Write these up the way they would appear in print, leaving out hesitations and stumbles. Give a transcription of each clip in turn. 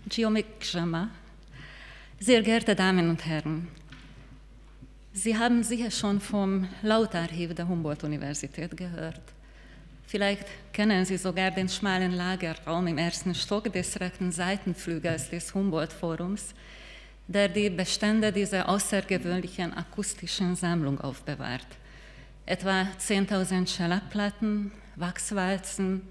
Geomikschama. Sehr geehrte Damen und Herren, Sie haben sicher schon vom Lautarchiv der Humboldt-Universität gehört. Vielleicht kennen Sie sogar den schmalen Lagerraum im ersten Stock des rechten Seitenflügels des Humboldt-Forums, der die Bestände dieser außergewöhnlichen akustischen Sammlung aufbewahrt. Etwa 10.000 Schellackplatten, Wachswalzen,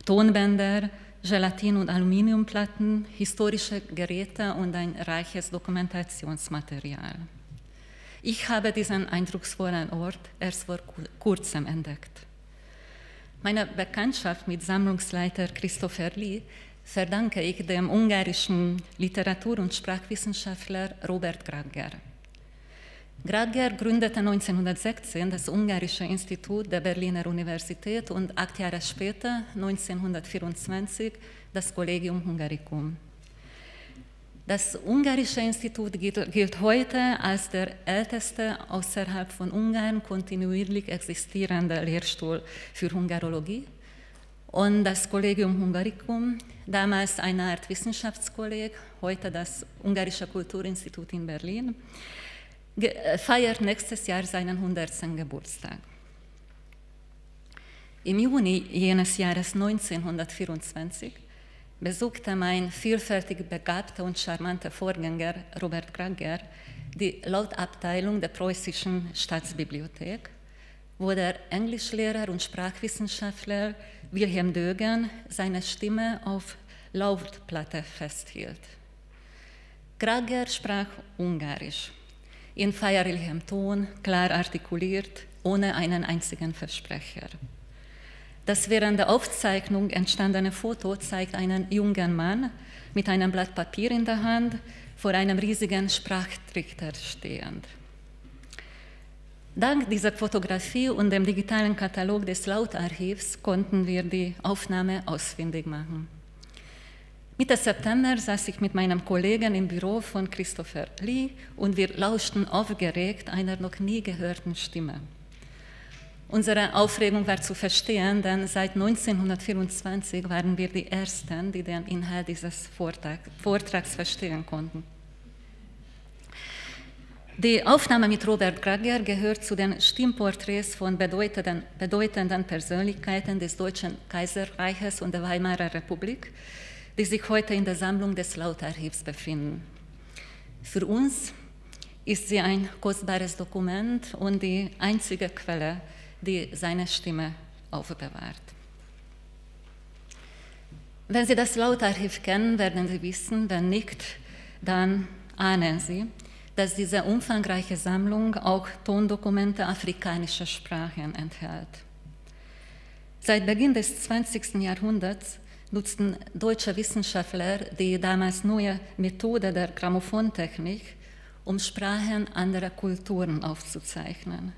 Tonbänder, Gelatin- und Aluminiumplatten, historische Geräte und ein reiches Dokumentationsmaterial. Ich habe diesen eindrucksvollen Ort erst vor kurzem entdeckt. Meine Bekanntschaft mit Sammlungsleiter Christopher Lee verdanke ich dem ungarischen Literatur- und Sprachwissenschaftler Robert Gragger. Gragger gründete 1916 das Ungarische Institut der Berliner Universität und 8 Jahre später, 1924, das Collegium Hungaricum. Das Ungarische Institut gilt heute als der älteste außerhalb von Ungarn kontinuierlich existierende Lehrstuhl für Hungarologie. Und das Collegium Hungaricum, damals eine Art Wissenschaftskolleg, heute das Ungarische Kulturinstitut in Berlin, feiert nächstes Jahr seinen 100. Geburtstag. Im Juni jenes Jahres 1924 besuchte mein vielfältig begabter und charmanter Vorgänger Robert Gragger die Lautabteilung der preußischen Staatsbibliothek, wo der Englischlehrer und Sprachwissenschaftler Wilhelm Dögen seine Stimme auf Lautplatte festhielt. Gragger sprach Ungarisch, in feierlichem Ton, klar artikuliert, ohne einen einzigen Versprecher. Das während der Aufzeichnung entstandene Foto zeigt einen jungen Mann mit einem Blatt Papier in der Hand vor einem riesigen Sprachtrichter stehend. Dank dieser Fotografie und dem digitalen Katalog des Lautarchivs konnten wir die Aufnahme ausfindig machen. Mitte September saß ich mit meinem Kollegen im Büro von Christopher Lee und wir lauschten aufgeregt einer noch nie gehörten Stimme. Unsere Aufregung war zu verstehen, denn seit 1924 waren wir die Ersten, die den Inhalt dieses Vortrags verstehen konnten. Die Aufnahme mit Robert Gragger gehört zu den Stimmporträts von bedeutenden Persönlichkeiten des Deutschen Kaiserreiches und der Weimarer Republik, die sich heute in der Sammlung des Lautarchivs befinden. Für uns ist sie ein kostbares Dokument und die einzige Quelle, die seine Stimme aufbewahrt. Wenn Sie das Lautarchiv kennen, werden Sie wissen, wenn nicht, dann ahnen Sie, dass diese umfangreiche Sammlung auch Tondokumente afrikanischer Sprachen enthält. Seit Beginn des 20. Jahrhunderts nutzten deutsche Wissenschaftler die damals neue Methode der Grammophontechnik, um Sprachen anderer Kulturen aufzuzeichnen.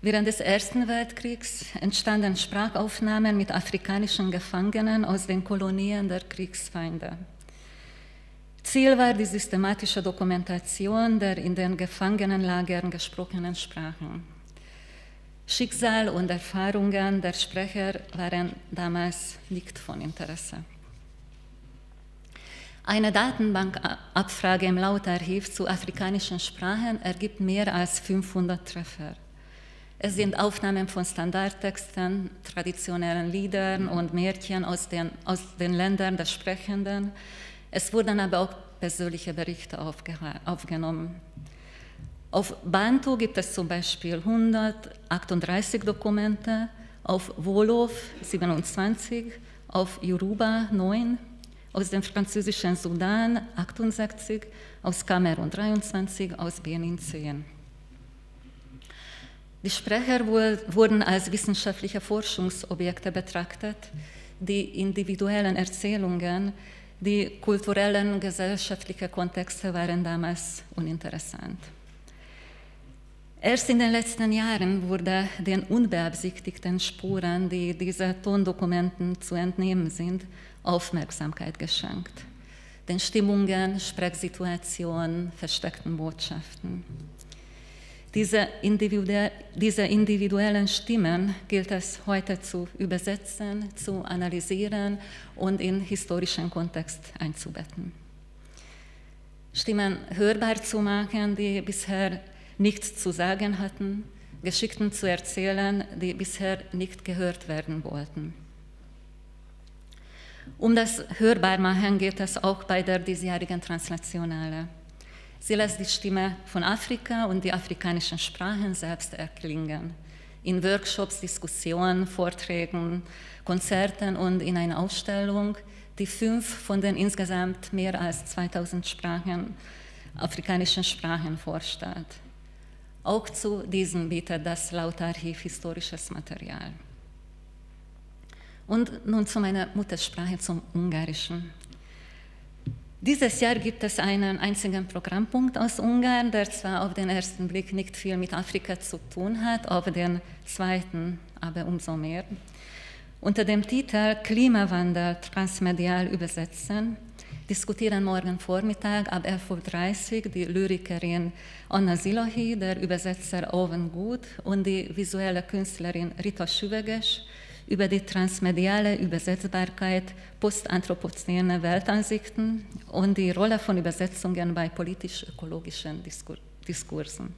Während des Ersten Weltkriegs entstanden Sprachaufnahmen mit afrikanischen Gefangenen aus den Kolonien der Kriegsfeinde. Ziel war die systematische Dokumentation der in den Gefangenenlagern gesprochenen Sprachen. Schicksal und Erfahrungen der Sprecher waren damals nicht von Interesse. Eine Datenbankabfrage im Lautarchiv zu afrikanischen Sprachen ergibt mehr als 500 Treffer. Es sind Aufnahmen von Standardtexten, traditionellen Liedern und Märchen aus den Ländern der Sprechenden. Es wurden aber auch persönliche Berichte aufgenommen. Auf Bantu gibt es zum Beispiel 138 Dokumente, auf Wolof 27, auf Yoruba 9, aus dem französischen Sudan 68, aus Kamerun 23, aus Benin 10. Die Sprecher wurden als wissenschaftliche Forschungsobjekte betrachtet, die individuellen Erzählungen, die kulturellen, gesellschaftlichen Kontexte waren damals uninteressant. Erst in den letzten Jahren wurde den unbeabsichtigten Spuren, die diese Tondokumenten zu entnehmen sind, Aufmerksamkeit geschenkt. Den Stimmungen, Sprechsituationen, versteckten Botschaften. Diese individuellen Stimmen gilt es heute zu übersetzen, zu analysieren und in historischen Kontext einzubetten. Stimmen hörbar zu machen, die bisher nichts zu sagen hatten, Geschichten zu erzählen, die bisher nicht gehört werden wollten. Um das Hörbarmachen geht es auch bei der diesjährigen Translationale. Sie lässt die Stimme von Afrika und die afrikanischen Sprachen selbst erklingen. In Workshops, Diskussionen, Vorträgen, Konzerten und in einer Ausstellung, die 5 von den insgesamt mehr als 2000 afrikanischen Sprachen vorstellt. Auch zu diesen bietet das Lautarchiv historisches Material. Und nun zu meiner Muttersprache, zum Ungarischen. Dieses Jahr gibt es einen einzigen Programmpunkt aus Ungarn, der zwar auf den ersten Blick nicht viel mit Afrika zu tun hat, auf den zweiten aber umso mehr. Unter dem Titel Klimawandel transmedial übersetzen diskutieren morgen Vormittag ab 11:30 Uhr die Lyrikerin Anna Zilohi, der Übersetzer Owen Good und die visuelle Künstlerin Rita Süveges über die transmediale Übersetzbarkeit postanthropozäner Weltansichten und die Rolle von Übersetzungen bei politisch-ökologischen Diskursen.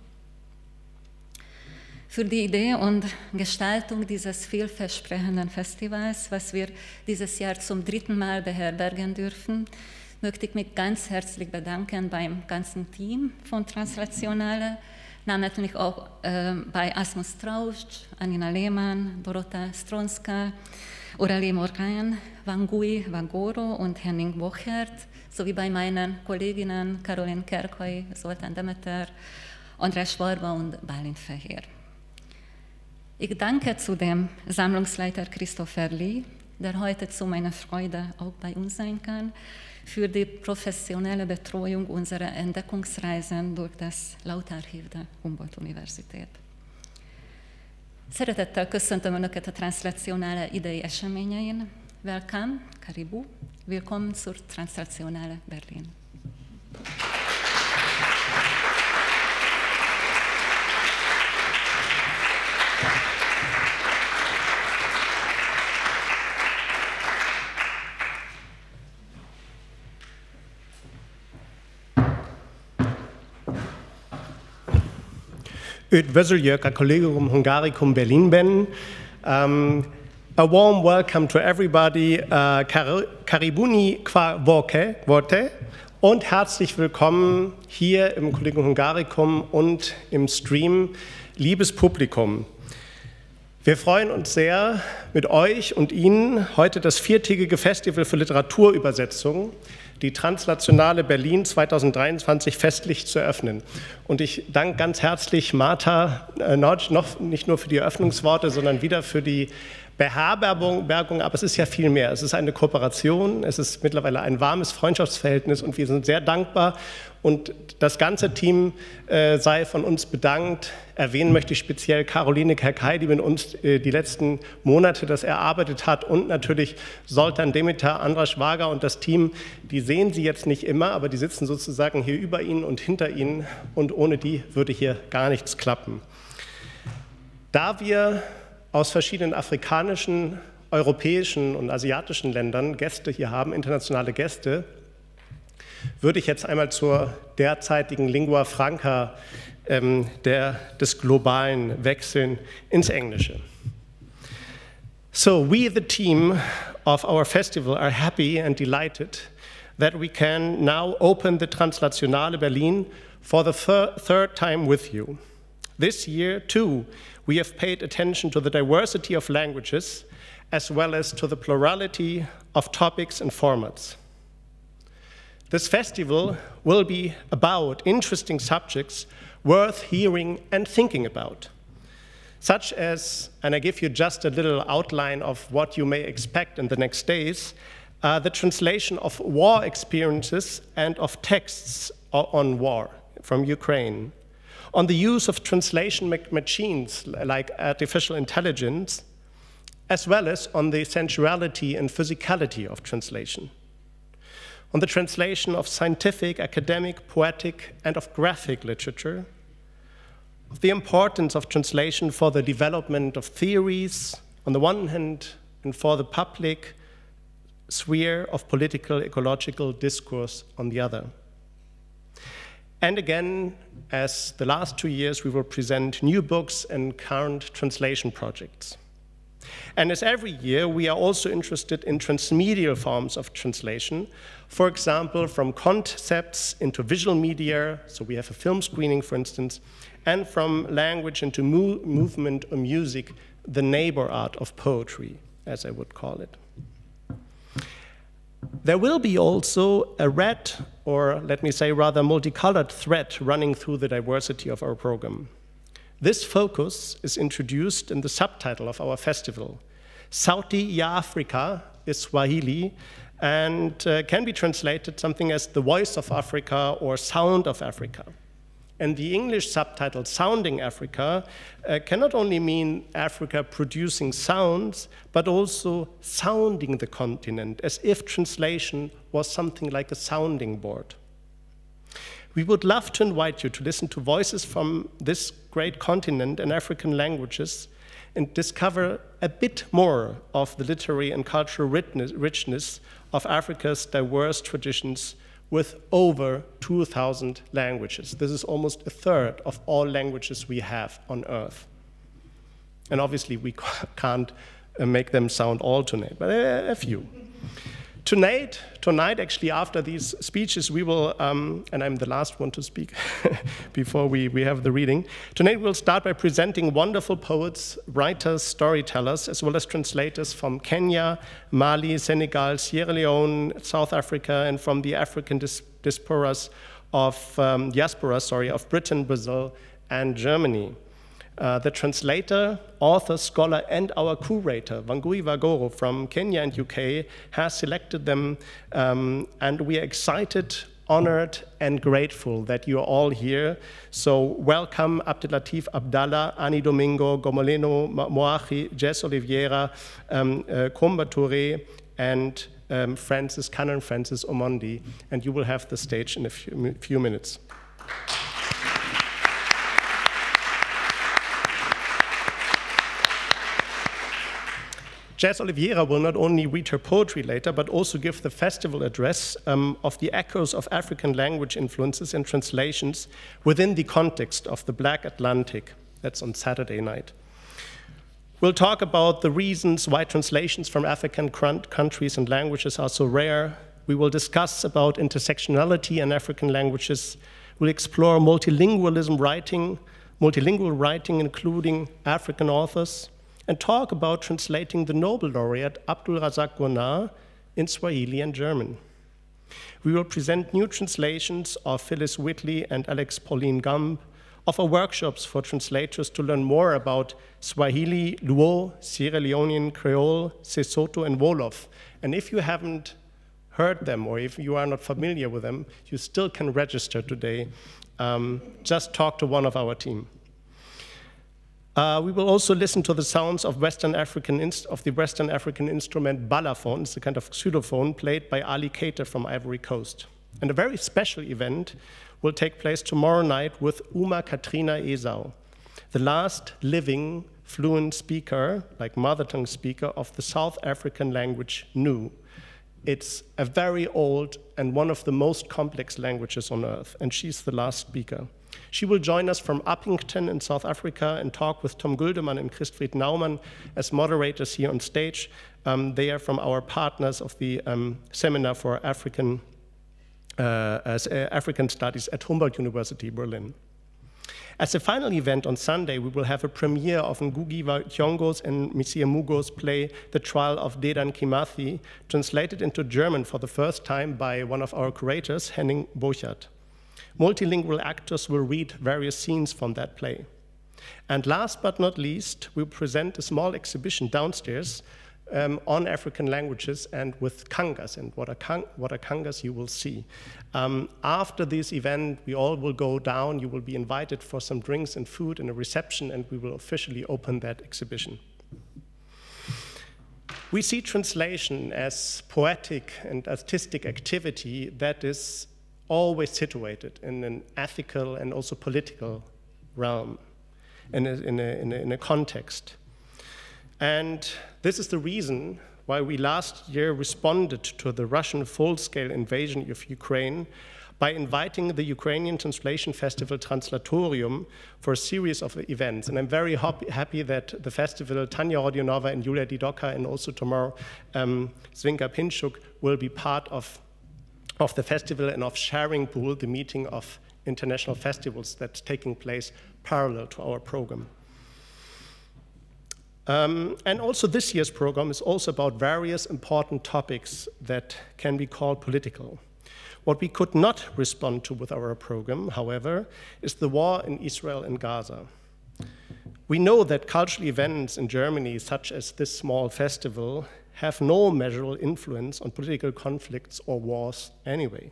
Für die Idee und Gestaltung dieses vielversprechenden Festivals, was wir dieses Jahr zum 3. Mal beherbergen dürfen, möchte ich mich ganz herzlich bedanken beim ganzen Team von Translationale, namentlich auch bei Asmus Trausch, Anina Lehmann, Dorota Stronska, Aurélie Morin, Wangũi, Goro und Henning Bochert, sowie bei meinen Kolleginnen Caroline Kerkhoy, Zoltán Demeter, András Schwarba und Balint Fehér. Ich danke zudem Sammlungsleiter Christopher Lee, der heute zu meiner Freude auch bei uns sein kann, für die professionelle Betreuung unserer Entdeckungsreisen durch das Lautarchiv der Humboldt-Universität. Szeretettel köszöntöm Önöket a Translationale idei eseményein. Welcome, Karibu, willkommen zur Translationale Berlin. Üdvözöljük a Collegium Hungaricum Berlinben. A warm welcome to everybody. Karibuni qua vote und herzlich willkommen hier im Collegium Hungaricum und im Stream, liebes Publikum. Wir freuen uns sehr, mit euch und Ihnen heute das 4-tägige Festival für Literaturübersetzung, die Translationale Berlin 2023 festlich zu eröffnen. Und ich danke ganz herzlich Martha Notch, nicht nur für die Eröffnungsworte, sondern wieder für die Beherbergung, aber es ist ja viel mehr. Es ist eine Kooperation, es ist mittlerweile ein warmes Freundschaftsverhältnis und wir sind sehr dankbar und das ganze Team sei von uns bedankt. Erwähnen möchte ich speziell Caroline Kerkhoy, die mit uns die letzten Monate das erarbeitet hat und natürlich Zoltán Demeter, András Schwager und das Team, die sehen Sie jetzt nicht immer, aber die sitzen sozusagen hier über Ihnen und hinter Ihnen und ohne die würde hier gar nichts klappen. Da wir aus verschiedenen afrikanischen, europäischen und asiatischen Ländern Gäste hier haben, internationale Gäste, würde ich jetzt einmal zur derzeitigen Lingua Franca des Globalen wechseln ins Englische. So we, the team of our festival, are happy and delighted that we can now open the Translationale Berlin for the third time with you. This year, too, we have paid attention to the diversity of languages as well as to the plurality of topics and formats. This festival will be about interesting subjects worth hearing and thinking about, such as, and I give you just a little outline of what you may expect in the next days, the translation of war experiences and of texts on war from Ukraine, on the use of translation machines like artificial intelligence, as well as on the sensuality and physicality of translation, on the translation of scientific, academic, poetic, and of graphic literature, of the importance of translation for the development of theories on the one hand, and for the public sphere of political, ecological discourse on the other. And again, as the last 2 years, we will present new books and current translation projects. And as every year, we are also interested in transmedial forms of translation. For example, from concepts into visual media, so we have a film screening, for instance, and from language into movement or music, the neighbor art of poetry, as I would call it. There will be also a red, or let me say rather multicolored thread running through the diversity of our program. This focus is introduced in the subtitle of our festival. Sauti ya Afrika is Swahili and can be translated something as the voice of Africa or sound of Africa. And the English subtitle, Sounding Africa, can not only mean Africa producing sounds, but also sounding the continent, as if translation was something like a sounding board. We would love to invite you to listen to voices from this great continent and African languages and discover a bit more of the literary and cultural richness of Africa's diverse traditions with over 2,000 languages. This is almost a third of all languages we have on Earth. And obviously, we can't make them sound all tonight, but a few. Tonight, actually, after these speeches, we will, and I'm the last one to speak before we have the reading. Tonight, we'll start by presenting wonderful poets, writers, storytellers, as well as translators from Kenya, Mali, Senegal, Sierra Leone, South Africa, and from the African diasporas of Britain, Brazil, and Germany. The translator, author, scholar, and our curator, Wangũi Goro from Kenya and UK, has selected them, and we are excited, honored, and grateful that you are all here. So welcome Abdilatif Abdalla, Anni Domingo, Gomolemo Moagi, Jess Oliveria, Coumba Touré, and Canon Francis Omondi, and you will have the stage in a few minutes. Jess Oliveria will not only read her poetry later, but also give the festival address of the echoes of African language influences and translations within the context of the Black Atlantic. That's on Saturday night. We'll talk about the reasons why translations from African countries and languages are so rare. We will discuss about intersectionality in African languages. We'll explore multilingual writing, including African authors, and talk about translating the Nobel laureate Abdul Razak Gurnah in Swahili and German. We will present new translations of Phyllis Whitley and Alex Pauline Gumb, offer workshops for translators to learn more about Swahili, Luo, Sierra Leonean, Creole, Sesotho, and Wolof. And if you haven't heard them, or if you are not familiar with them, you still can register today. Just talk to one of our team. We will also listen to the sounds of the Western African instrument balafon. It's a kind of xylophone played by Ali Keita from Ivory Coast. And a very special event will take place tomorrow night with Uma Katrina Esau, the last living fluent speaker, like mother tongue speaker, of the South African language Nu. It's a very old and one of the most complex languages on Earth, and she's the last speaker. She will join us from Upington in South Africa and talk with Tom Guldemann and Christfried Naumann as moderators here on stage. They are from our partners of the Seminar for African Studies at Humboldt University, Berlin. As a final event on Sunday, we will have a premiere of Ngugi wa Thiong'o's and Misia Mugo's play, The Trial of Dedan Kimathi, translated into German for the first time by one of our curators, Henning Bochert. Multilingual actors will read various scenes from that play. And last but not least, we'll present a small exhibition downstairs on African languages and with kangas, and what are kangas you will see. After this event, we all will go down. You will be invited for some drinks and food and a reception, and we will officially open that exhibition. We see translation as poetic and artistic activity that is always situated in an ethical and also political realm. in a context. And this is the reason why we last year responded to the Russian full-scale invasion of Ukraine by inviting the Ukrainian translation festival Translatorium for a series of events. And I'm very happy that the festival, Tanya Rodionova and Julia Didoka, and also tomorrow Zvinka Pinchuk will be part of the festival and of Sharing Pool, the meeting of international festivals that's taking place parallel to our program. And also this year's program is also about various important topics that can be called political. What we could not respond to with our program, however, is the war in Israel and Gaza. We know that cultural events in Germany, such as this small festival, have no measurable influence on political conflicts or wars anyway.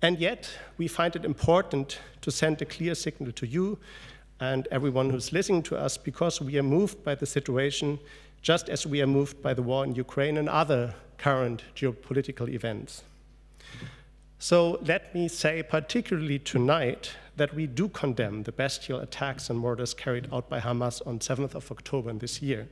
And yet, we find it important to send a clear signal to you and everyone who's listening to us, because we are moved by the situation just as we are moved by the war in Ukraine and other current geopolitical events. So let me say, particularly tonight, that we do condemn the bestial attacks and murders carried out by Hamas on 7th of October in this year.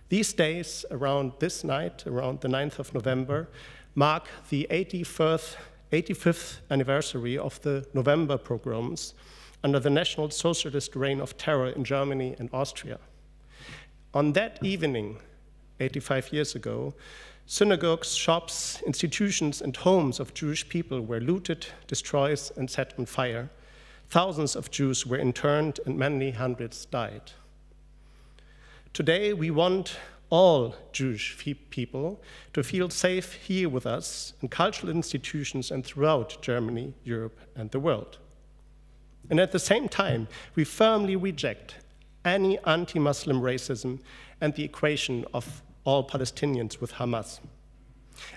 These days, around this night, around the 9th of November, mark the 85th anniversary of the November pogroms under the National Socialist reign of terror in Germany and Austria. On that evening, 85 years ago, synagogues, shops, institutions, and homes of Jewish people were looted, destroyed, and set on fire. Thousands of Jews were interned, and many hundreds died. Today, we want all Jewish people to feel safe here with us in cultural institutions and throughout Germany, Europe, and the world. And at the same time, we firmly reject any anti-Muslim racism and the equation of all Palestinians with Hamas.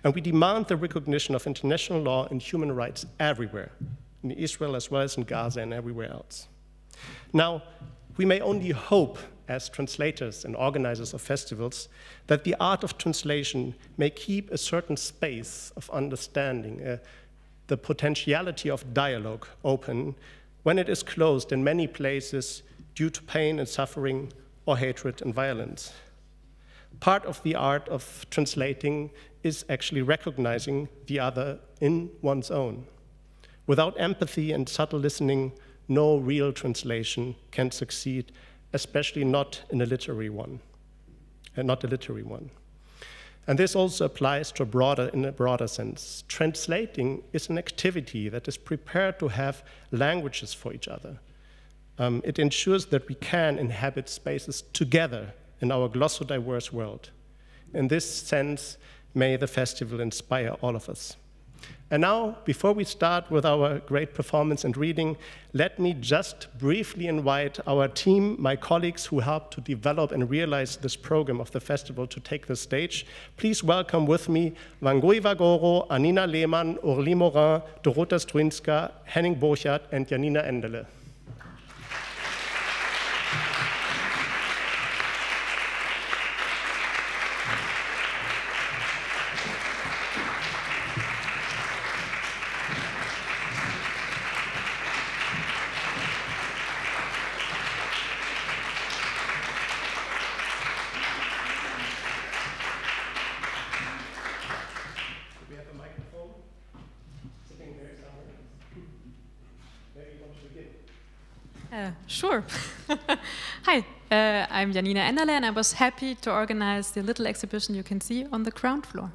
And we demand the recognition of international law and human rights everywhere, in Israel as well as in Gaza and everywhere else. Now, we may only hope as translators and organizers of festivals that the art of translation may keep a certain space of understanding, the potentiality of dialogue open when it is closed in many places due to pain and suffering or hatred and violence. Part of the art of translating is actually recognizing the other in one's own. Without empathy and subtle listening, no real translation can succeed, especially not in a literary one, And this also applies to in a broader sense. Translating is an activity that is prepared to have languages for each other. It ensures that we can inhabit spaces together in our glossodiverse world. In this sense, may the festival inspire all of us. And now, before we start with our great performance and reading, let me just briefly invite our team, my colleagues who helped to develop and realize this program of the festival, to take the stage. Please welcome with me Wangũi Goro, Anina Lehmann, Orly Morin, Dorota Strunska, Henning Borchardt, and Janina Endele. Sure. Hi, I'm Janina Endele, and I was happy to organize the little exhibition you can see on the ground floor.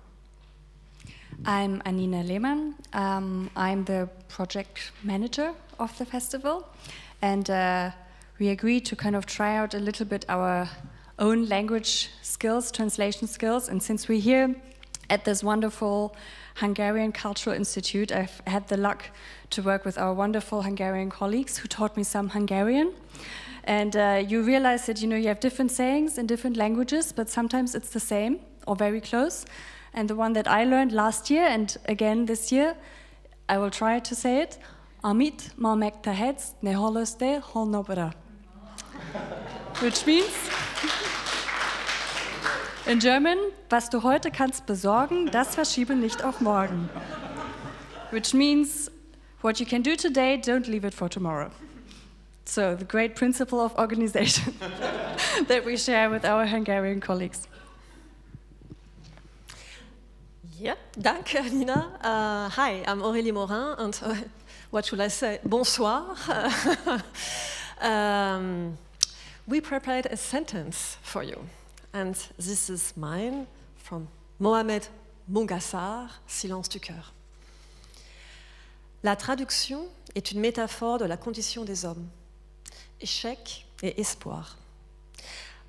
I'm Anina Lehmann. I'm the project manager of the festival, and we agreed to kind of try out a little bit our own language skills, translation skills, and since we're here at this wonderful Hungarian Cultural Institute, I've had the luck to work with our wonderful Hungarian colleagues who taught me some Hungarian. And you realize that, you have different sayings in different languages, but sometimes it's the same or very close. And the one that I learned last year and again this year, I will try to say it, Amit malmekta hetz ne holoste holnobra. Which means, in German, was du heute kannst besorgen, das verschiebe nicht auf morgen. Which means, what you can do today, don't leave it for tomorrow. So the great principle of organization that we share with our Hungarian colleagues. Yeah, danke, Nina. Hi, I'm Aurélie Morin, and what should I say? Bonsoir. We prepared a sentence for you, and this is mine from Mohamed Mungassar, Silence du cœur. La traduction est une métaphore de la condition des hommes. Échec et espoir.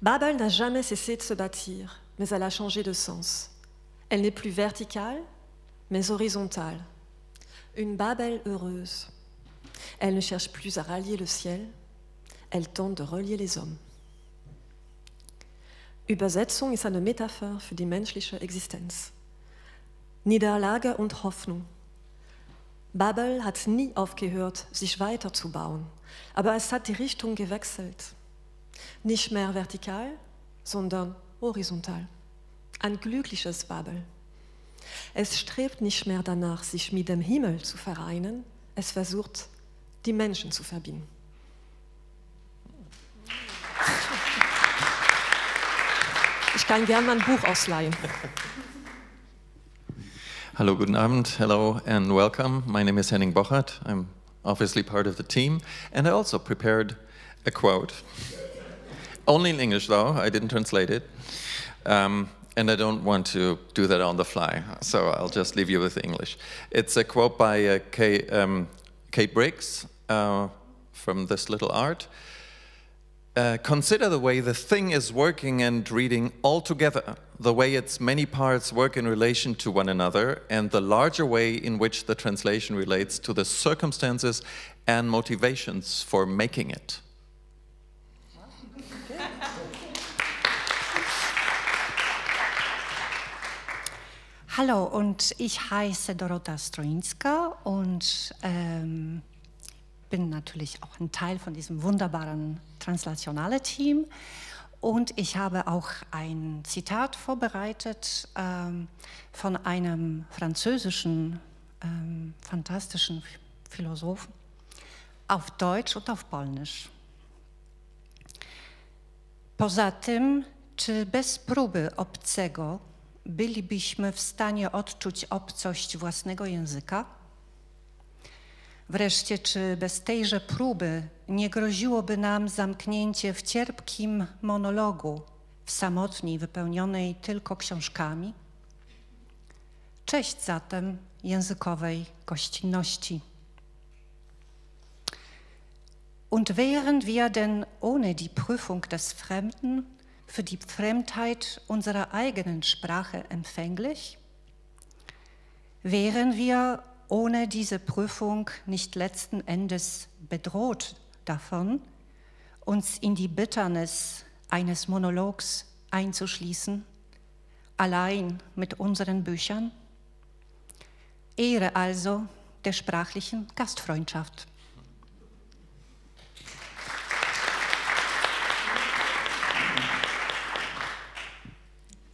Babel n'a jamais cessé de se bâtir, mais elle a changé de sens. Elle n'est plus verticale, mais horizontale. Une Babel heureuse. Elle ne cherche plus à rallier le ciel, elle tente de relier les hommes. Übersetzung ist eine Metapher für die menschliche Existenz. Niederlage und Hoffnung. Babel hat nie aufgehört, sich weiterzubauen, aber es hat die Richtung gewechselt. Nicht mehr vertikal, sondern horizontal. Ein glückliches Babel. Es strebt nicht mehr danach, sich mit dem Himmel zu vereinen, es versucht, die Menschen zu verbinden. Ich kann gerne mein Buch ausleihen. Hello, guten Abend, hello and welcome. My name is Henning Bochert. I'm obviously part of the team, and I also prepared a quote. Only in English though, I didn't translate it. And I don't want to do that on the fly, so I'll just leave you with the English. It's a quote by Kate Briggs from This Little Art. Consider the way the thing is working and reading all together, the way its many parts work in relation to one another, and the larger way in which the translation relates to the circumstances and motivations for making it. Hallo, und ich heiße Dorota Stroińska und bin natürlich auch ein Teil von diesem wunderbaren translationale Team. Und ich habe auch ein Zitat vorbereitet von einem französischen, fantastischen Philosophen auf Deutsch und auf Polnisch. Poza tym, czy bez próby obcego bylibyśmy w stanie odczuć obcość własnego języka? Wreszcie, czy bez tejże próby nie groziłoby nam zamknięcie w cierpkim monologu, w samotni wypełnionej tylko książkami? Cześć zatem językowej gościnności. Und wären wir denn ohne die Prüfung des Fremden für die Fremdheit unserer eigenen Sprache empfänglich? Wären wir ohne diese Prüfung nicht letzten Endes bedroht davon, uns in die Bitternis eines Monologs einzuschließen, allein mit unseren Büchern? Ehre also der sprachlichen Gastfreundschaft.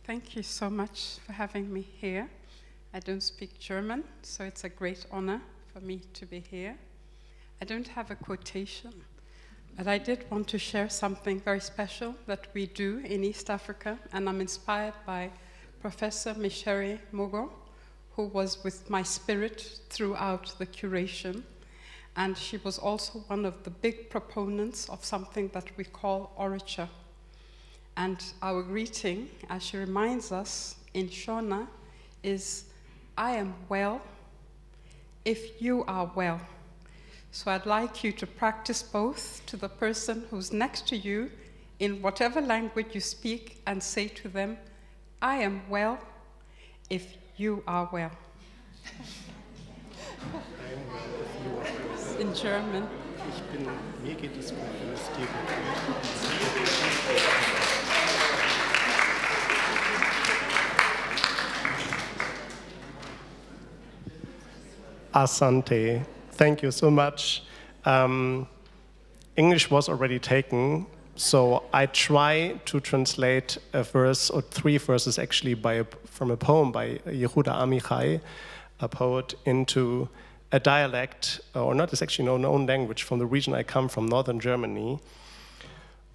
Thank you so much for having me here. I don't speak German, so it's a great honor for me to be here. I don't have a quotation, but I did want to share something very special that we do in East Africa, and I'm inspired by Professor Mshaï Mwangola, who was with my spirit throughout the curation, and she was also one of the big proponents of something that we call orature. And our greeting, as she reminds us in Shona, is, I am well if you are well. So I'd like you to practice both to the person who's next to you in whatever language you speak and say to them, I am well if you are well. In German. Mir geht es gut, wenn es dir gut. Asante. Thank you so much. English was already taken, so I try to translate a verse or three verses actually from a poem by Yehuda Amichai, a poet, into a dialect, or not, it's actually an own language from the region I come from, northern Germany.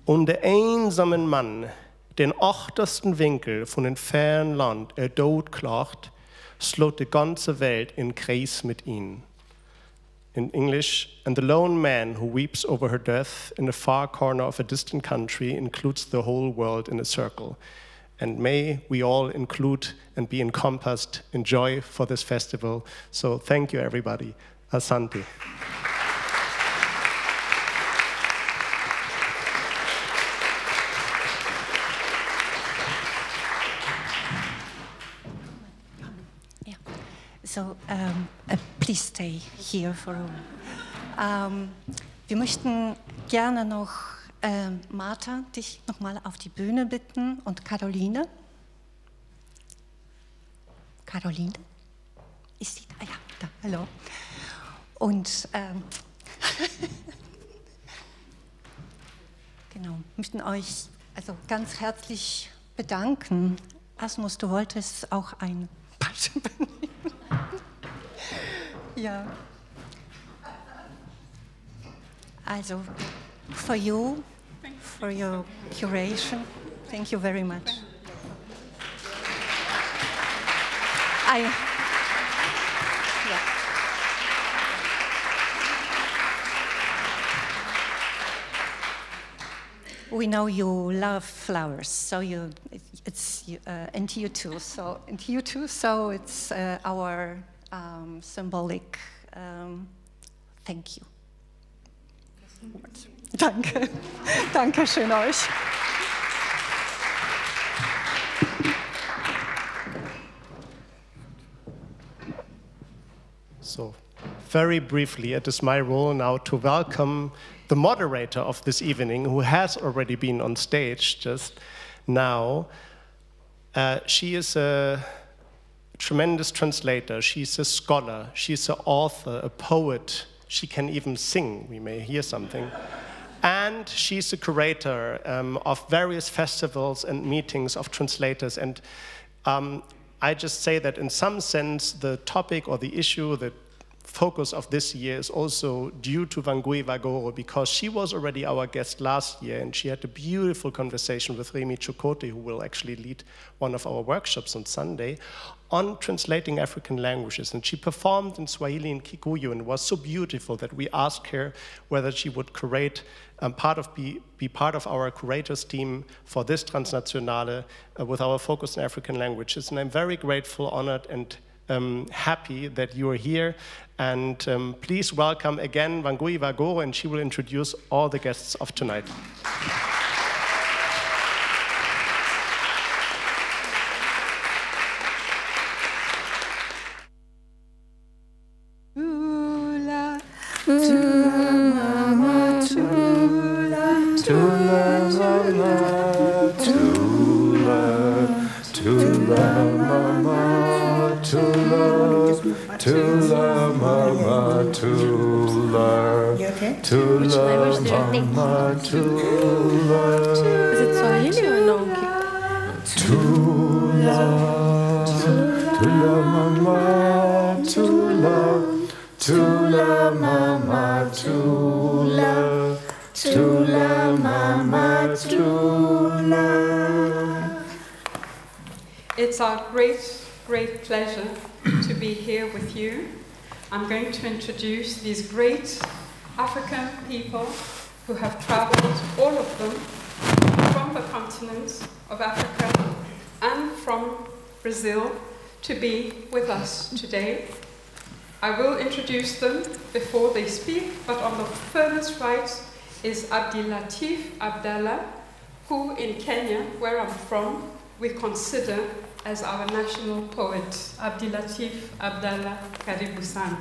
Und der einsamen Mann, den achtersten Winkel von den fernen Land doodklaagt, sloot de ganze Welt in Kreis mit ihm. In English, and the lone man who weeps over her death in a far corner of a distant country includes the whole world in a circle. And may we all include and be encompassed in joy for this festival. So thank you, everybody. Asante. So, please stay here for a wir möchten gerne noch Martha, dich nochmal auf die Bühne bitten und Caroline. Caroline? Ist sie da? Ja, da, hallo. Und genau, möchten euch also ganz herzlich bedanken. Asmus, du wolltest auch ein Part übernehmen. Ja. Also, for you, for your curation, thank you very much. We know you love flowers, so and you too. So it's our symbolic thank you. Danke. Danke schön euch. So, very briefly, it is my role now to welcome the moderator of this evening, who has already been on stage just now. She is a tremendous translator. She's a scholar. She's an author, a poet. She can even sing. We may hear something. And she's a curator of various festivals and meetings of translators. And I just say that in some sense, the topic or the issue, the focus of this year is also due to Wangũi wa Goro, because she was already our guest last year, and she had a beautiful conversation with Remy Chukwute, who will actually lead one of our workshops on Sunday, on translating African languages. And she performed in Swahili and Kikuyu, and it was so beautiful that we asked her whether she would curate, be part of our curators team for this translationale with our focus on African languages. And I'm very grateful, honored, and happy that you are here. And please welcome again Wangũi wa Goro, and she will introduce all the guests of tonight. Is it Swahili or no? It's our great pleasure to be here with you. I'm going to introduce these great African people who have traveled, all of them, from the continent of Africa and from Brazil to be with us today. I will introduce them before they speak, but on the furthest right is Abdilatif Abdalla, who in Kenya, where I'm from, we consider as our national poet. Abdilatif Abdalla, karibu sana.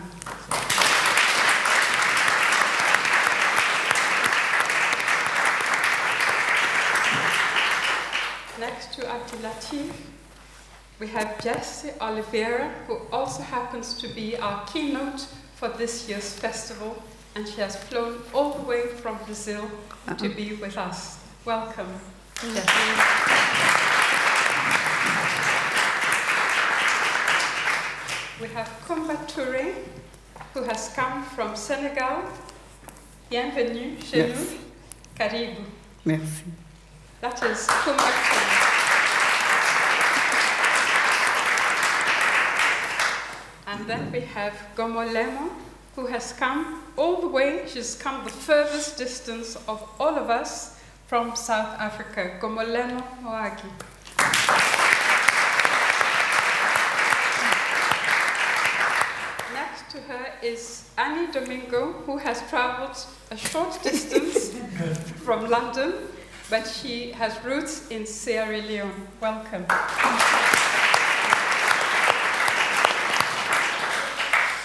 Next to Abdilatif, we have Jess Oliveria, who also happens to be our keynote for this year's festival, and she has flown all the way from Brazil to be with us. Welcome, Jess. We have Coumba Touré, who has come from Senegal. Bienvenue chez nous. Karibu. Merci. That is Coumba Touré. And then we have Gomolemo, who has come all the way. She's come the furthest distance of all of us from South Africa. Gomolemo Moagi. Next to her is Anni Domingo, who has traveled a short distance from London, but she has roots in Sierra Leone. Welcome.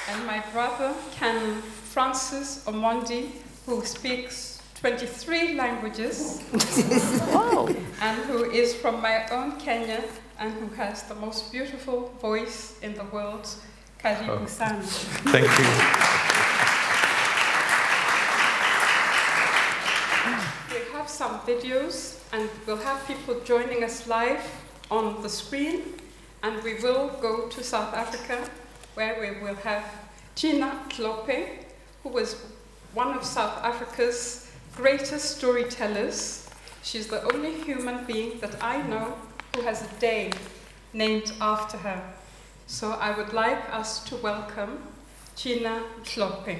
And my brother, Kanonikus Francis Omondi, who speaks 23 languages, and who is from my own Kenya, and who has the most beautiful voice in the world. Karibu sana. Thank you. We have some videos, and we'll have people joining us live on the screen, and we will go to South Africa, where we will have Gcina Mhlophe, who was one of South Africa's greatest storytellers. She's the only human being that I know who has a day named after her. So I would like us to welcome Gcina Mhlophe.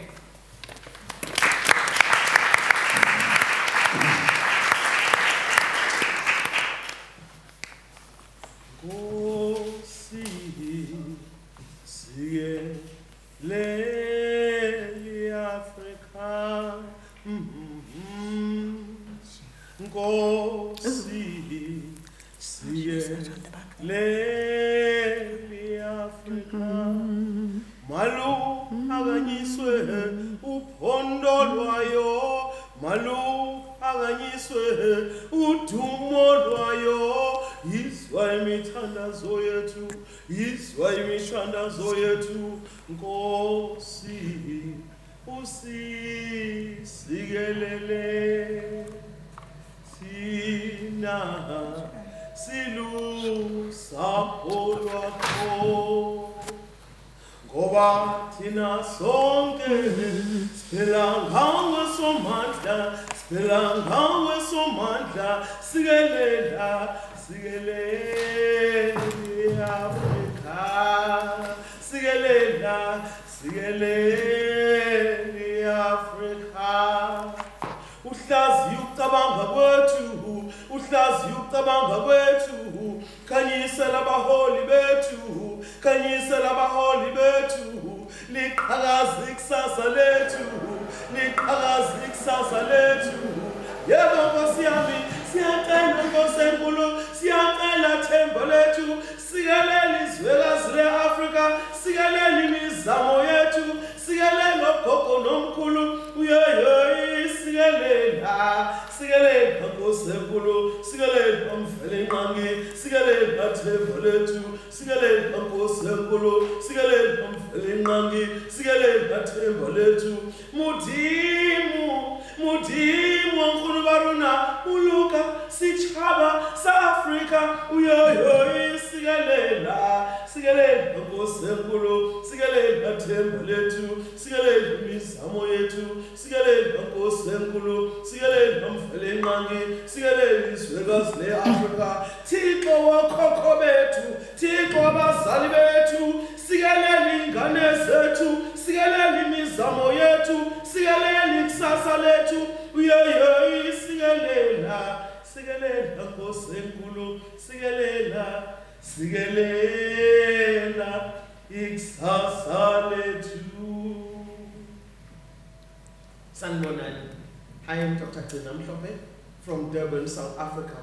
I am Dr. Gcina Mhlophe from Durban, South Africa.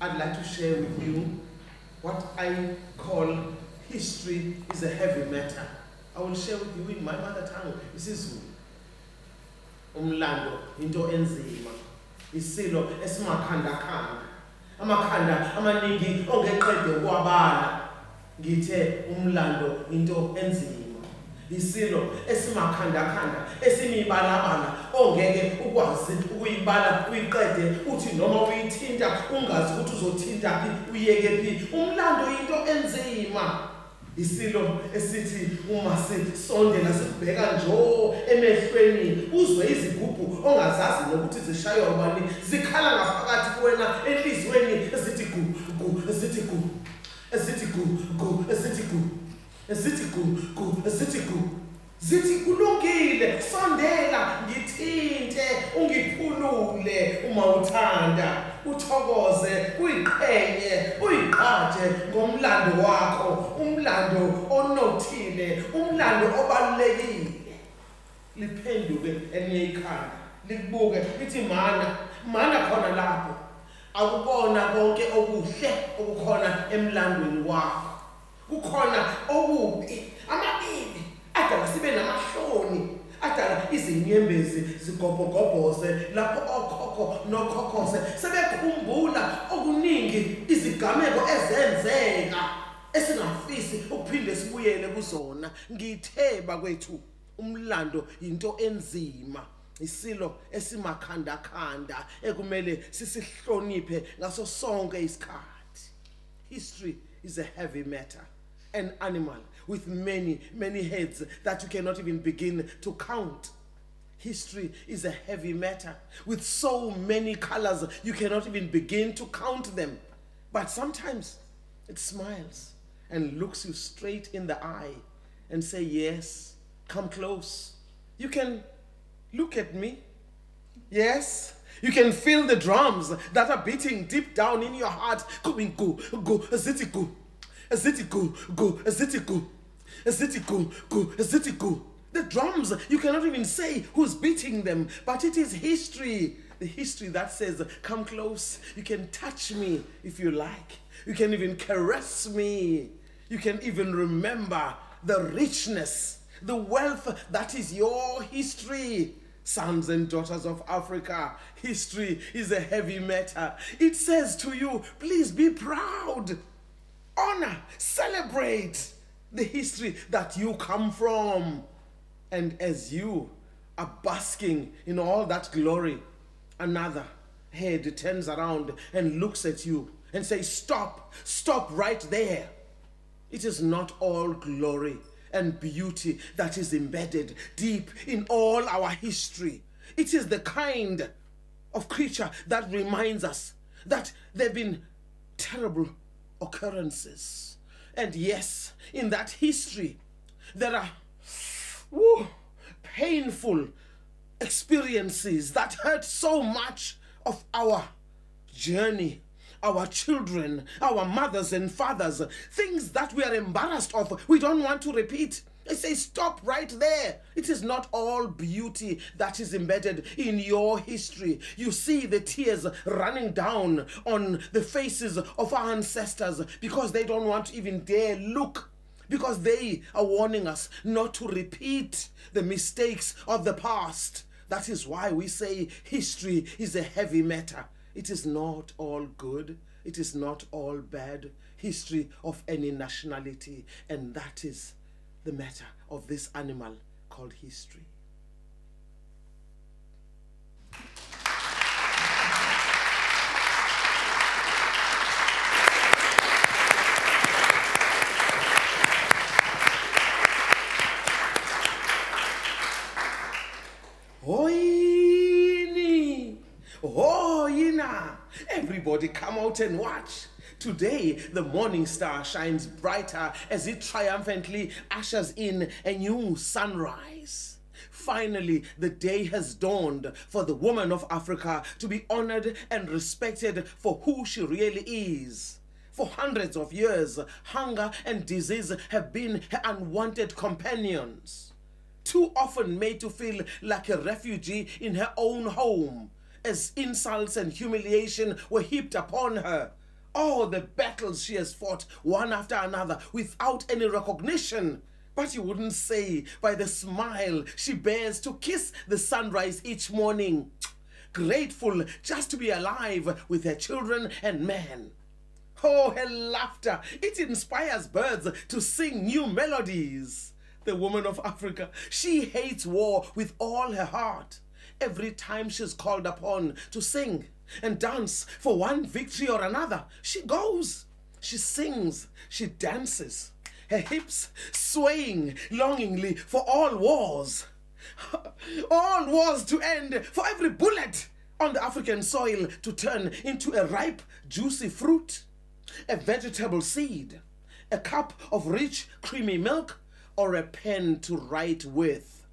I'd like to share with you what I call history is a heavy matter. I will share with you in my mother tongue, isiZulu. Umlando into enzima. Isilo esimakhanda-khanda. Amakhanda amaningi ongeqede kwabala. Ngithe umlando into enzima. Isilo esimakhanda-khanda esimibalabala ongeke ukwazi ukuyibala uyiqede uthi noma uyithinta ungazi ukuthi uzothinta phi uyeke phi. Umlando into enzima. Isilo esithi uma sisondela sibheka njo emehlweni uzwe izigubhu ongazazi nokuthi zishaywa ubani zikhala ngaphakathi kuwena enhlizweni esithi gu gu esithi gu esithi gu gu esithi gu esithi gu gu esithi gu zithi kulungile sondela ngithinte ungiphulule uma uthanda uthokoze uyiqhenye uyigqaje ngomlando wakho umlando onothile umlando obalulekile liphenduke elinye ikhanda libuke lithi mana khona lapho akubona konke okuhle okukhona emlandweni wakho kukhona okubi amabibi adala sibe namahloni adala izinyembezi zigobhogoboze lapho okhokho nokhokhose sebekhumbula okuningi izigameko ezenzeka esingafisi ukuphinde sibuyele kuzona ngitheba kwethu umlando into enzima isilo esimakhanda khanda ekumele sisihloniphe ngaso sonke isikhathi. History is a heavy matter, an animal with many heads that you cannot even begin to count. History is a heavy matter with so many colors you cannot even begin to count them. But sometimes it smiles and looks you straight in the eye and say, yes, come close. You can look at me. Yes, you can feel the drums that are beating deep down in your heart. Going go, go, aziti go, aziti go, go, aziti go, aziti go, go, aziti go. The drums, you cannot even say who's beating them, but it is history. The history that says, come close. You can touch me if you like. You can even caress me. You can even remember the richness, the wealth that is your history. Sons and daughters of Africa, history is a heavy matter. It says to you, please be proud, honor, celebrate the history that you come from. And as you are basking in all that glory, another head turns around and looks at you and says, stop, stop right there. It is not all glory and beauty that is embedded deep in all our history. It is the kind of creature that reminds us that there have been terrible occurrences. And yes, in that history, there are painful experiences that hurt so much of our journey, our children, our mothers and fathers, things that we are embarrassed of, we don't want to repeat. I say stop right there. It is not all beauty that is embedded in your history. You see the tears running down on the faces of our ancestors because they don't want to even dare look, because they are warning us not to repeat the mistakes of the past. That is why we say history is a heavy matter. It is not all good. It is not all bad. History of any nationality. And that is the matter of this animal called history. Everybody come out and watch. Today, the morning star shines brighter as it triumphantly ushers in a new sunrise. Finally, the day has dawned for the woman of Africa to be honored and respected for who she really is. For hundreds of years, hunger and disease have been her unwanted companions, too often made to feel like a refugee in her own home, as insults and humiliation were heaped upon her. All the battles she has fought, one after another, without any recognition. But you wouldn't say by the smile she bears to kiss the sunrise each morning. Grateful just to be alive with her children and men. Oh, her laughter, it inspires birds to sing new melodies. The woman of Africa, she hates war with all her heart. Every time she's called upon to sing and dance for one victory or another, she goes, she sings, she dances. her hips swaying longingly for all wars. All wars to end, for every bullet on the African soil to turn into a ripe, juicy fruit, a vegetable seed, a cup of rich, creamy milk, or a pen to write with.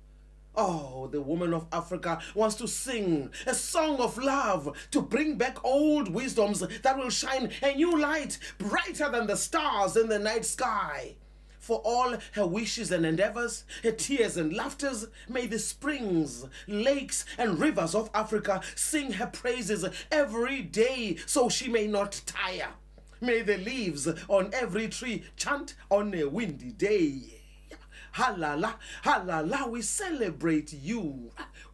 Oh, the woman of Africa wants to sing a song of love to bring back old wisdoms that will shine a new light brighter than the stars in the night sky. For all her wishes and endeavors, her tears and laughters, may the springs, lakes, and rivers of Africa sing her praises every day so she may not tire. May the leaves on every tree chant on a windy day. Halala, halala, we celebrate you.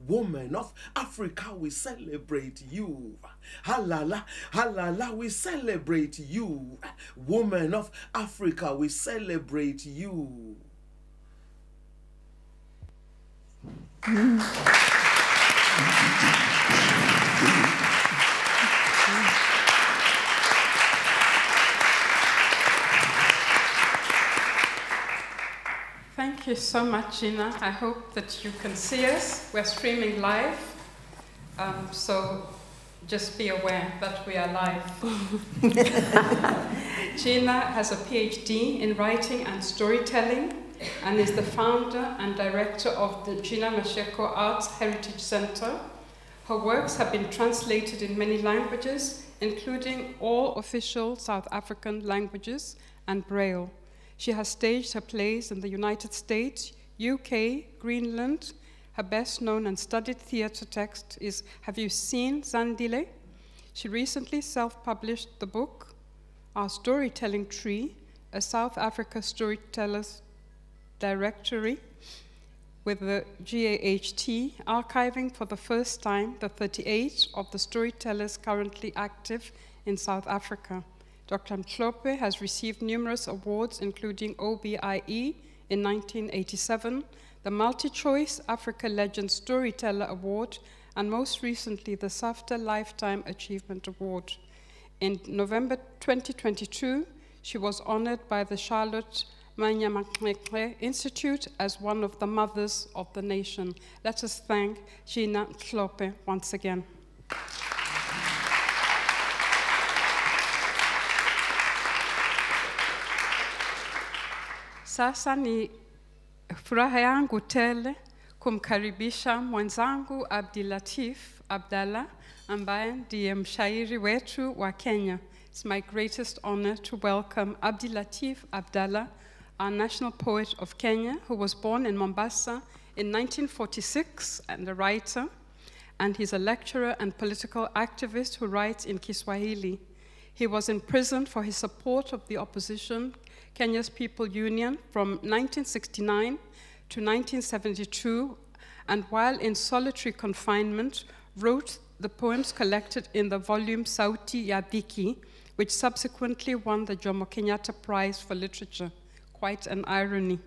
Woman of Africa, we celebrate you. Halala, halala, we celebrate you. Woman of Africa, we celebrate you. Thank you so much, Gina. I hope that you can see us. We're streaming live, so just be aware that we are live. Gina has a PhD in writing and storytelling and is the founder and director of the Gcina Mhlophe Arts Heritage Center. Her works have been translated in many languages, including all official South African languages and Braille. She has staged her plays in the United States, UK, Greenland. Her best known and studied theater text is Have You Seen Zandile? She recently self-published the book, Our Storytelling Tree, a South Africa Storytellers Directory, with the GAHT archiving for the first time the 38 of the storytellers currently active in South Africa. Dr. Mhlophe has received numerous awards, including OBIE in 1987, the Multi-Choice Africa Legend Storyteller Award, and most recently the SAFTA Lifetime Achievement Award. In November 2022, she was honored by the Charlotte Manyamakwekwe Institute as one of the mothers of the nation. Let us thank Gcina Mhlophe once again. Sasa ni furaha yangu tele kumkaribisha mwenzangu Abdilatif Abdalla ambaye ndiye mshairi wetu wa Kenya. It's my greatest honor to welcome Abdilatif Abdalla, our national poet of Kenya, who was born in Mombasa in 1946 and a writer, and he's a lecturer and political activist who writes in Kiswahili. He was imprisoned for his support of the opposition Kenya's People Union from 1969 to 1972, and while in solitary confinement, wrote the poems collected in the volume Sauti ya Dhiki, which subsequently won the Jomo Kenyatta Prize for Literature. Quite an irony.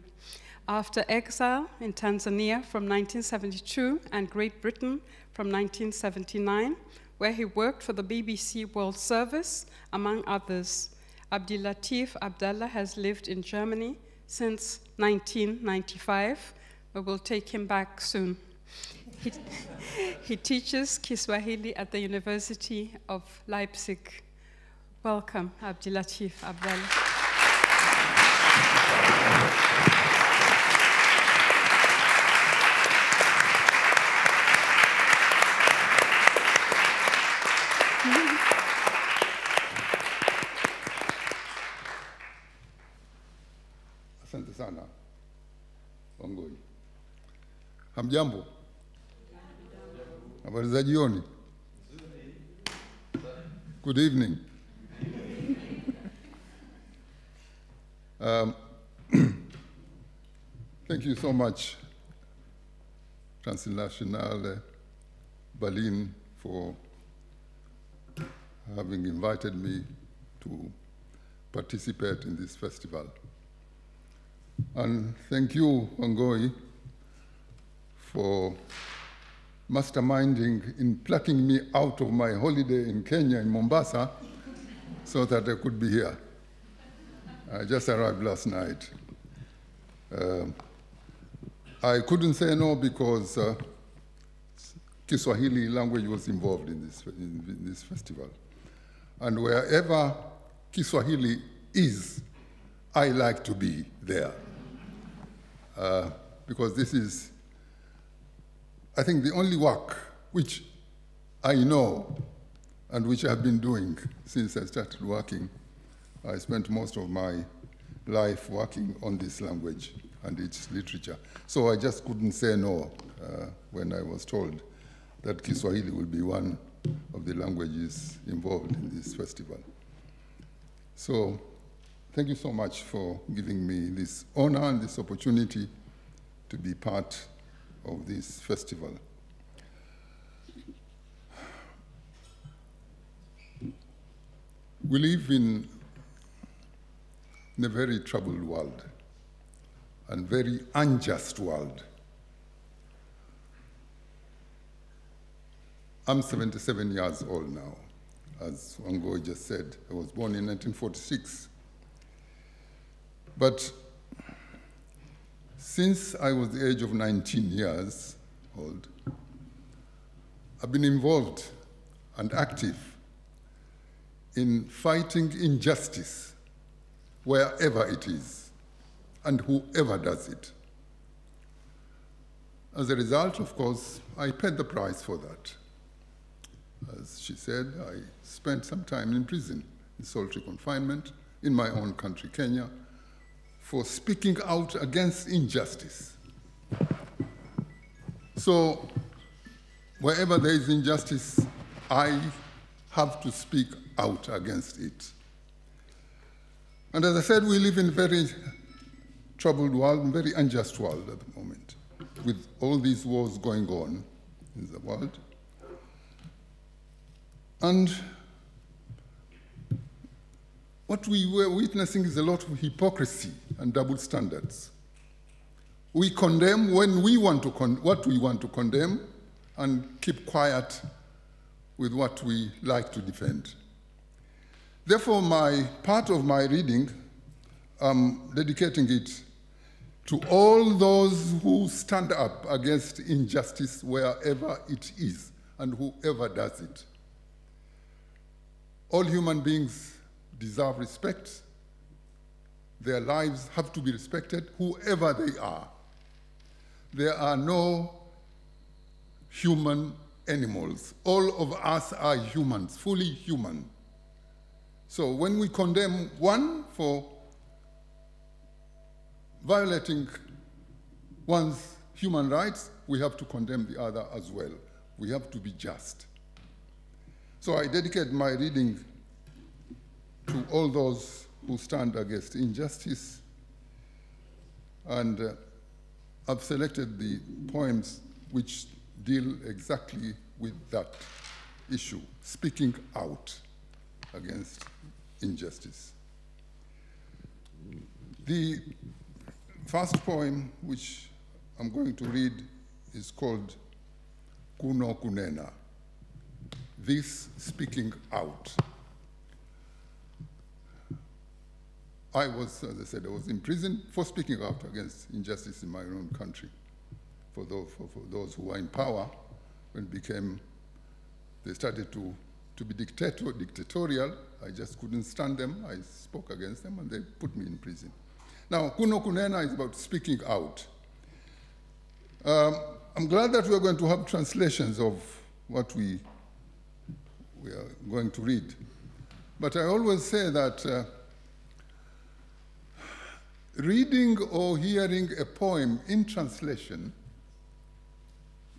After exile in Tanzania from 1972 and Great Britain from 1979, where he worked for the BBC World Service, among others, Abdilatif Abdalla has lived in Germany since 1995, but we'll take him back soon. He teaches Kiswahili at the University of Leipzig. Welcome, Abdilatif Abdalla. Asante sana, Wangũi. Hamjambo? Habari za jioni? Good evening. Thank you so much, Translationale Berlin, for having invited me to participate in this festival. And thank you, Wangũi, for masterminding in plucking me out of my holiday in Kenya, in Mombasa, so that I could be here. I just arrived last night. I couldn't say no because Kiswahili language was involved in this festival. And wherever Kiswahili is, I like to be there. Because this is, I think, the only work which I know and which I've been doing since I started working. I spent most of my life working on this language and its literature. So I just couldn't say no when I was told that Kiswahili will be one of the languages involved in this festival. So thank you so much for giving me this honor and this opportunity to be part of this festival. We live in a very troubled world and very unjust world. I'm 77 years old now. As Wangũi just said, I was born in 1946. But since I was the age of 19 years old, I've been involved and active in fighting injustice wherever it is and whoever does it. As a result, of course, I paid the price for that. As she said, I spent some time in prison, in solitary confinement, in my own country, Kenya, for speaking out against injustice. So, wherever there is injustice, I have to speak out against it. And as I said, we live in a very troubled world, a very unjust world at the moment, with all these wars going on in the world. And what we were witnessing is a lot of hypocrisy and double standards. We condemn when we want to what we want to condemn and keep quiet with what we like to defend. Therefore, part of my reading, I'm dedicating it to all those who stand up against injustice wherever it is and whoever does it. All human beings deserve respect. Their lives have to be respected, whoever they are. There are no human animals. All of us are humans, fully human. So when we condemn one for violating one's human rights, we have to condemn the other as well. We have to be just. So I dedicate my reading to all those who stand against injustice, and I've selected the poems which deal exactly with that issue, speaking out against injustice. The first poem which I'm going to read is called Kuno Kunena, this speaking out. I was, as I said, I was in prison for speaking out against injustice in my own country. For those who were in power, when they started to be dictatorial, I just couldn't stand them. I spoke against them, and they put me in prison. Now, Kuno Kunena is about speaking out. I'm glad that we're going to have translations of what we are going to read. But I always say that reading or hearing a poem in translation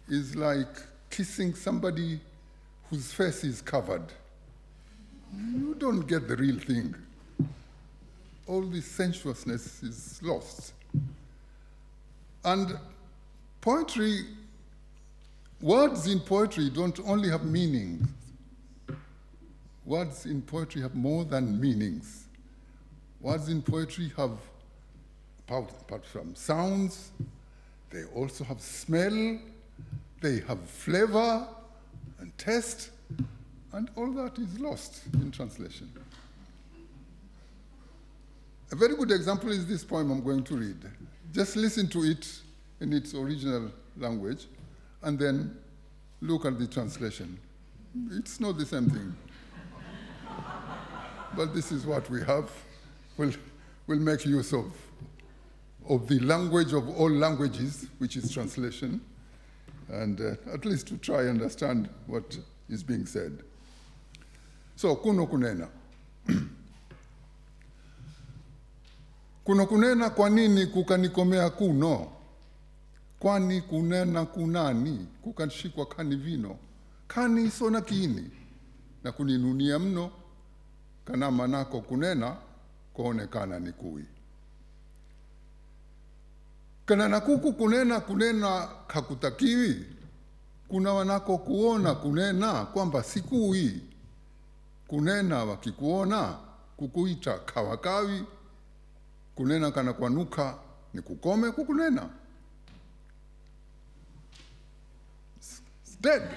is like kissing somebody whose face is covered. You don't get the real thing. All this sensuousness is lost. And poetry, words in poetry don't only have meanings. Words in poetry have more than meanings. Words in poetry have, apart from sounds, they also have smell, they have flavor and taste, and all that is lost in translation. A very good example is this poem I'm going to read. Just listen to it in its original language and then look at the translation. It's not the same thing. But this is what we have. We'll make use of the language of all languages, which is translation, and at least to try and understand what is being said. So, kuno kunena. Kuno kunena kwa nini kukanikomea kuno? Kwani kunena kunani, kukanshikwa kani vino, kani sona kiini, na kuninunia mno, kana manako kunena, kuonekana ni kui. Kana nakuku kunena kunena kakutakiwi, kuna wanako kuona kunena kwamba sikui. Kunena wakikuona, kukuita kawakawi, kunena kana kwanuka ni kukome kukunena. It's dead.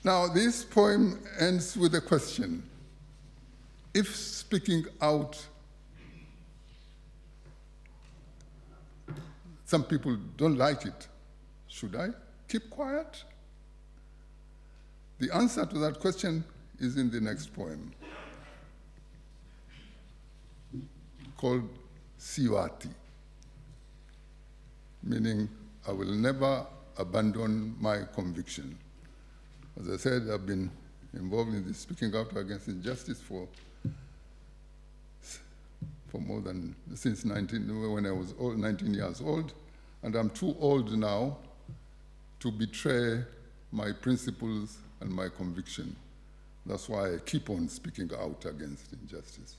Now, this poem ends with a question. If speaking out, some people don't like it, should I keep quiet? The answer to that question is in the next poem, called Siwati, meaning I will never abandon my conviction. As I said, I've been involved in the speaking out against injustice for more than, since when I was 19 years old, and I'm too old now to betray my principles and my conviction. That's why I keep on speaking out against injustice.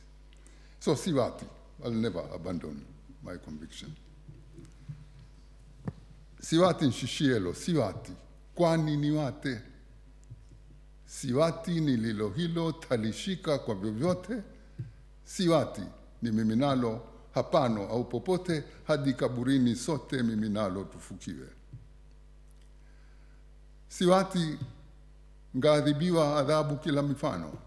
So Siwati, I'll never abandon my conviction. Siwati nshishielo, Siwati, kwani niwate. Siwati nililo hilo talishika kwa vyovyote. Siwati ni miminalo hapano au popote, hadi kaburini sote miminalo tufukiwe. Siwati ngaadhibiwa adhabu kila mifano.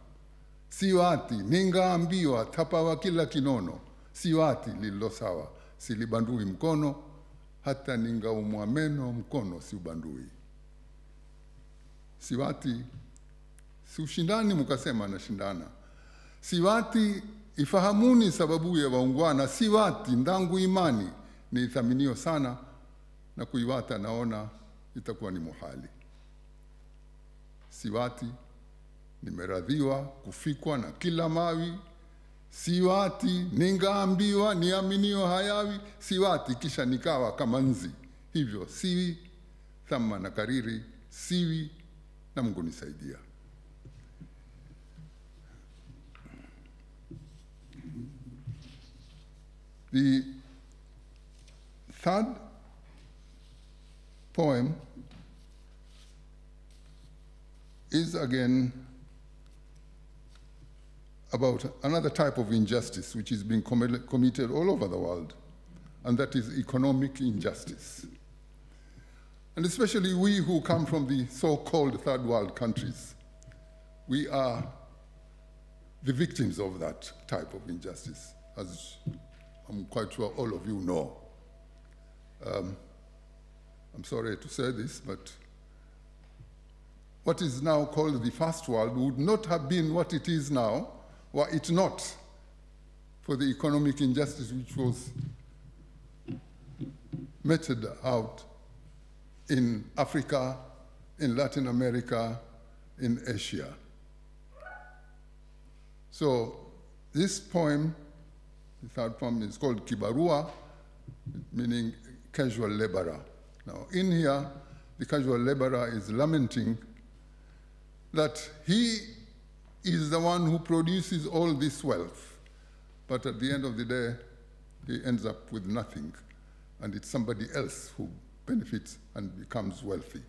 Siwati ningaambiwa tapawa kila kinono. Siwati lililo sawa silibandui mkono, hata ningaumwa meno mkono siubandui. Siwati si ushindani mukasema na shindana. Siwati ifahamuni sababu ya waungwana. Siwati ndangu imani ni ithaminio sana, na kuiwata naona itakuwa ni muhali. Siwati nimeradhiwa kufikwa na kila mawi. Siwati ningaambiwa niaminio hayawi. Siwati kisha nikawa kama nzi, hivyo siwi thama na kariri siwi, na Mungu nisaidia. The third poem is again about another type of injustice which is being committed all over the world, and that is economic injustice. And especially we who come from the so-called third world countries, we are the victims of that type of injustice, as I'm quite sure all of you know. I'm sorry to say this, but what is now called the first world would not have been what it is now were it not for the economic injustice which was meted out in Africa, in Latin America, in Asia. So this poem, the third poem, is called Kibarua, meaning casual laborer. Now in here, the casual laborer is lamenting that he is the one who produces all this wealth, but at the end of the day, he ends up with nothing, and it's somebody else who benefits and becomes wealthy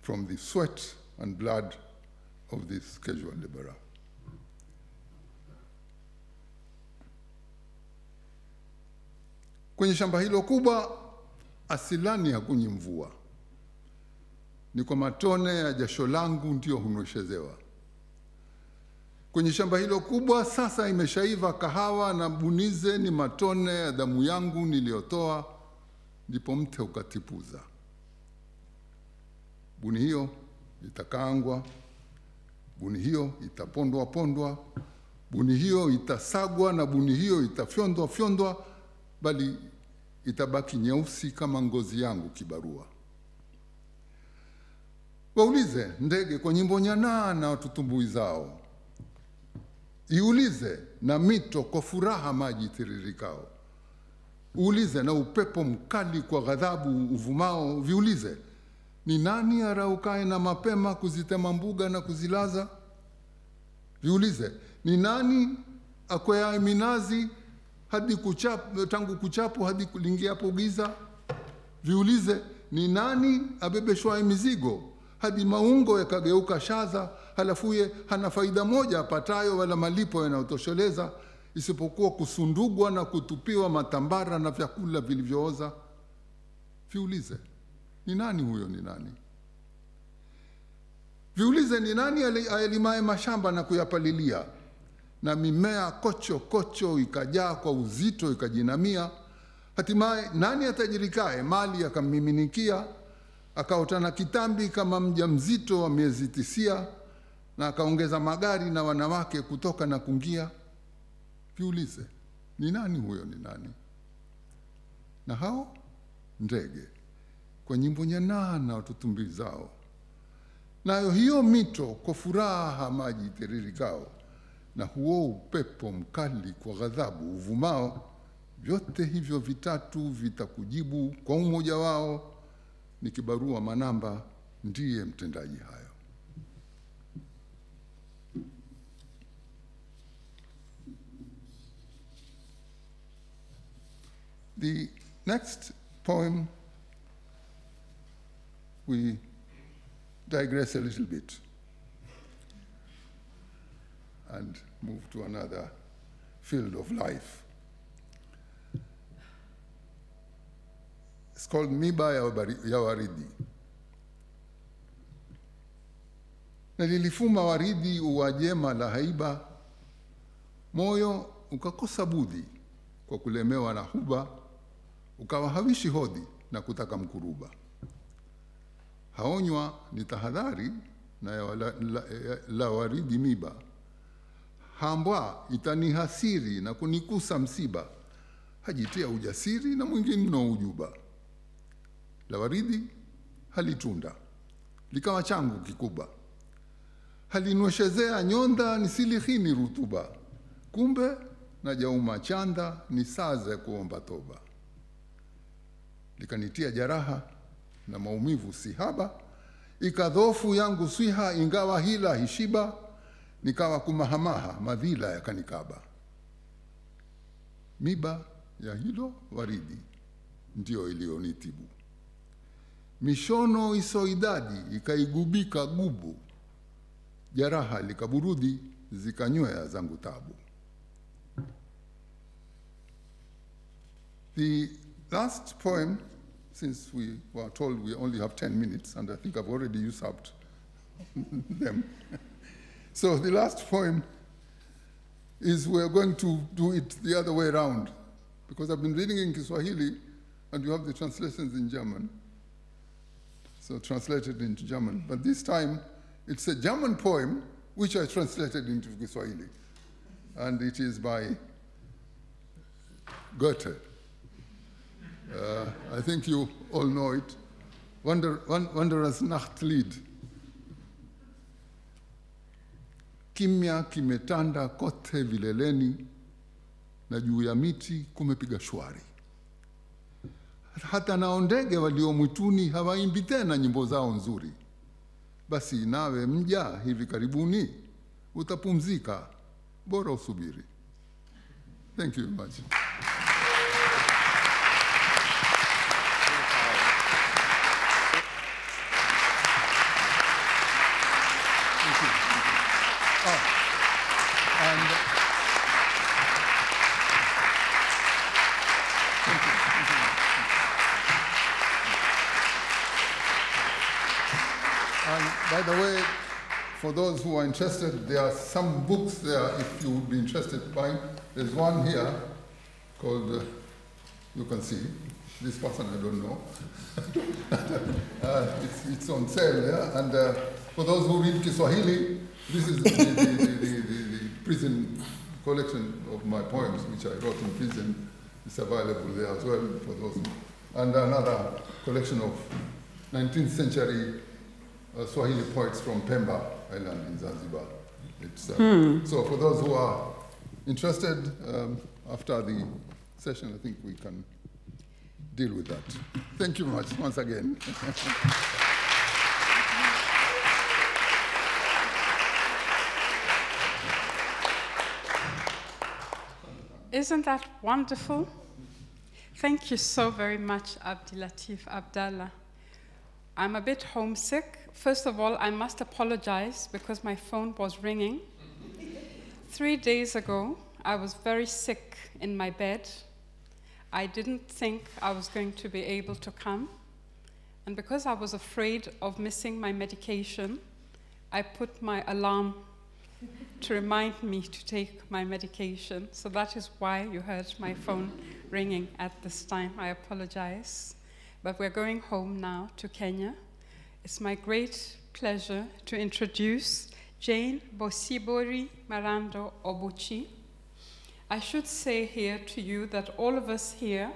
from the sweat and blood of this casual laborer. Kwenye shamba hilo kubwa, asilani hakunyi mvua. Ni kwa matone ya jasho langu ndio hunyweshezewa. Kwenye shamba hilo kubwa sasa imeshaiva kahawa na bunize ni matone ya damu yangu niliyotoa, ndipo mte ukatipuza. Buni hiyo itakaangwa, buni hiyo itapondwa pondwa, buni hiyo itasagwa na buni hiyo itafyondwa fyondwa, bali itabaki nyeusi kama ngozi yangu kibarua. Waulize ndege kwa nyimbo nyanaa na tutumbui zao. Iulize na mito kwa furaha maji tiririkao. Uulize na upepo mkali kwa ghadhabu uvumao. Viulize, ni nani araukae na mapema kuzitema mbuga na kuzilaza? Viulize, ni nani akweaye minazi hadi tangu kuchapo hadi kulingiapo giza? Viulize, ni nani abebeshwaye mizigo hadi maungo yakageuka shaza, halafuye hana faida moja apatayo wala malipo yanayotosheleza isipokuwa kusundugwa na kutupiwa matambara na vyakula vilivyooza? Viulize, ni nani huyo? Ni nani? Viulize, ni nani alimaye mashamba na kuyapalilia na mimea kocho kocho ikajaa kwa uzito ikajinamia? Hatimaye nani atajirikae mali akamiminikia, akaotana kitambi kama mjamzito wa miezi 9 na akaongeza magari na wanawake kutoka na kungia? Viulize, ni nani huyo? Ni nani? Na hao ndege kwa nyimbo nyanaa na tutumbi zao, nayo hiyo mito kwa furaha maji tiririkao, na huo upepo mkali kwa ghadhabu uvumao, vyote hivyo vitatu vitakujibu kwa umoja wao, ni kibarua manamba ndiye mtendaji hayo. The next poem, we digress a little bit and move to another field of life. It's called Miba ya Waridi. Nalilifuma waridi uwajema la haiba, moyo ukakosa budi kwa kulemewa na huba, ukawa hawishi hodi na kutaka mkuruba. Haonywa ni tahadhari na la waridi miba, hambwa itanihasiri na kunikusa msiba, hajitia ujasiri na mwingine no ujuba. La waridi halitunda, likawa changu kikuba, halinweshezea nyonda nisilihini rutuba, kumbe na jauma chanda nisaze kuomba toba. Likanitia jaraha na maumivu sihaba, ikadhofu yangu swiha ingawa hila hishiba, nikawa kumahamaha madhila yakanikaba. Miba ya hilo waridi ndio ilionitibu, mishono isoidadi ikaigubika gubu, jaraha likaburudi zikanywea zangu tabu. The last poem, since we were told we only have 10 minutes, and I think I've already used up them. So the last poem is, we're going to do it the other way around, because I've been reading in Kiswahili, and you have the translations in German, so translated into German. But this time, it's a German poem, which I translated into Kiswahili, and it is by Goethe. I think you all know it. Wanderer's Nachtlied. Kimya kimetanda kote vileleni, na juu ya miti kumepiga shwari. Hata nao ndege walio mwituni hawaimbi tena nyimbo zao nzuri. Basi nawe mja hivi karibuni utapumzika, bora usubiri. Thank you very much. By the way, for those who are interested, there are some books there if you would be interested in buying. There's one here called, you can see, this person I don't know. It's on sale there. And for those who read Kiswahili, this is the prison collection of my poems, which I wrote in prison. It's available there as well for those. And another collection of 19th century Swahili poets from Pemba Island in Zanzibar. It's, so for those who are interested, after the session, I think we can deal with that. Thank you much once again. Isn't that wonderful? Thank you so very much, Abdilatif Abdalla. I'm a bit homesick. First of all, I must apologize because my phone was ringing. 3 days ago, I was very sick in my bed. I didn't think I was going to be able to come. And because I was afraid of missing my medication, I put my alarm to remind me to take my medication. So that is why you heard my phone ringing at this time. I apologize. But we're going home now to Kenya. It's my great pleasure to introduce Jane Bosibori Marando Obuchi. I should say here to you that all of us here,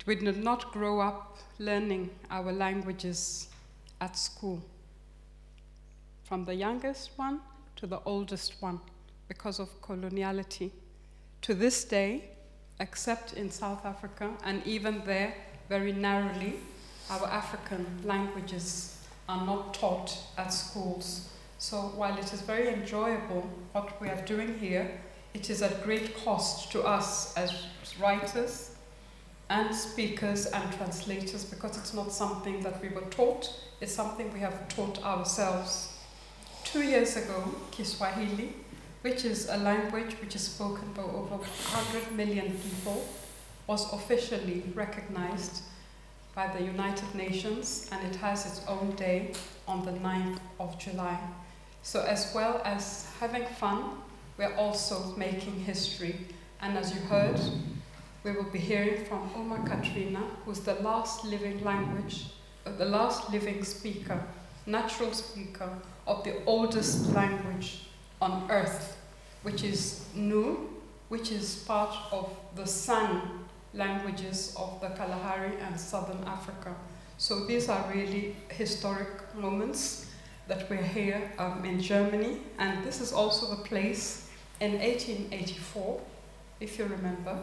we did not grow up learning our languages at school. From the youngest one to the oldest one, because of coloniality. To this day, except in South Africa, and even there, very narrowly, our African languages are not taught at schools. So while it is very enjoyable what we are doing here, it is at great cost to us as writers and speakers and translators, because it's not something that we were taught, it's something we have taught ourselves. 2 years ago, Kiswahili, which is a language which is spoken by over 100 million people, was officially recognized by the United Nations, and it has its own day on the 9th of July. So as well as having fun, we're also making history. And as you heard, we will be hearing from Uma Katrina, who's the last living language, the last living speaker, natural speaker of the oldest language on earth, which is Nu, which is part of the San languages of the Kalahari and Southern Africa. So these are really historic moments that we're here in Germany, and this is also the place in 1884, if you remember,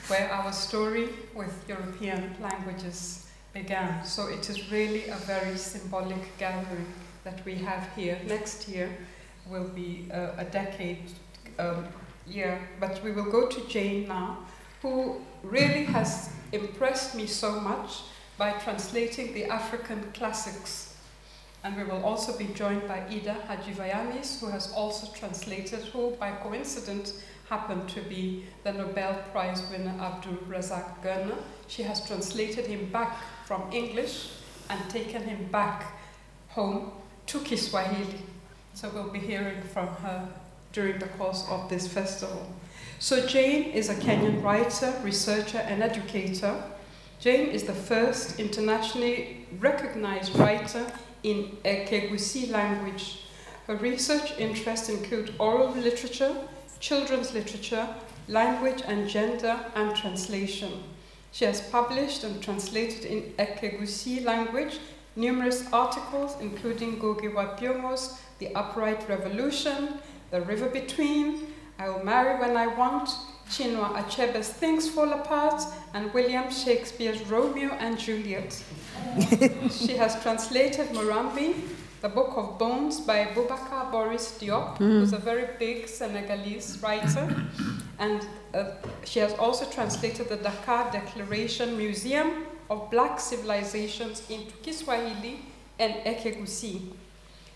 where our story with European languages began. So it is really a very symbolic gathering that we have here. Next year will be a decade year, but we will go to Jane now, who really has impressed me so much by translating the African classics. And we will also be joined by Ida Hajivayamis, who has also translated, who by coincidence happened to be the Nobel Prize winner Abdul Razak Gurna. She has translated him back from English and taken him back home to Kiswahili. So we'll be hearing from her during the course of this festival. So Jane is a Kenyan writer, researcher, and educator. Jane is the first internationally recognized writer in Ekegusi language. Her research interests include oral literature, children's literature, language and gender, and translation. She has published and translated in Ekegusi language numerous articles, including Ngugi wa Thiong'o's The Upright Revolution, The River Between, I Will Marry When I Want, Chinua Achebe's Things Fall Apart, and William Shakespeare's Romeo and Juliet. She has translated Murambi, The Book of Bones by Boubacar Boris Diop, who's a very big Senegalese writer. And she has also translated the Dakar Declaration Museum of Black Civilizations into Kiswahili and Ekegusi.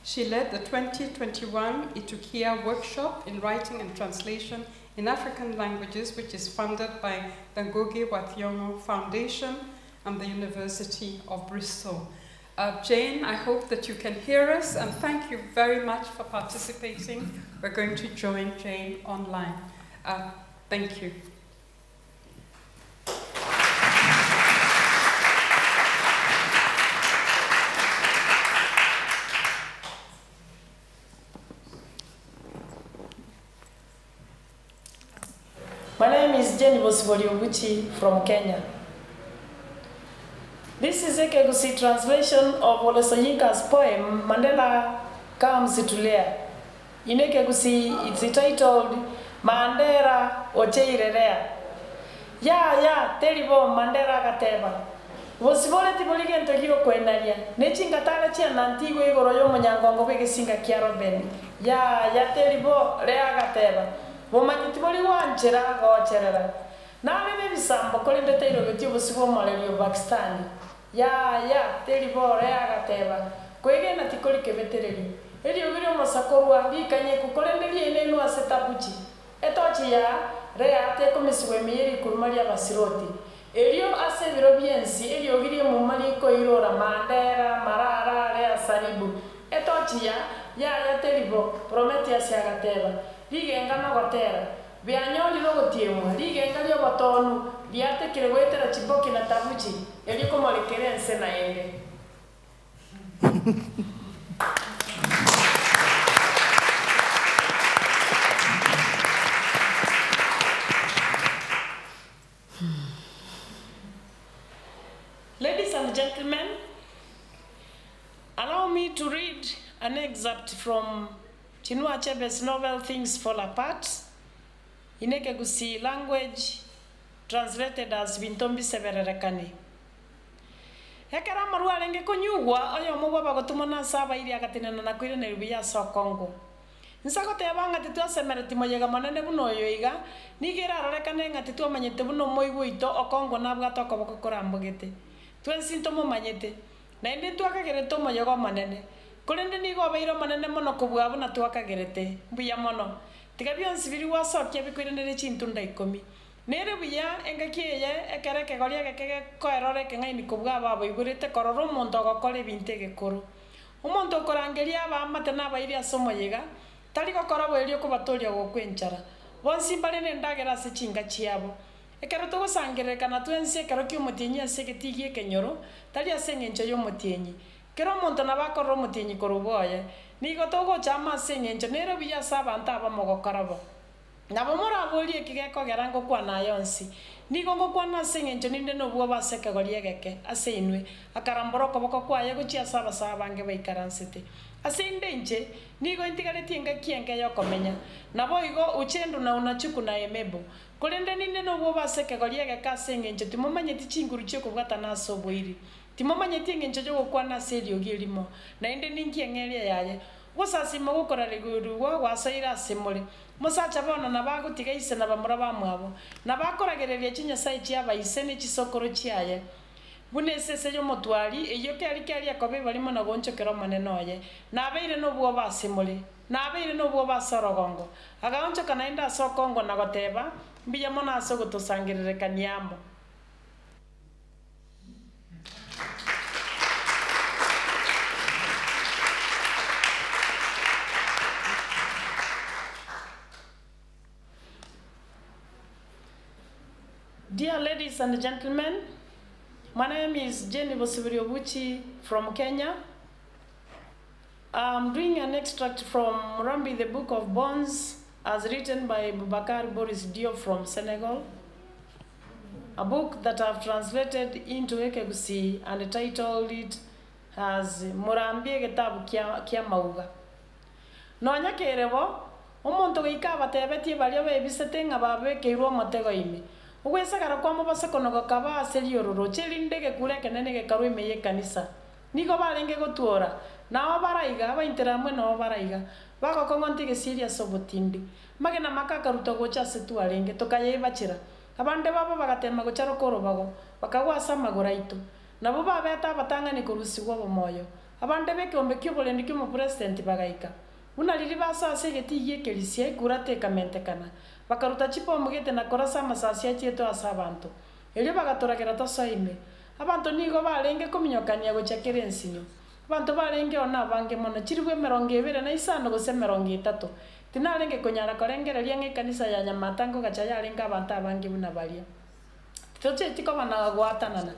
She led the 2021 Itukia workshop in writing and translation in African languages, which is funded by the Ngugi wa Thiong'o Foundation and the University of Bristol. Jane, I hope that you can hear us, and thank you very much for participating. We're going to join Jane online. Thank you. My name is Jenny Obuchi from Kenya. This is a Kegusi translation of Wole Soyinka's poem, Mandela Comes to Lea. In Kegusi, it's titled Mandela Ocheirerea. Ya, terrible Mandela Gateba. Was voleti boligento hio kwenaria. Nechinga tala chia nantigo igoro yo munyangongo bege singa kiaro beni. Ya, terrible rea gateba. Womanyitiboli wanchera gocherera. Na bebe bisambo kolinde teiro getio busibo malelio Pakistani. Ya, terrible rea gateba. Kwege na tikoli kevetereri. Eli ogiro mosakorwa bikanye kukolendeli enenu asetapuchi. Etochi ya rea te komisiwe mieri kurmaria basiroti. Elio ase viro biensi eli ogiro mumali ko irora mandera marara rea saribu. Etochi ya terrible prometia sia gateba. Ligenga no gotera. Bianyoli no gotiemwa. Ligenga lyo gotonu. Liate kiregwetera chiboki na tabuchi. Eli como le quieren se na ende. Ladies and gentlemen, allow me to read an excerpt from Chinua Achebe's novel Things Fall Apart, in Kegusi language, translated as Bintombi Severerekani. Hekara marua lenge konyugwa oyo mugwa bagotumana saba ili akatinana na kwire nerubia so Kongo. Nsakote yabanga titwa semereti moyega manene buno yoiga nigera rorekane ngati twa manyete buno moigo ito okongo nabwa tokoboko korambogete. Twensinto mo manyete. Na indi twakagereto moyego manene. Kolende nigo beiro manene mono kubwa buna twakagerete. Mbuya mono. Tikabyo nsibiri wasokia bikwirendere chintunda 10. Nere buya engakiye ekereke golia gekege koerore kengaini kubwa babo igurete kororo mondo gokore bintege koro. Umondo korangeria abamate nabairi asomoyega. Tali gokora bwerio kubatoria gokwenchara. Bonsi balene ndagera se chinga chiabo. Ekero togosangereka na twense ekero ky'omutinyi asegetigie kenyoro tali asengencho y'omutinyi. Kero omonto nabakorora omutinyi koruboye. Nigo togochama asengencho nero biya sabanta abamogokorabo. Nabo moraboli ekigekogera ngokwana yonsi. Nigo ngokwana asengencho ninde nobwo baseka goriegeke aseinwe. Akaramboro koboko kwaye gochia saba bange baikaransete. Asendenche nigo intigareti ngakienge yokomenya. Nabo igo uchendu na unachuku na emebo. Kolende ninde nobwo baseka goriegeke asengencho timomanyeti chinguru chyo kubwata naso bwiri. Timomanyeti engencho yo gokwana serio girimo. Na inde ninki engeria yaye. Gosasima gukora riguru wasaira simole. Musacha bona nabagutiga ise nabamura bamwabo. Nabakoragereria chinyasai chia baise ne chisokoro chiaye. Bunesese yo motwari eyo kali akobe balimo na goncho kero manenoye. Nabeire no bwo basimole. Nabeire no bwo basorogongo. Agaoncho kanaenda sokongo na goteba. Mbiya mona asogo tosangirire kanyamo. Dear ladies and gentlemen, my name is Jenny Obuchi from Kenya. I'm doing an extract from Rambi, the Book of Bones, as written by Boubacar Boris Diop from Senegal. A book that I've translated into Ekegusi and titled it as Murambie Getabu Kia Mauga. No nyakerebo, omonto geikaba tebeti balio bebisete ngababe keiro motego imi. Ugwesagara kwa mabasa konogo kaba aseli ororo chelindege kule kenene ge karu imeye kanisa nigo balenge gotuora na obaraiga aba interamwe na obaraiga bako kongontige siria sobotindi magena makaka rutogocha setu alenge tokaye bachira abande baba bagatema gocharo koro bago bakagwasa magoraito nabo babeta batanga ni kurusigwa bomoyo abande beke ombekyo bolendi kyo mu president bagaika una lili basa asegetiye kelisie kurate kamentekana bakaruta chipo mugete na korasa masasia chieto asabanto elio bagatoragera tosaime abantu nigo barenge kuminyokania gochekera ensinyo abantu barenge ona bange mono chiribwe 25 gose 30 tinarenge konyara korengereria ng'ikanisa ya Nyamatango gacha yarenga abantu abange buna baria toche tiko bana gwatanana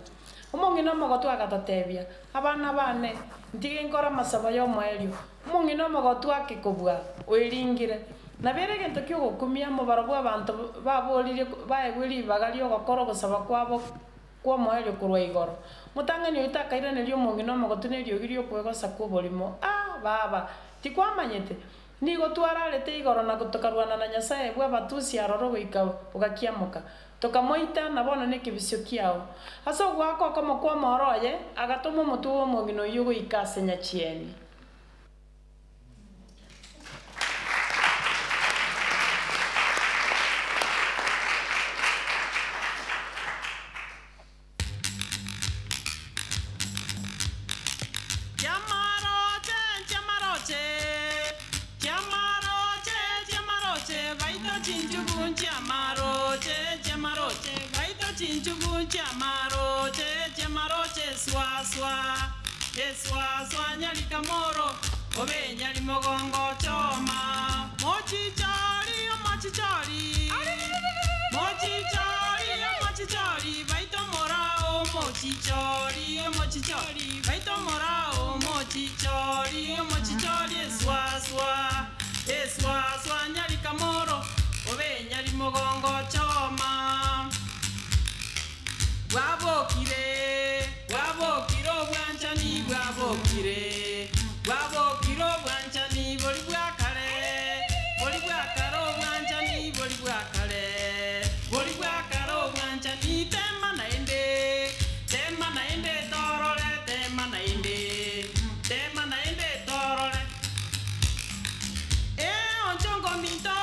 umongino mogotu agatatebia abana bane ntige nkora masaba yo mwerio umongino mogotu akikobwa wiringire na bere gento kyo gukumia mubaro bwa abantu babolire baegwiri bagali ogokoro gusaba kwabo kwa mwerio kurwa igoro mutangani utakaire nerio umongino mogotu nerio girio kwegosa kubolimo baba tikwamanyete nigo twararete igoro na gutokarwana na Nyasaye bwa batusi aroro goika ugakiamuka tokamoita na bono nekibisio kiao aso gwako kama kwa moroye agatomo mutu wo mugino yugo ikase nyachieni Eswa nyali kamoro obe nyali mogongo choma mochichori baito morao mochichori baito morao mochichori eswa nyali kamoro obe nyali mogongo choma wabokiro bwanchani wabokiro bwanchani boli bwakare bwanchani boli bwakare bwanchani tema naende torole tema naende torole onchongo minto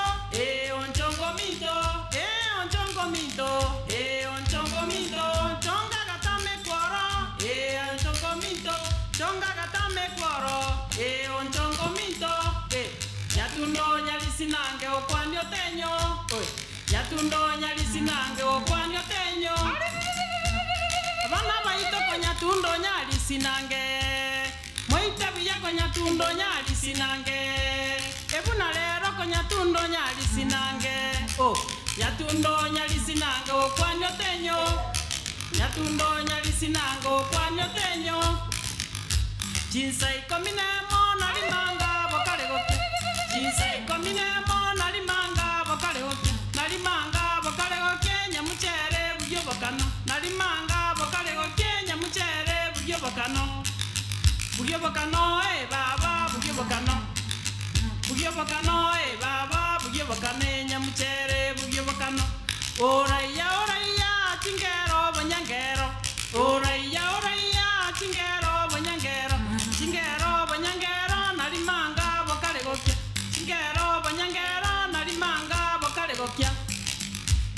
chonga gatame kwaro onchongo minto nyatundo nyalisinange okwanyo tenyo nyatundo nyalisinange okwanyo tenyo abana baito ko nyatundo nyalisinange moita biya ko nyatundo nyalisinange ebuna lero ko nyatundo nyalisinange nyatundo nyalisinange okwanyo tenyo nyatundo nyalisinange okwanyo tenyo Jinsai komine mona limanga bokale goke Jinsai komine mona limanga bokale goke nalimanga bokale goke nyamuchere buryo bokano nalimanga bokale goke nyamuchere buryo bokano baba buryo bokano baba buryo bokane nyamuchere buryo bokano oraya chingero banyangero oraya chingero banyangero nalimanga bokale goke chingero banyangero nalimanga bokale goke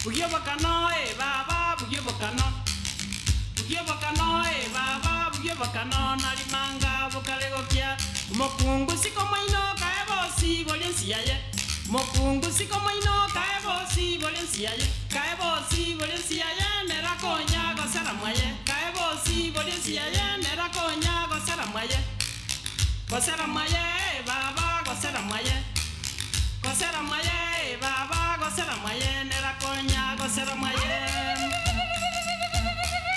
buryo bokano baba buryo bokano baba buryo bokano nalimanga bokale goke mokungu siko moino kaebosi bolensiaye mokungu siko moino kaebosi bolensiaye nerakonya gosara mwaye kaebosi bolensiaye nerakonya gosara mwaye baba gosara mwaye baba gosara mwaye nerakonya gosara mwaye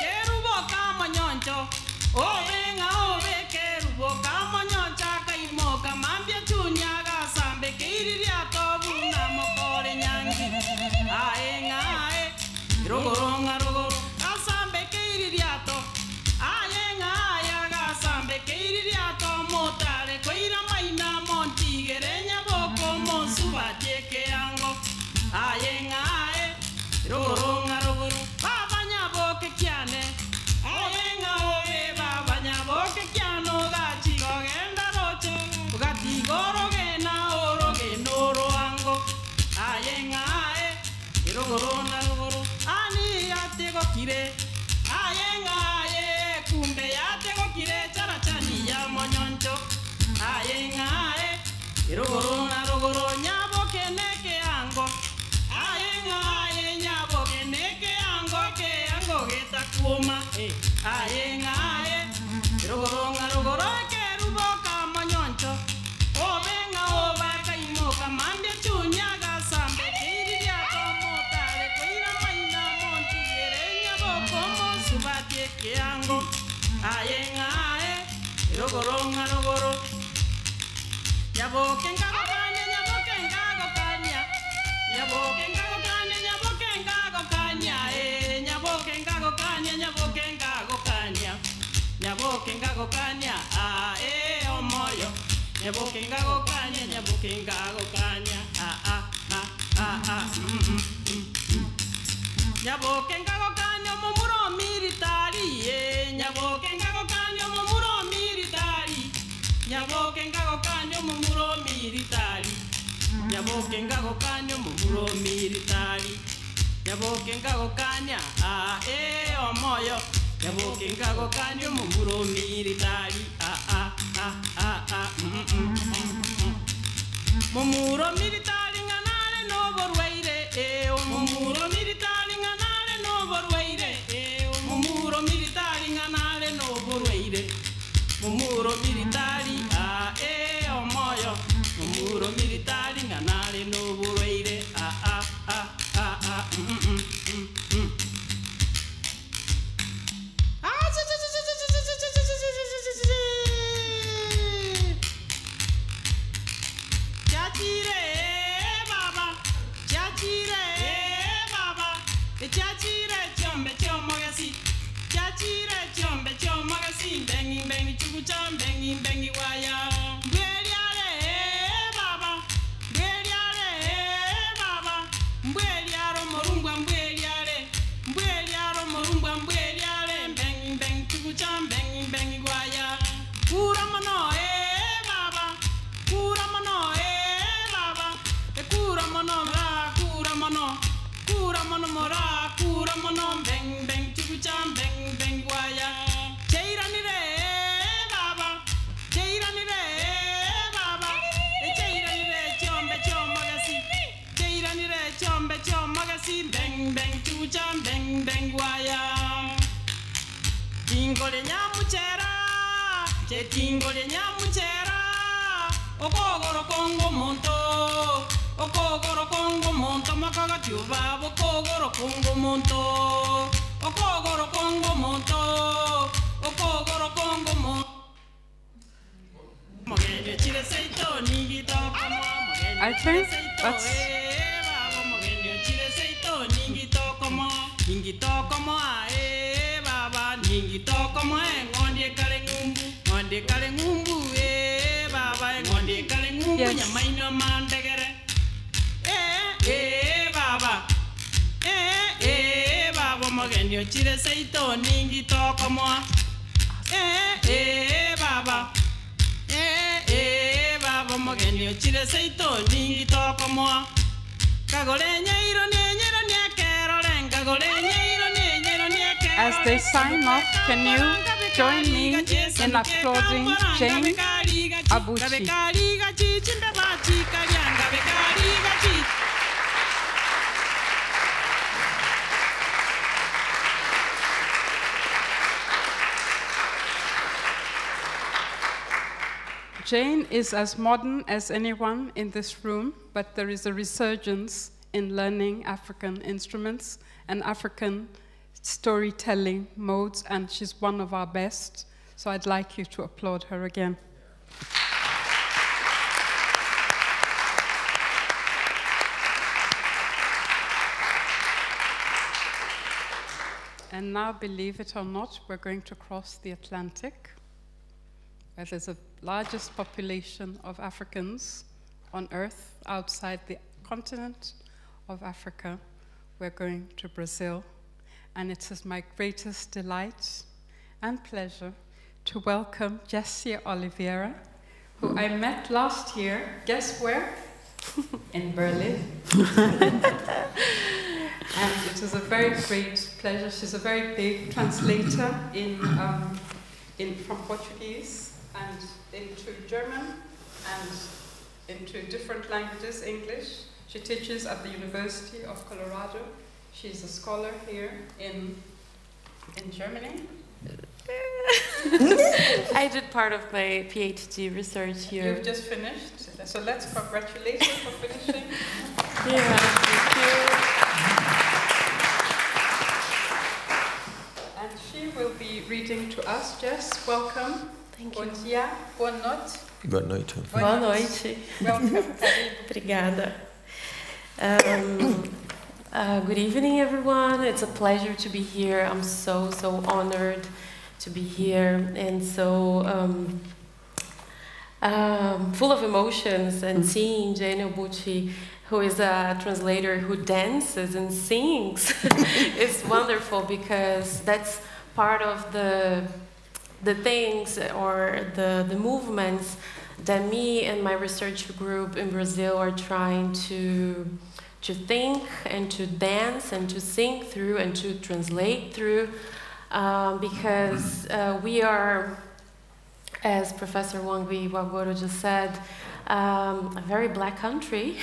kerubo kama nyoncho obe kerubo kama nyoncha kaimo kamambia chunyaga sambe keiriria tobuna mokore nyangi aengae rogoronga asambe keiriria to aengae asambe keiriria to motare koira maina montigerenya boko monsuba teke ango aengae rogoronga babanya boke kiane aengae babanya boke kiano gachi gogenda roche ugati goro gena oro genoro ango aengae rogoronga ani atego kire aengae kumbe atego kire charachani ya monyoncho aengae rogoro nyabo keneke ango aengae nyabo keneke ango ke ango geta kuma aye ngaye rogoronga rogoro kerubo kamanyoncho obenga obaka imoka mande chunyaga sambe kiriya tomota le koira maina monti yerenya bokomo subate kiango aye ngaye rogoronga rogoro yabokenga gokanya nyabokenga gokanya nyabokenga gokanya nyabokenga gokanya nyabokenga gokanya nyabokenga gokanya nyabokenga gokanya omoyo nyabokenga gokanya nyabokenga gokanya nyabokenga gokanya momuro militari nyabokenga gokanya momuro militari nyabokenga gokanya momuro militari nyabokenga gokanya momuro militari nyabokenga gokanya omoyo nyabokenga gokanya momuro militari momuro militari nganale no borweire momuro militari nganale no borweire momuro militari nganale no borweire momuro militari omoyo momuro militari nganale no borweire Tingole nyamuchera, che tingole nyamuchera, okogoro kongo monto, okogoro kongo monto, makaga tuba, okogoro kongo monto, okogoro kongo monto, okogoro kongo monto. Mogene chile seito nigito como I think that's mogene chile seito nigito como baba ningito como ngonde kale ngumbu baba ngonde kale ngumbu nyamaino mandegere baba baba mogene chile seito ningito como baba baba mogene chile seito ningito como kagolenya iro nenyero nyakero lenga golenya iro nenyero nyakero. As they sign off, can you join me in applauding Jane Obuchi? Jane is as modern as anyone in this room, but there is a resurgence in learning African instruments and African storytelling modes, and she's one of our best. So I'd like you to applaud her again. And now, believe it or not, we're going to cross the Atlantic, where there's the largest population of Africans on Earth outside the continent of Africa. We're going to Brazil, and it is my greatest delight and pleasure to welcome Jess Oliveria, who I met last year. Guess where? In Berlin. And it is a very great pleasure. She's a very big translator from Portuguese and into German and into different languages, English. She teaches at the University of Colorado. She's a scholar here in Germany. I did part of my PhD research here. You've just finished, so let's congratulate you for finishing. Yeah, thank you. And she will be reading to us. Jess, welcome. Thank you. Bom dia, boa noite. Boa noite. Boa noite. Welcome. Obrigada. Good evening, everyone. It's a pleasure to be here. I'm so honored to be here and so full of emotions, and seeing Jane Obuchi, who is a translator who dances and sings, is wonderful, because that's part of the things or the movements that me and my research group in Brazil are trying to think and to dance and to sing through and to translate through, because we are, as Professor Wangũi just said, a very black country,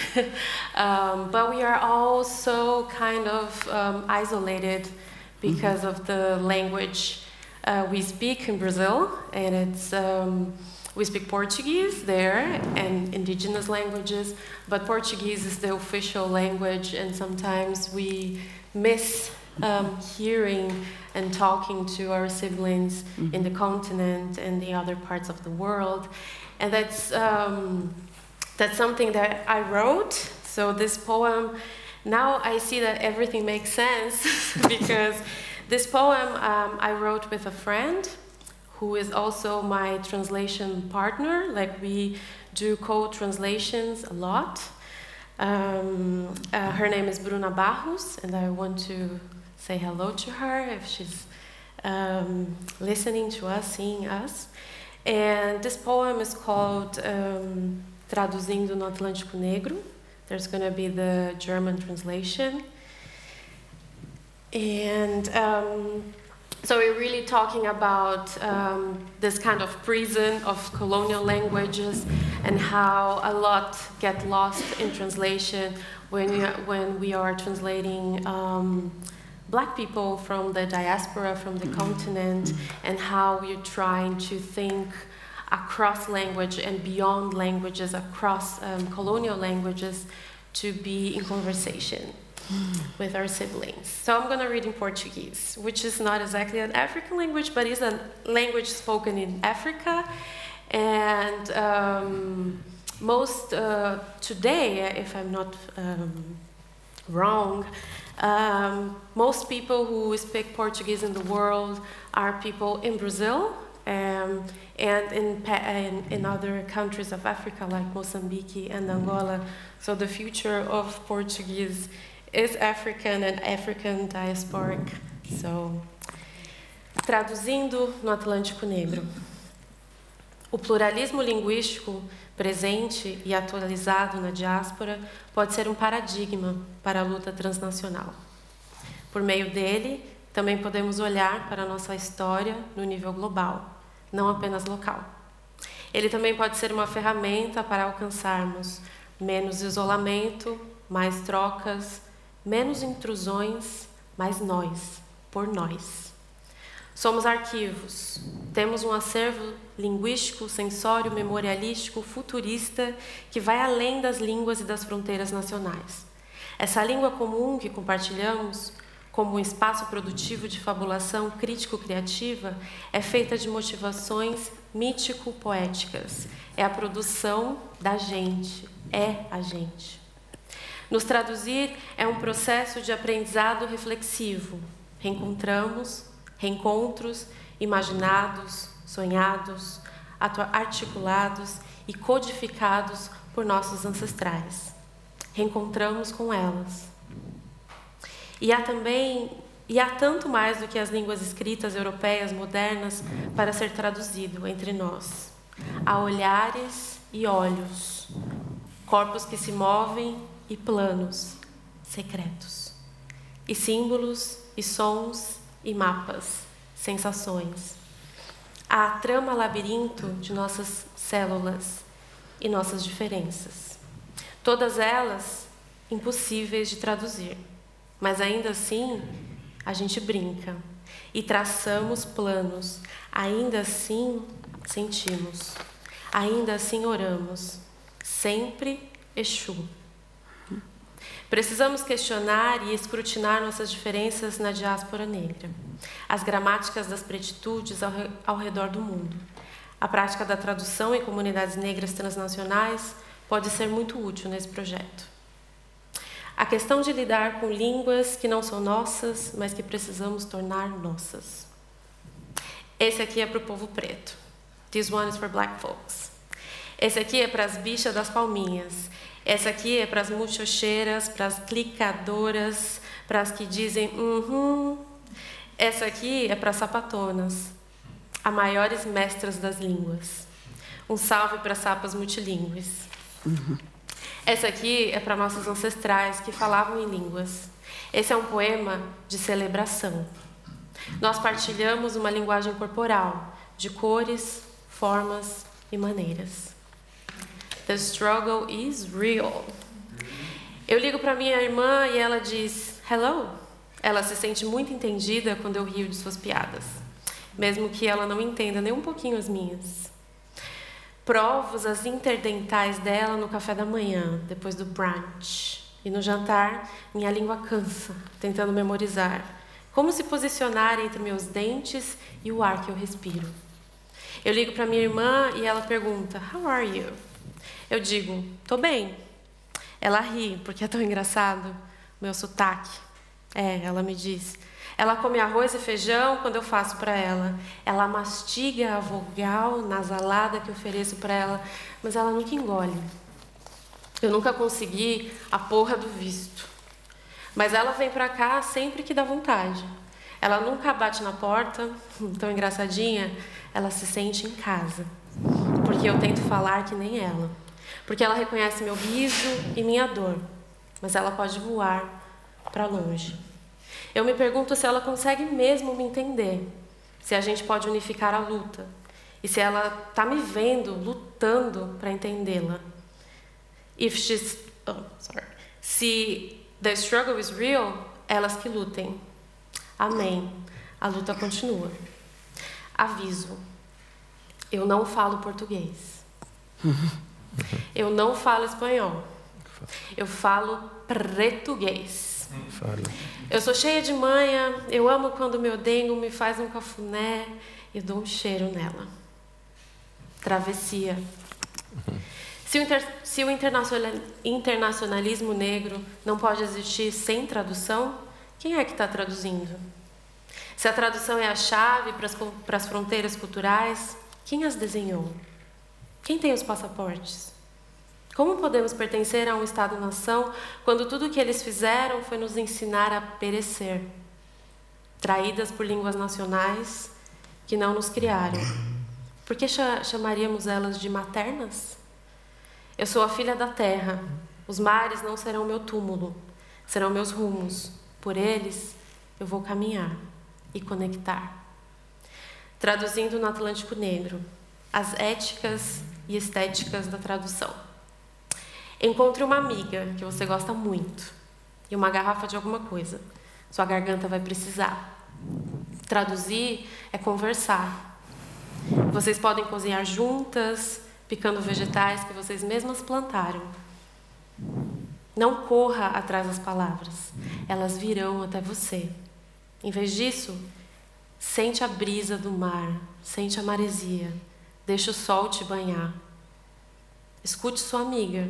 but we are all so kind of isolated because of the language we speak in Brazil, and it's we speak Portuguese there and indigenous languages, but Portuguese is the official language, and sometimes we miss hearing and talking to our siblings in the continent and the other parts of the world. And that's something that I wrote. So this poem, now I see that everything makes sense because this poem I wrote with a friend who is also my translation partner. Like, we do co-translations a lot. Her name is Bruna Barros, and I want to say hello to her if she's listening to us, seeing us. And this poem is called Traduzindo no Atlântico Negro. There's going to be the German translation. And so we're really talking about this kind of prison of colonial languages and how a lot get lost in translation when we are translating Black people from the diaspora, from the continent, and how we're trying to think across language and beyond languages, across colonial languages, to be in conversation with our siblings. So I'm going to read in Portuguese, which is not exactly an African language, but is a language spoken in Africa. And most today, if I'm not wrong, most people who speak Portuguese in the world are people in Brazil and in other countries of Africa, like Mozambique and Angola. So the future of Portuguese is African and African diasporic. So, traduzindo no Atlântico Negro. O pluralismo linguístico presente e atualizado na diáspora pode ser um paradigma para a luta transnacional. Por meio dele, também podemos olhar para a nossa história no nível global, não apenas local. Ele também pode ser uma ferramenta para alcançarmos menos isolamento, mais trocas, menos intrusões, mais nós, por nós. Somos arquivos, temos um acervo linguístico, sensório, memorialístico, futurista, que vai além das línguas e das fronteiras nacionais. Essa língua comum que compartilhamos, como um espaço produtivo de fabulação crítico-criativa, é feita de motivações mítico-poéticas. É a produção da gente, é a gente. Nos traduzir é um processo de aprendizado reflexivo. Reencontramos, reencontros, imaginados, sonhados, articulados e codificados por nossos ancestrais. Reencontramos com elas. E há tanto mais do que as línguas escritas europeias modernas para ser traduzido entre nós. Há olhares e olhos, corpos que se movem e planos secretos, e símbolos e sons e mapas, sensações. Há a trama labirinto de nossas células e nossas diferenças. Todas elas impossíveis de traduzir, mas ainda assim a gente brinca. e traçamos planos. Ainda assim, sentimos. Ainda assim, oramos. Sempre Exu. Precisamos questionar e escrutinar nossas diferenças na diáspora negra, as gramáticas das pretitudes ao redor do mundo. A prática da tradução em comunidades negras transnacionais pode ser muito útil nesse projeto. A questão de lidar com línguas que não são nossas, mas que precisamos tornar nossas. Esse aqui é para o povo preto. This one is for black folks. Esse aqui é para as bichas das palminhas. Essa aqui é para as muchocheiras, para as clicadoras, para as que dizem Essa aqui é para as sapatonas, as maiores mestras das línguas. Um salve para sapas multilingües. Essa aqui é para nossos ancestrais que falavam em línguas. Esse é um poema de celebração. Nós partilhamos uma linguagem corporal, de cores, formas e maneiras. The struggle is real. Eu ligo para minha irmã e ela diz, hello. Ela se sente muito entendida quando eu rio de suas piadas, mesmo que ela não entenda nem um pouquinho as minhas. Provo as interdentais dela no café da manhã, depois do brunch. E no jantar, minha língua cansa, tentando memorizar. Como se posicionar entre meus dentes e o ar que eu respiro. Eu ligo para minha irmã e ela pergunta, how are you? Eu digo, tô bem. Ela ri, porque é tão engraçado, meu sotaque. Ela me diz. Ela come arroz e feijão quando eu faço para ela. Ela mastiga a vogal nasalada que eu ofereço para ela, mas ela nunca engole. Eu nunca consegui a porra do visto. Mas ela vem para cá sempre que dá vontade. Ela nunca bate na porta, tão engraçadinha, ela se sente em casa. Porque eu tento falar que nem ela. Porque ela reconhece meu riso e minha dor. Mas ela pode voar para longe. Eu me pergunto se ela consegue mesmo me entender. Se a gente pode unificar a luta. E se ela está me vendo lutando para entendê-la. Se the struggle is real, elas que lutem. Amém. A luta continua. Aviso. Eu não falo português. Eu não falo espanhol. Eu falo pretuguês. Eu sou cheia de manha. Eu amo quando meu dengo me faz um cafuné e dou um cheiro nela. Travessia. Se o internacionalismo negro não pode existir sem tradução, quem é que está traduzindo? Se a tradução é a chave para as fronteiras culturais, quem as desenhou? Quem tem os passaportes? Como podemos pertencer a um Estado-nação quando tudo o que eles fizeram foi nos ensinar a perecer? Traídas por línguas nacionais que não nos criaram. Por que chamaríamos elas de maternas? Eu sou a filha da terra. Os mares não serão meu túmulo, serão meus rumos. Por eles, eu vou caminhar e conectar. Traduzindo no Atlântico Negro, as éticas e estéticas da tradução. Encontre uma amiga que você gosta muito e uma garrafa de alguma coisa. Sua garganta vai precisar. Traduzir é conversar. Vocês podem cozinhar juntas, picando vegetais que vocês mesmas plantaram. Não corra atrás das palavras. Elas virão até você. Em vez disso, sente a brisa do mar, sente a maresia. Deixa o sol te banhar. Escute sua amiga.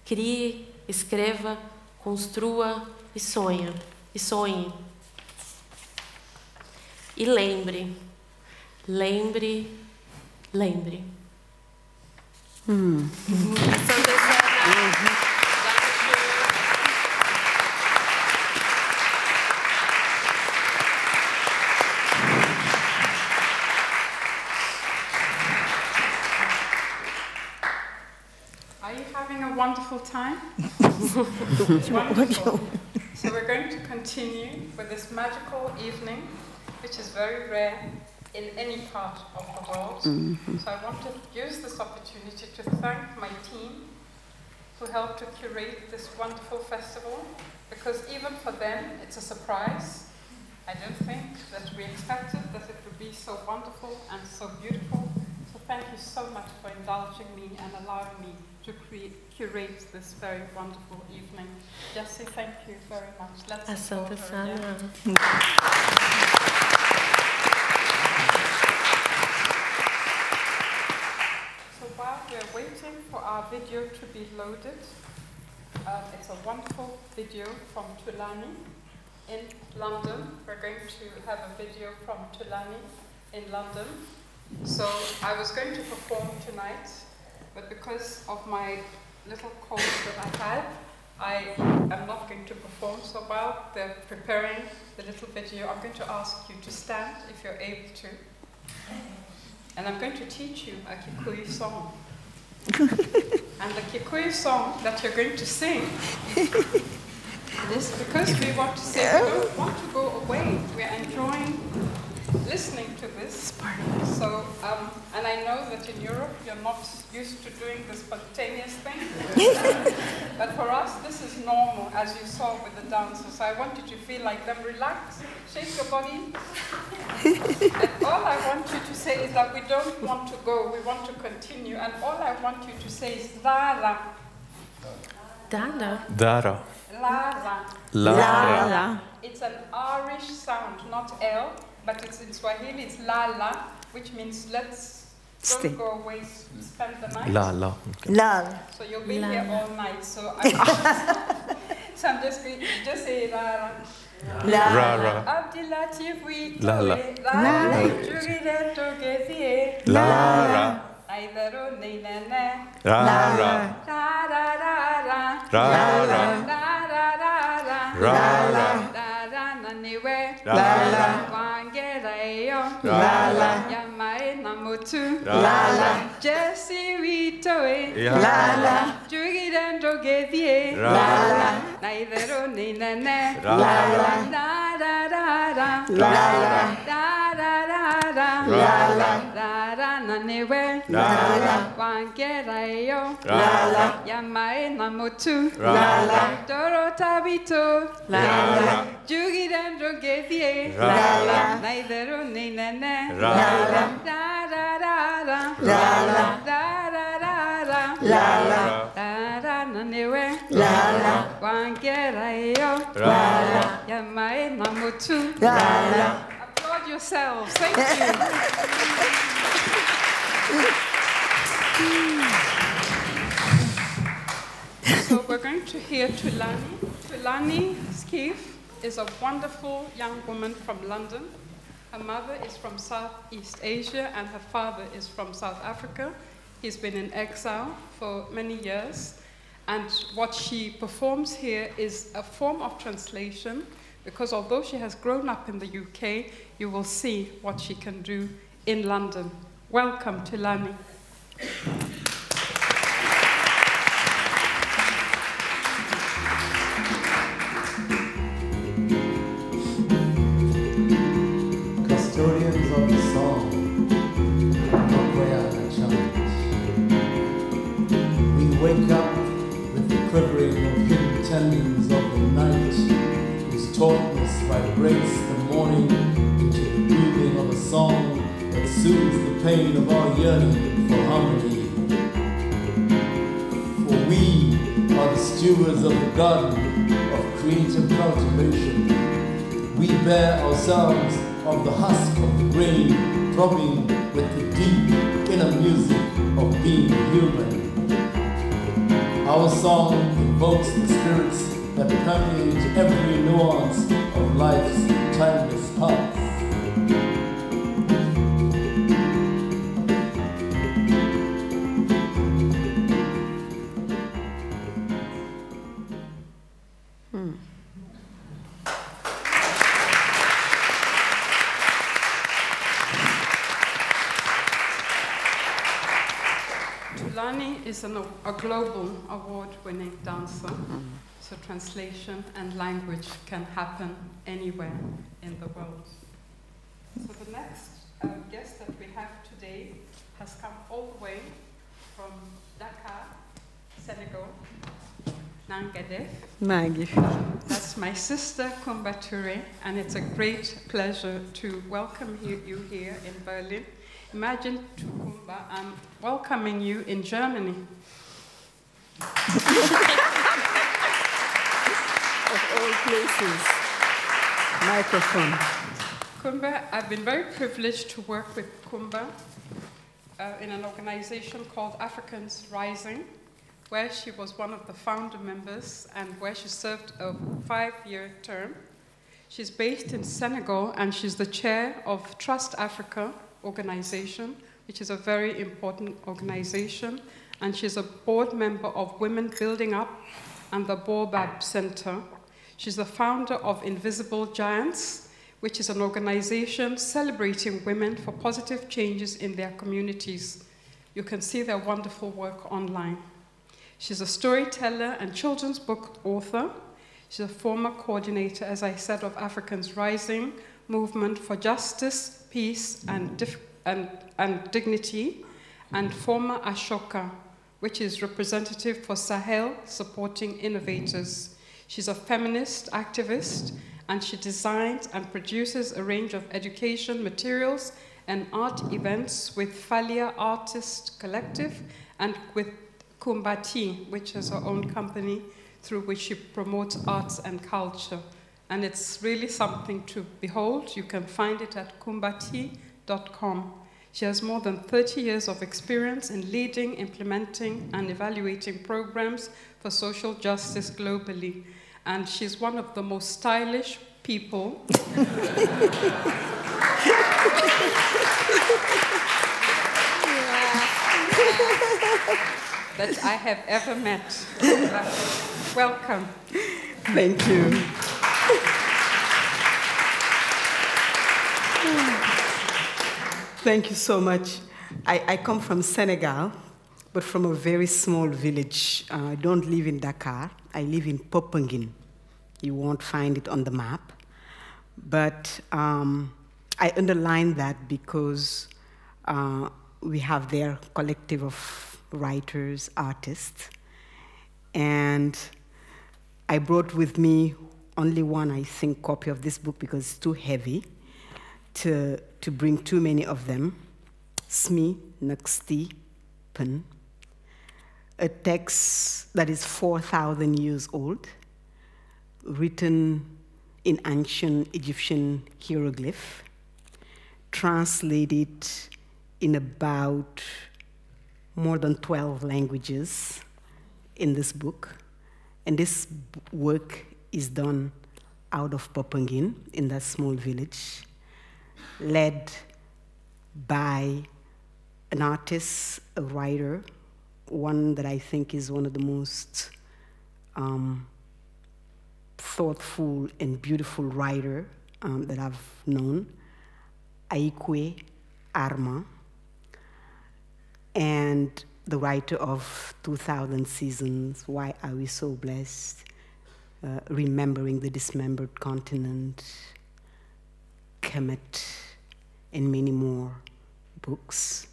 Crie, escreva, construa e sonha. E sonhe. E lembre. Lembre. Lembre. Are you having a wonderful time? Wonderful. So we're going to continue with this magical evening, which is very rare in any part of the world. So I want to use this opportunity to thank my team who helped to curate this wonderful festival, because even for them it's a surprise. I don't think that we expected that it would be so wonderful and so beautiful. So thank you so much for indulging me and allowing me to curate this very wonderful evening. Jessie, thank you very much. Let's support her again. So while we're waiting for our video to be loaded, it's a wonderful video from Tulani in London. We're going to have a video from Tulani in London. So I was going to perform tonight, but because of my little cold that I have, I am not going to perform. So while they're preparing the little video, I'm going to ask you to stand if you're able to. And I'm going to teach you a Kikuyu song. And the Kikuyu song that you're going to sing is because we want to say we don't want to go away. We're enjoying listening to this. So, and I know that in Europe you're not used to doing the spontaneous thing. But for us, this is normal, as you saw with the dancers. So I want you to feel like them, relax, shake your body. And all I want you to say is that we don't want to go, we want to continue. And all I want you to say is Lara. Dara. Dara. Lara. Lara. It's an R-ish sound, not L, but it's in Swahili, it's Lala, which means let's don't go away, spend the night. Lala. Okay. Lala. So you'll be here all night. So so I'm just going to just say Rara. Rara. Abdilatif Lala. Lara. Lara. Aidero nene. Rara. Rara. Rara. Rara. Naniwe. Rara. Wangerayo. Rara. Yamai namutu. Rara. Jesse Ritoe. Rara. Jugidendo Gevie. Rara. Naidero nene. Rara. Rara. Rara. Rara. Naniwe. Rara. Wangerayo. Rara. Yamai namutu. Rara. Doro tabito. Rara. Jugidendo Gevie. Rara. Naidero nene. Rara. Rara. Rara. Naniwe. Rara. Wangerayo. Rara. Yamai namutu. Rara. Applaud yourselves. Thank you. So we're going to hear Tulani. Tulani Skeef is a wonderful young woman from London. Her mother is from Southeast Asia and her father is from South Africa. He's been in exile for many years. And what she performs here is a form of translation, because although she has grown up in the UK, you will see what she can do in London. Welcome, Tulani. Custodians of the song, prayer and chant. We wake up with the quivering of hidden tendons of the night, whose tautness vibrates the morning into the breathing of a song that soothes the pain of our yearning for harmony. For we are the stewards of the garden of creative cultivation. We bear ourselves of the husk of the grain, throbbing with the deep inner music of being human. Our song invokes the spirits that permeate every nuance of life's timeless path. Tulani is a global award-winning dancer, so translation and language can happen anywhere in the world. So the next guest that we have today has come all the way from Dakar, Senegal. Nangadef. Maggie. That's my sister Coumba Touré, and it's a great pleasure to welcome you here in Berlin. Imagine to Coumba, I'm welcoming you in Germany. Of all places. Microphone. Coumba, I've been very privileged to work with Coumba in an organization called Africans Rising, where she was one of the founder members and where she served a 5-year term. She's based in Senegal, and she's the chair of Trust Africa organization, which is a very important organization, and she's a board member of Women Building Up and the Baobab Center. She's the founder of Invisible Giants, which is an organization celebrating women for positive changes in their communities. You can see their wonderful work online. She's a storyteller and children's book author. She's a former coordinator, as I said, of Africans Rising movement for justice, peace, and dignity, and former Ashoka, which is representative for Sahel supporting innovators. She's a feminist activist, and she designs and produces a range of education materials and art events with Falia Artist Collective and with Kumbati, which is her own company through which she promotes arts and culture. And it's really something to behold. You can find it at kumbati.com. She has more than 30 years of experience in leading, implementing, and evaluating programs for social justice globally. And she's one of the most stylish people that I have ever met. Welcome. Thank you. Thank you so much. I come from Senegal, but from a very small village. I don't live in Dakar. I live in Popenguine. You won't find it on the map. But I underline that because we have their collective of writers, artists. And I brought with me only one, I think, copy of this book because it's too heavy to bring too many of them. Smi Naksti Pen, a text that is 4,000 years old, written in ancient Egyptian hieroglyph, translated in about more than 12 languages in this book. And this work is done out of Popenguine, in that small village, led by an artist, a writer, one that I think is one of the most thoughtful and beautiful writer that I've known, Aikwe Arma, and the writer of 2000 Seasons, Why Are We So Blessed, Remembering the Dismembered Continent, Kemet, and many more books.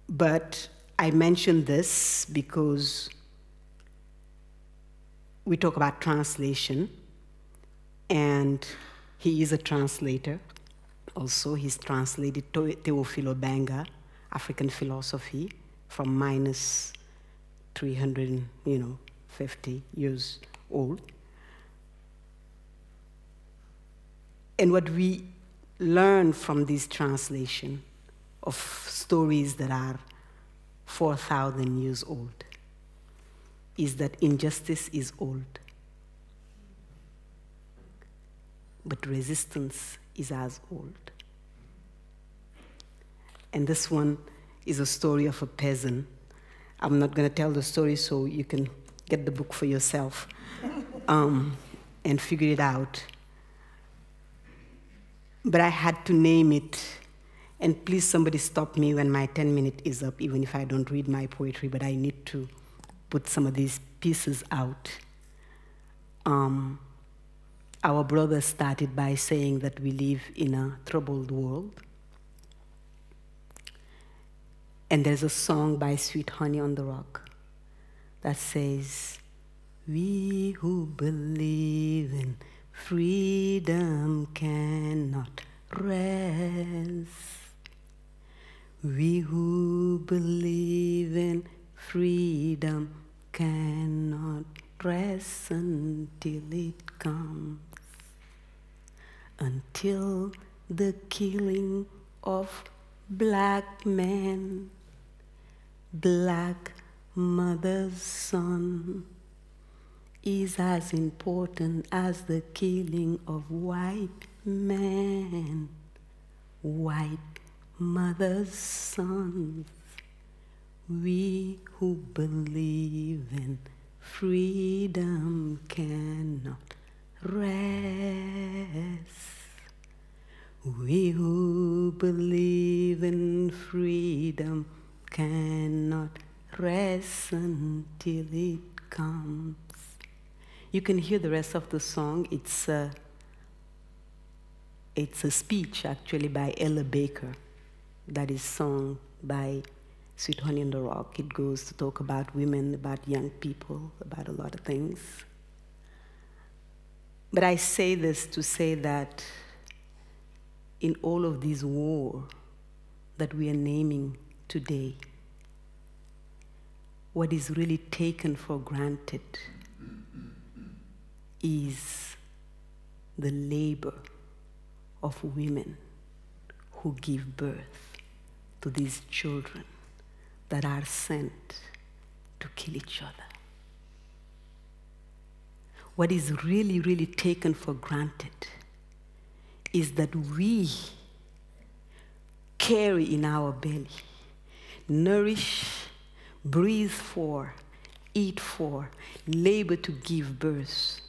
But I mention this because we talk about translation, and he is a translator. Also, he's translated Teofilo Benga, African philosophy, from minus 350 years old. And what we learn from this translation of stories that are 4,000 years old is that injustice is old, but resistance is as old. And this one is a story of a peasant. I'm not going to tell the story, so you can get the book for yourself and figure it out. But I had to name it, and please somebody stop me when my 10 minutes is up, even if I don't read my poetry, but I need to put some of these pieces out. Our brother started by saying that we live in a troubled world. And there's a song by Sweet Honey on the Rock that says, We who believe in freedom cannot rest. We who believe in freedom cannot rest until it comes. Until the killing of black men, black mother's son, is as important as the killing of white men, white mother's sons. We who believe in freedom cannot rest. We who believe in freedom cannot rest until it comes. You can hear the rest of the song. It's a speech, actually, by Ella Baker that is sung by Sweet Honey in the Rock. It goes to talk about women, about young people, about a lot of things. But I say this to say that in all of these wars that we are naming today, what is really taken for granted is the labor of women who give birth to these children that are sent to kill each other. What is really, really taken for granted is that we carry in our belly, nourish, breathe for, eat for, labor to give birth,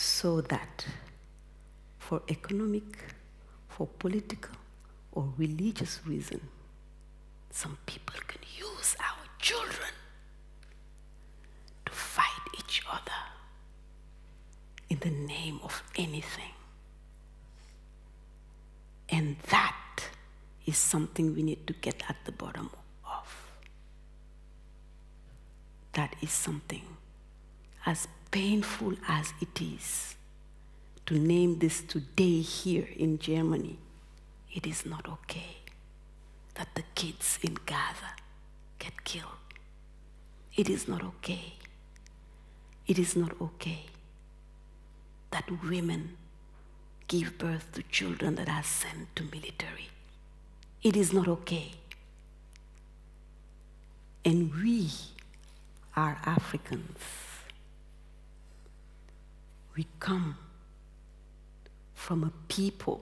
so that for economic, for political, or religious reason, some people can use our children to fight each other in the name of anything. And that is something we need to get at the bottom of. That is something, as painful as it is to name this today here in Germany, it is not okay that the kids in Gaza get killed. It is not okay. It is not okay that women give birth to children that are sent to military. It is not okay. And we are Africans. We come from a people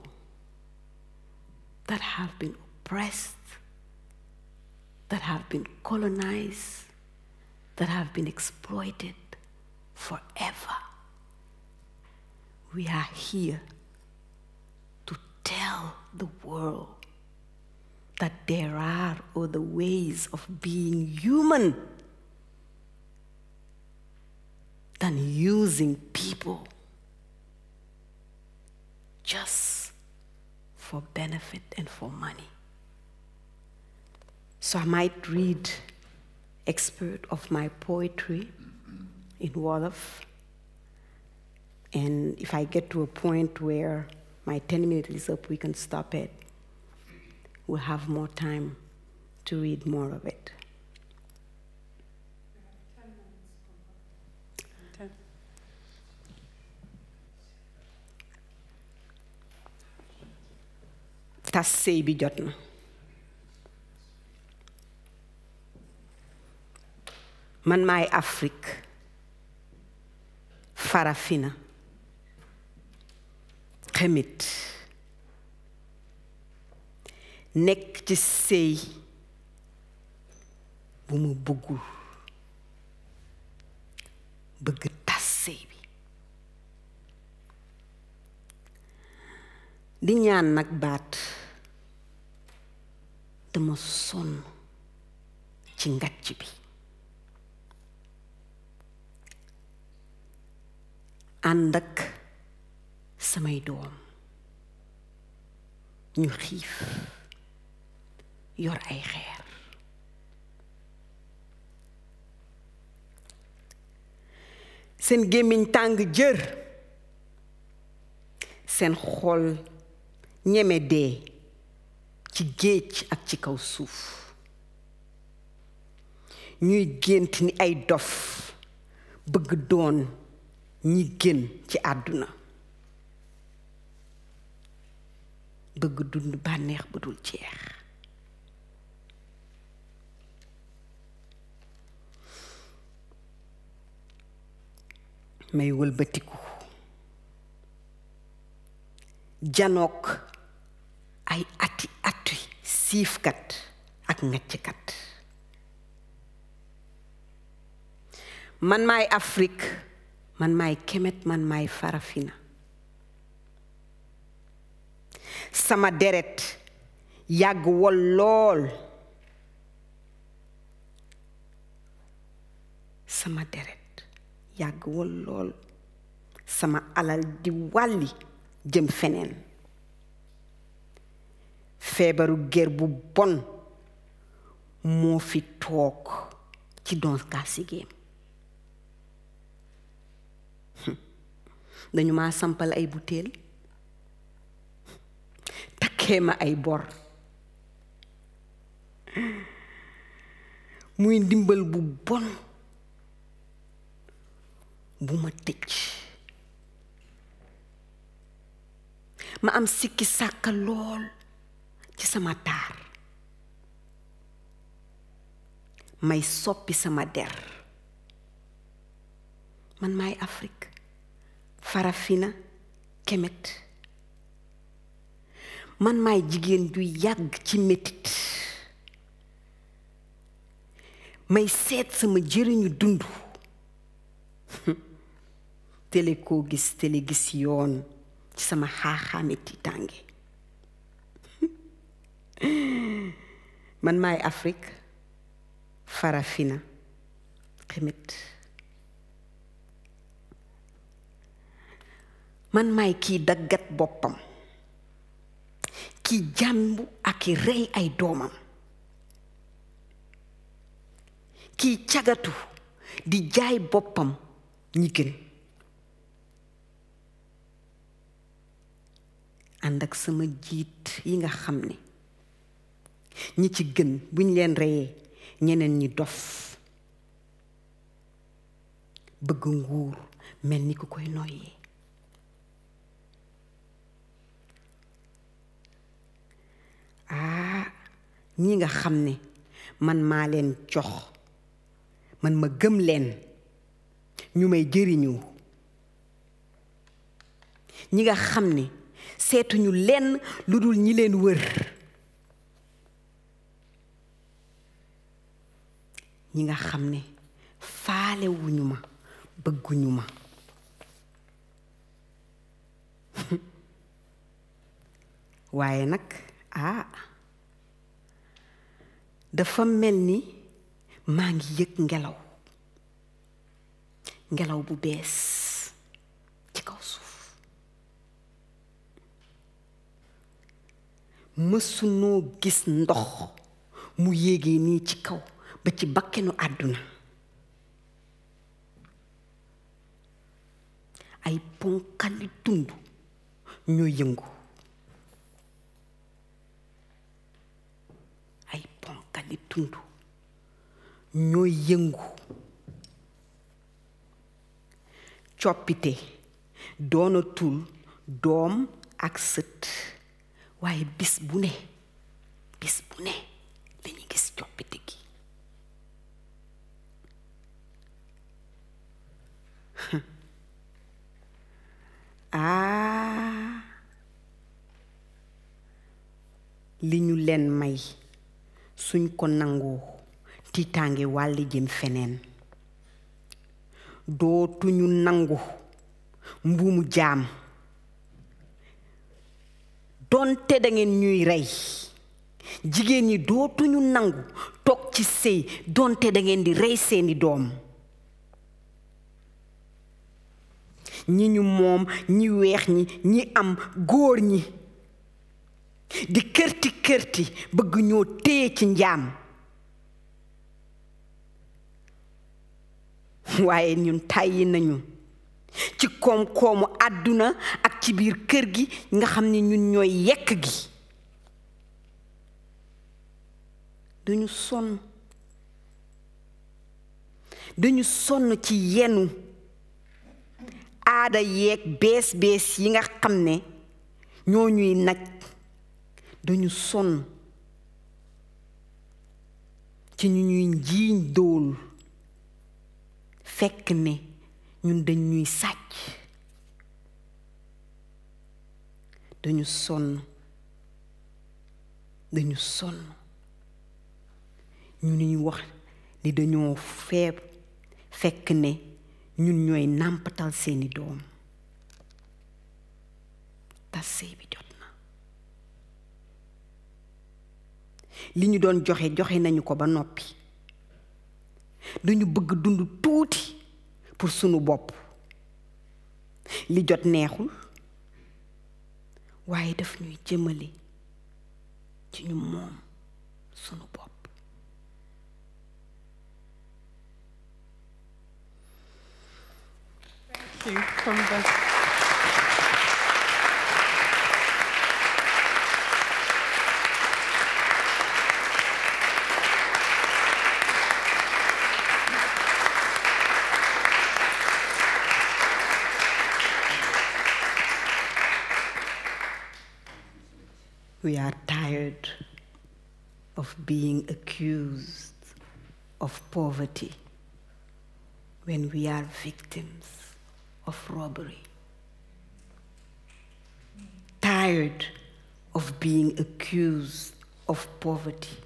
that have been oppressed, that have been colonized, that have been exploited forever. We are here to tell the world that there are other ways of being human than using people just for benefit and for money. So I might read excerpt of my poetry in Wolof, and if I get to a point where my 10 minutes is up, we can stop it. We'll have more time to read more of it. Tas sëy bi jot na. Man maay Afrique, Farafina, xemit, nekk ci sëy bu mu bëggul, bëgg tas sëy bi. Di ñaan nag baat, dama sonn ci ngàcc bi. Ànd ak samay doom ñu xiif yor ay xeer. seen gémmiñ tàng jër seen xol ñeme dee ci géej ak ci kaw suuf ñuy gént ni ay dof bëgg doon ñi gën ci àdduna bëgg dund bànneex bu dul jeex may wëlbatiku janook ay ati siifkat ak ngacckat man maay Afrique man maay Kemet man maay Farafina sama deret yàgg wol lool sama deret yàgg wol lool sama alal di wàlli jëm feneen feebaru ger bu bon moo fi toog ci doon kaasigéem dañu ma sampal ay butéel takkee ma ay bor muy ndimbal bu bon bu ma tëj ma am sikki sàkka lool ci sama taar may soppi sama der man maay Afrique Farafina Kemet man maay jigéen ju yàgg ci metit may seet sama jëriñu dund télé koo gis télé gis yoon ci sama xaaxaame tiitaange man maay Afrique Farafina Kemet man maay kii daggat boppam kii jàmbu ak ki rey ay doomam kii cagatu di jaay boppam ñi gën ànd ak sama jiit yi nga xam ne ñi ci gën buñ leen reyee ñeneen ñi dof bëgg nguur mel ni ku koy noyyee ñi nga xam ne man maa leen jox man ma gëm leen ñu may jëriñu ñi nga xam ne seetuñu lenn lu dul ñi leen wër ñi nga xam ne faalewuñu ma bëgguñu ma waaye nag dafa mel ni maa ngi yëg ngelaw bu bees ci kaw suuf mësunoo gis ndox mu yéegee nii ci kaw ba ci bakkenu àdduna ay ponkali tund ñoo yëngu ay ponkali tund ñoo yëngu coppite doonatul doom ak sët waaye bis bu ne dañuy gis coppite gi li ñu leen may suñ ko nangoo tiitaange wàlli jëm feneen dootuñu nangu mbuumu jaam donte da ngeen ñuy rey jigéen ñi dootuñu nangu toog ci sëy donte da ngeen di rey seeni doom ñi ñu moom ñi weex ñi am góor ñi di kërti bëgg ñoo téye ci njaam waaye ñun tàyyi nañu ci koom-koomu àdduna ak ci biir kër gi nga xam ne ñun ñooy yekk gi dañu sonn ci yenu aada yeeg bees yi nga xam ne ñoo ñuy naj dañu sonn ci ñu ñuy njiiñ dool fekk ne ñun dañ ñuy sàcc dañu sonn ñu ñuy wax ni dañoo feeb fekk ne ñun ñooy nàmpatal seeni doom tas sëy bi jot na li ñu doon joxe nañu ko ba noppi dañu bëgg dund tuuti pour sunu bopp li jot neexul waaye daf ñuy jëmale ci ñu moom sunu bopp We are tired of being accused of poverty when we are victims of robbery. Tired of being accused of poverty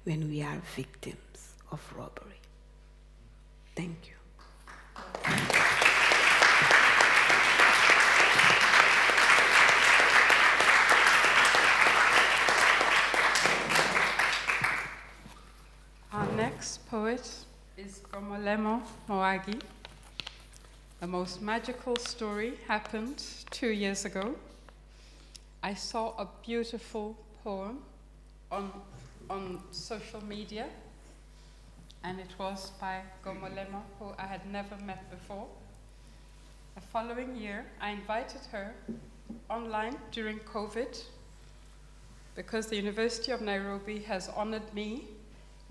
when we are victims of robbery. Thank you. Our next poet is Gomolemo Moagi. The most magical story happened 2 years ago. I saw a beautiful poem on social media, and it was by Gomolemo, who I had never met before. The following year, I invited her online during COVID because the University of Nairobi has honored me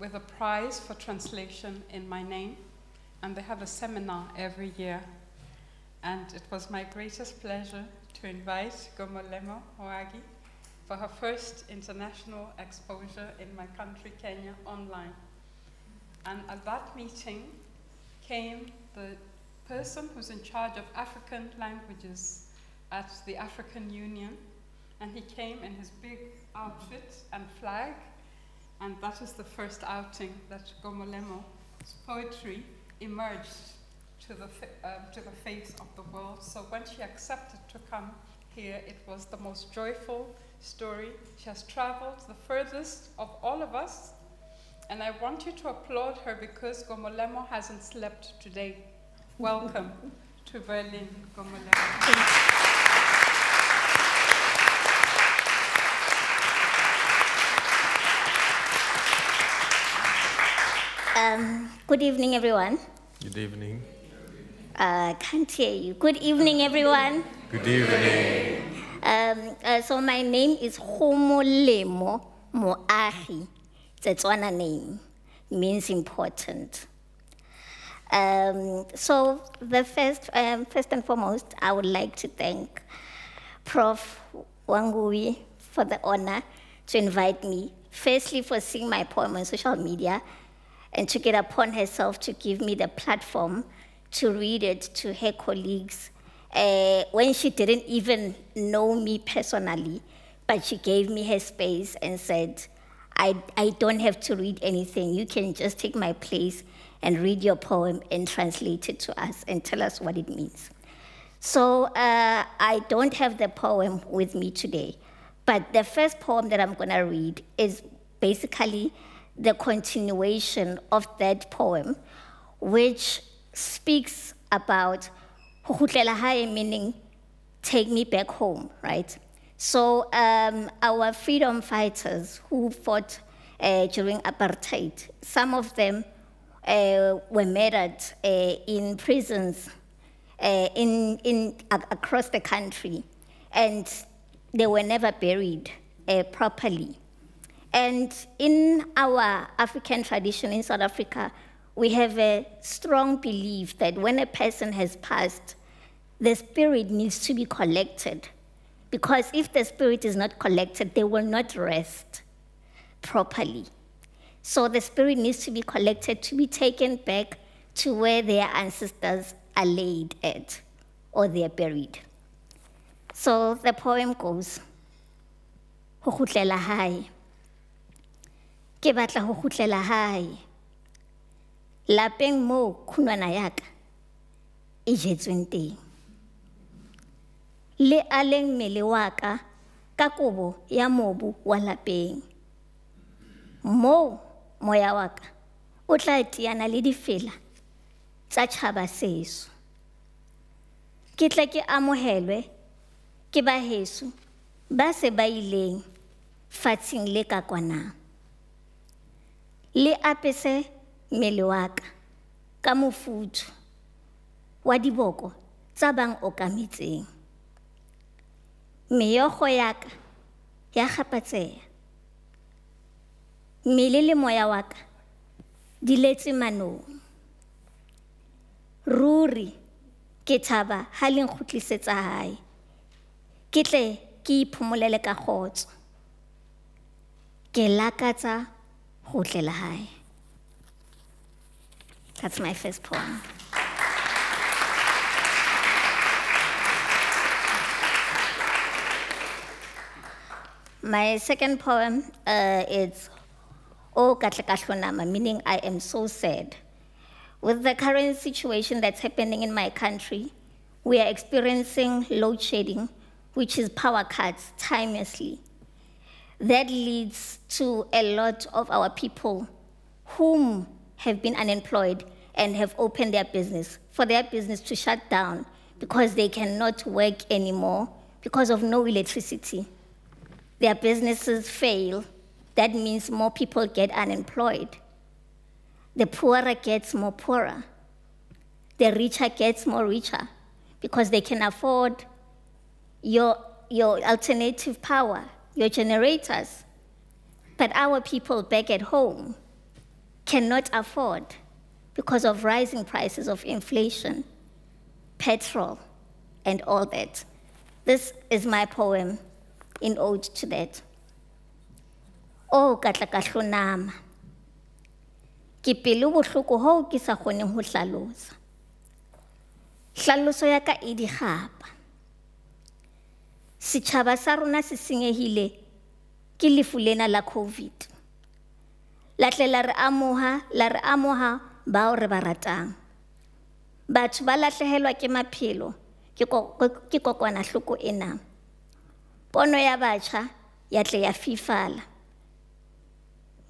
with a prize for translation in my name, and they have a seminar every year. And it was my greatest pleasure to invite Gomolemo Moagi for her first international exposure in my country, Kenya, online. And at that meeting came the person who's in charge of African languages at the African Union, and he came in his big outfit and flag, and that is the first outing that Gomolemo's poetry emerged to the face of the world. So when she accepted to come here, it was the most joyful story. She has traveled the furthest of all of us, and I want you to applaud her because Gomolemo hasn't slept today. Welcome to Berlin, Gomolemo. Good evening, everyone. Good evening. Can't hear you. Good evening, everyone. Good evening. So my name is Gomolemo Moagi. It's a Tswana name. Means important. So the first and foremost, I would like to thank Prof. Wangũi for the honor to invite me. Firstly, for seeing my poem on social media, and took it upon herself to give me the platform to read it to her colleagues when she didn't even know me personally, but she gave me her space and said, I don't have to read anything. You can just take my place and read your poem and translate it to us and tell us what it means. So I don't have the poem with me today, but the first poem that I'm gonna read is basically the continuation of that poem, which speaks about meaning take me back home, right? So our freedom fighters who fought during apartheid, some of them were murdered in prisons across the country, and they were never buried properly. And in our African tradition in South Africa, we have a strong belief that when a person has passed, the spirit needs to be collected. Because if the spirit is not collected, they will not rest properly. So the spirit needs to be collected to be taken back to where their ancestors are laid at, or they are buried. So the poem goes, Ho khutlela hae. Ke batla ho khutlela hae. Lapeng mo khunwana ya ka e jetsweng teng. Le aleng mmele wa ka ka kobo ya mobu wa lapeng. Mo moya wa ka o tla tiana le difela tsa tjhaba seso. Ke tla ke amohelwe ke baheso ba se ba ileng fatsheng le ka kwana. Le apese mmele wa ka ka mofuthu wa diboko tsa bang okametseng. Meokgo ya ka ya kgapatseha. Mmele le moya wa ka di letse manong. Ruri ke thaba ha le nkgutlisetsa hae. Ke tle ke iphumolele ka kgotso. Ke lakatsa ho tlela hae. That's my first poem. My second poem is O Katlekahlonama, meaning I am so sad. With the current situation that's happening in my country, we are experiencing load shedding, which is power cuts timelessly. That leads to a lot of our people whom have been unemployed and have opened their business, for their business to shut down because they cannot work anymore because of no electricity. Their businesses fail. That means more people get unemployed. The poorer gets more poorer. The richer gets more richer because they can afford your alternative power, your generators. But our people back at home cannot afford because of rising prices of inflation, petrol, and all that. This is my poem in ode to that. O Katlekahlonama, ke pelo bohloko ho ke sa kgoneng ho hlalosa. Hlaloso ya ka e digapa. Setjhaba sa rona se senyehile ke lefu lena la COVID. Latle la re amoha bao re ba ratang. Batho ba lahlehelwa ke maphelo ke kokwanahloko ena. Pono ya batjha ya tle ya fifala.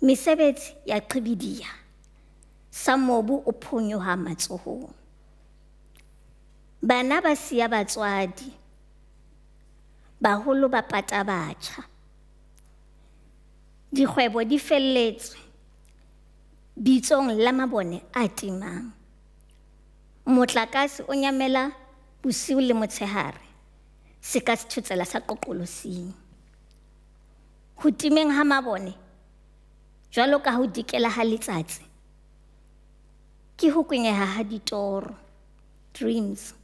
Mesebetsi ya qibidia. Sa mobu o phonyoha matsohong. Bana ba siya batswadi. Baholo ba pata batjha. Dikgwebo di felletswe. Bitsong la mabone a timang. Motlakase o nyamela bosiu le motshehare. Se ka se thutsela sa qoqolosing. Ho timeng ha mabone, jwalo ka ho dikela ha letsatsi, ke ho kwenyeha ha ditoro, dreams,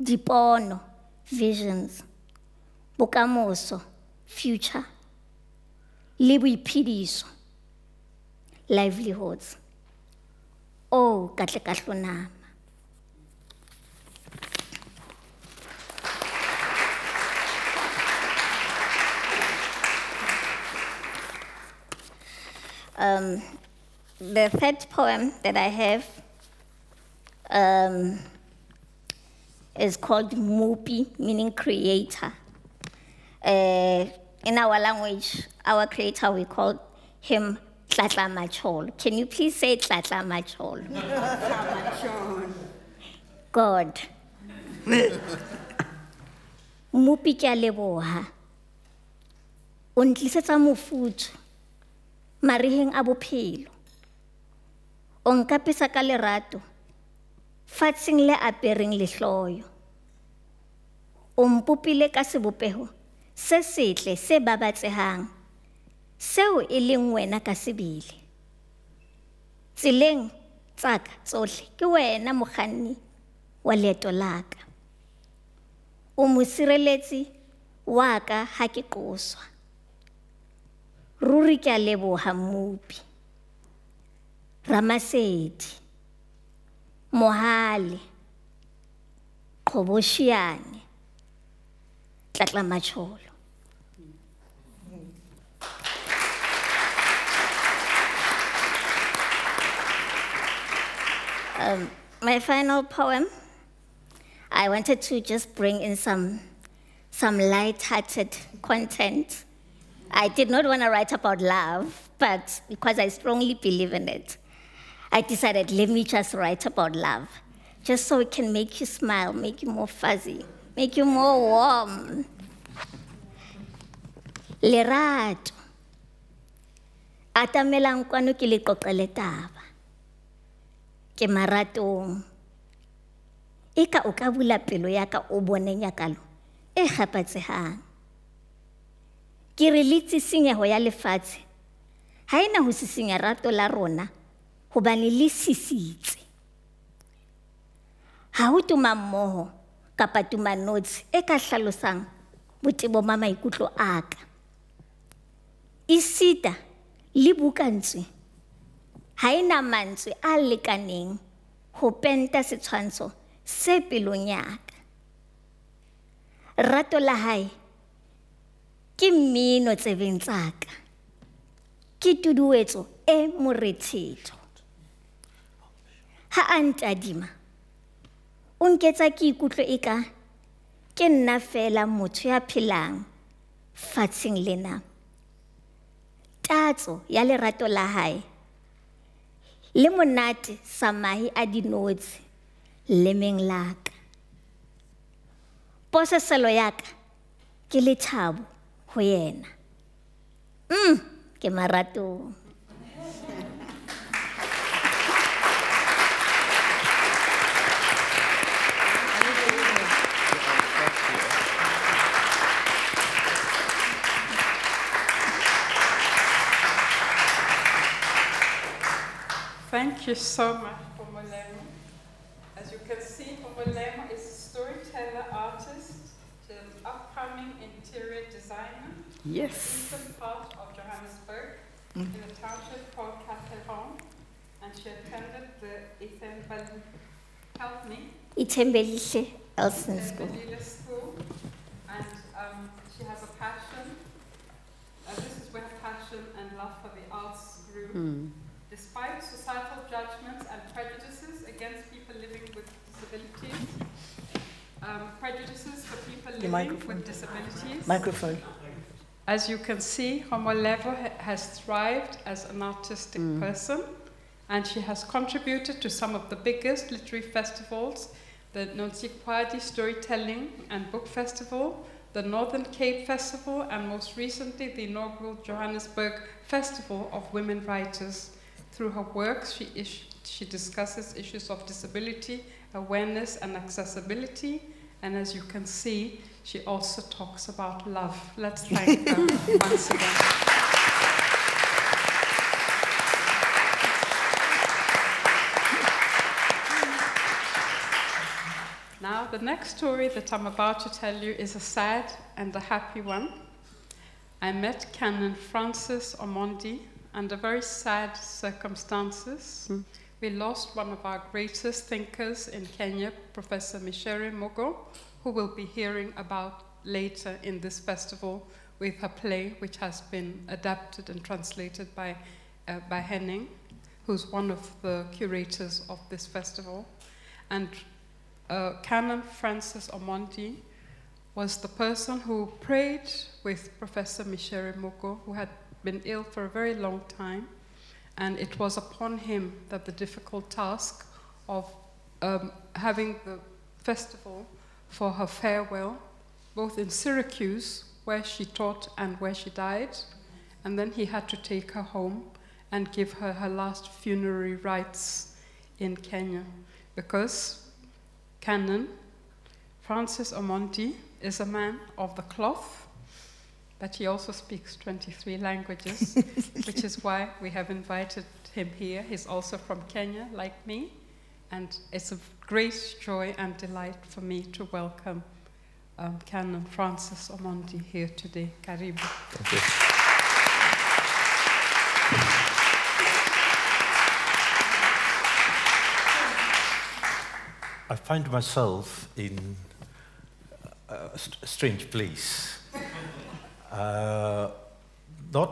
dipono, visions, bokamoso, future, le boiphediso, livelihoods. O Katlekahlonama. The third poem that I have is called Mupi, meaning creator. In our language, our creator, we call him Tlatla Machol. Can you please say Tlatla Machol? God. Mupi ke a leboha. O ntlisetsa mofuthu mariheng a bophelo. O nkapesa ka lerato fatsheng le apereng lehloyo. O mpopile ka sebopeho se setle se babatsehang, seo e leng wena ka sebele. Tseleng tsaka tsohle ke wena mokganni wa leeto la ka. O mosireletsi wa ka ha ke qoswa. Ruri ke a leboha mmupi. Ramasedi, Mohale, Qhoboshiane, Tlatlamacholo. My final poem, I wanted to just bring in some light-hearted content. I did not want to write about love, but because I strongly believe in it, I decided, let me just write about love, just so it can make you smile, make you more fuzzy, make you more warm. Lerato, atamelang kwano ke le qoqele taba. Ke maratong. Eka o ka bula pelo ya ka o bone nyakalo e kgapatsehang. Ke re le tsisinyeho ya lefatshe ha ena ho sisinya rato la rona hobane le sisitse. Ha ho tuma mmoho kapa tumanotsi e ka hlalosang botebo ba maikutlo a ka. Isita le bukantswe ha ena mantswe a lekaneng ho penta setshwantsho se pelong ya ka. Rato la hae ke mmino tsebeng tsa ka, ke tuduetso e morethetho. Ha a ntadima o nketsa ke ikutlwe eka ke nna fela motho ya phelang fatsheng lena. Tatso ya lerato la hae le monate sa mahe a dinotshi lemeng la ka. Poseselo ya ka ke lethabo ho yena. Ke marato. Thank you so much, Gomolemo. As you can see, Gomolemo is a storyteller, artist, an upcoming interior designer. Yes. Eastern part of Johannesburg, in a township called Katlehong, and she attended the Ithembelihle Elson School. And she has a passion. This is where passion and love for the arts grew. Despite societal judgments and prejudices against people living with disabilities, prejudices for people living with disabilities. Microphone. As you can see, Gomolemo has thrived as an artistic person, and she has contributed to some of the biggest literary festivals, the Nomakhwezi Storytelling and Book Festival, the Northern Cape Festival, and most recently the inaugural Johannesburg Festival of Women Writers. Through her works, she discusses issues of disability, awareness, and accessibility. And as you can see, she also talks about love. Let's thank her once again. Now, the next story that I'm about to tell you is a sad and a happy one. I met Canon Francis Omondi under very sad circumstances. We lost one of our greatest thinkers in Kenya, Professor Mshaï Mwangola, who we'll be hearing about later in this festival with her play, which has been adapted and translated by Henning, who's one of the curators of this festival. And Canon Francis Omondi was the person who prayed with Professor Mshaï Mwangola, who had been ill for a very long time, and it was upon him that the difficult task of having the festival for her farewell, both in Syracuse, where she taught and where she died, and then he had to take her home and give her her last funerary rites in Kenya, because Canon Francis Omondi is a man of the cloth, but he also speaks 23 languages, which is why we have invited him here. He's also from Kenya, like me, and it's a great joy and delight for me to welcome Canon Francis Omondi here today. Karibu. Thank you. I find myself in a strange place. Not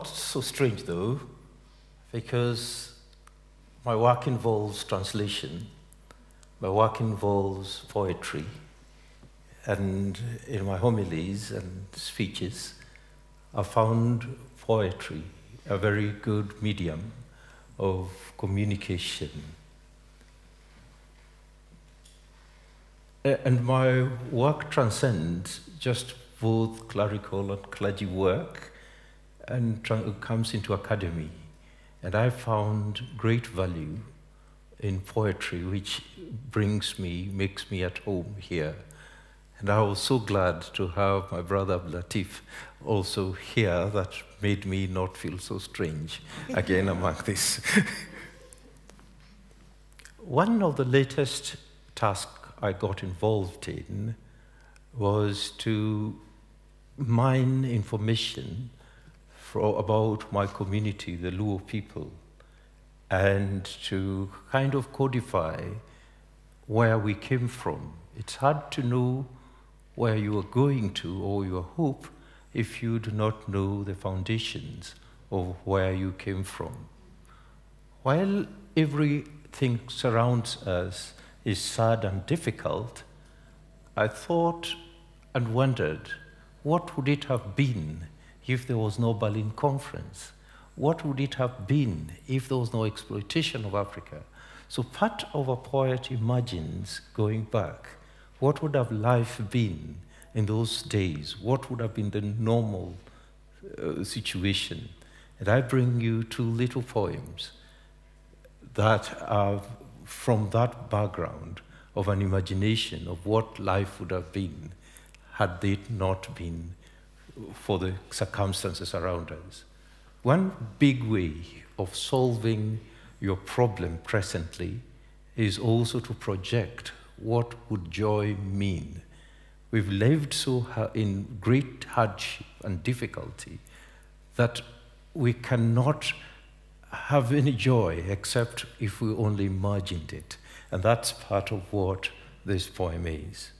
so strange though, because my work involves translation, my work involves poetry, and in my homilies and speeches, I found poetry a very good medium of communication. And my work transcends just both clerical and clergy work and comes into academy. And I found great value in poetry, which makes me at home here. And I was so glad to have my brother Abdilatif also here. That made me not feel so strange again among this. One of the latest tasks I got involved in was to mine information about my community, the Luo people, and to kind of codify where we came from. It's hard to know where you are going to or your hope if you do not know the foundations of where you came from. While everything surrounds us is sad and difficult, I thought and wondered, what would it have been if there was no Berlin Conference? What would it have been if there was no exploitation of Africa? So part of a poet imagines going back, what would have life been in those days? What would have been the normal situation? And I bring you two little poems that are from that background of an imagination of what life would have been had it not been for the circumstances around us. One big way of solving your problem presently is also to project what would joy mean. We've lived so in great hardship and difficulty that we cannot have any joy except if we only imagined it. And that's part of what this poem is.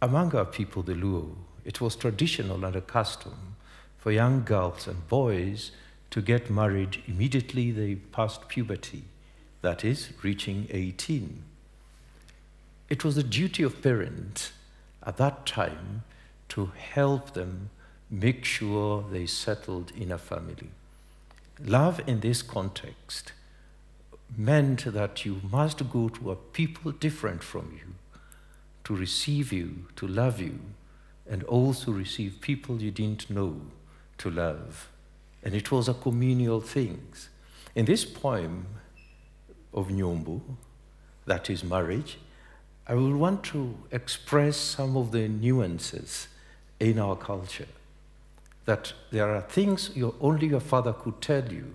Among our people, the Luo, it was traditional and a custom for young girls and boys to get married immediately they passed puberty, that is, reaching 18. It was the duty of parents at that time to help them make sure they settled in a family. Love in this context meant that you must go to a people different from you to receive you, to love you, and also receive people you didn't know to love. And it was a communal thing. In this poem of Nyombo, that is marriage, I will want to express some of the nuances in our culture. That there are things only your father could tell you.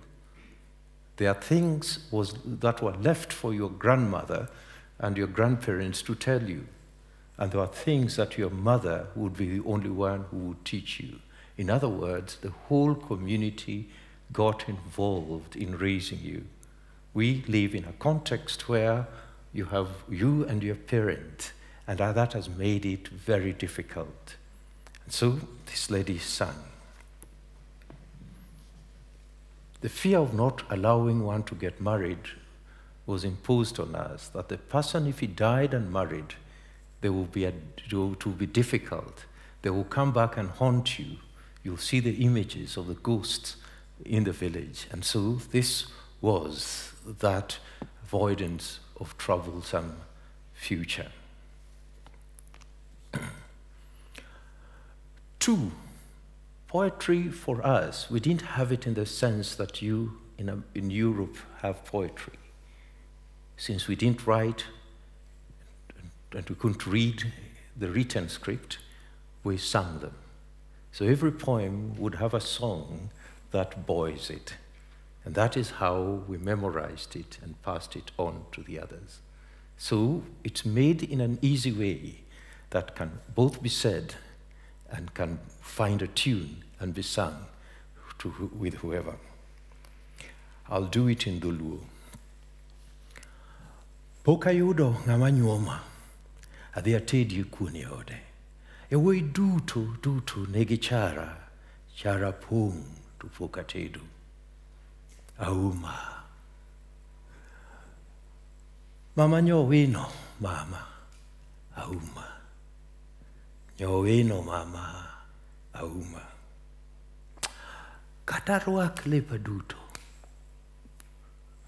There are things that were left for your grandmother and your grandparents to tell you. And there are things that your mother would be the only one who would teach you. In other words, the whole community got involved in raising you. We live in a context where you have you and your parent, and that has made it very difficult. And so this lady sang. The fear of not allowing one to get married was imposed on us, that the person, if he died and married, it will be difficult. They will come back and haunt you. You'll see the images of the ghosts in the village. And so this was that avoidance of troublesome future. 2, poetry for us, we didn't have it in the sense that you in Europe have poetry. Since we didn't write and and we couldn't read the written script, we sang them. So every poem would have a song that buoys it. And that is how we memorized it and passed it on to the others. So it's made in an easy way that can both be said and can find a tune and be sung with whoever. I'll do it in Dholuo. Pokayudo ngamanyoma, adhi atedi kuni ode. Ewe duto negi chara pung tu pokatedu. Auma. Mama nyowino, mama. Auma. Nyowino, mama. Auma. Katarwak lepa duto.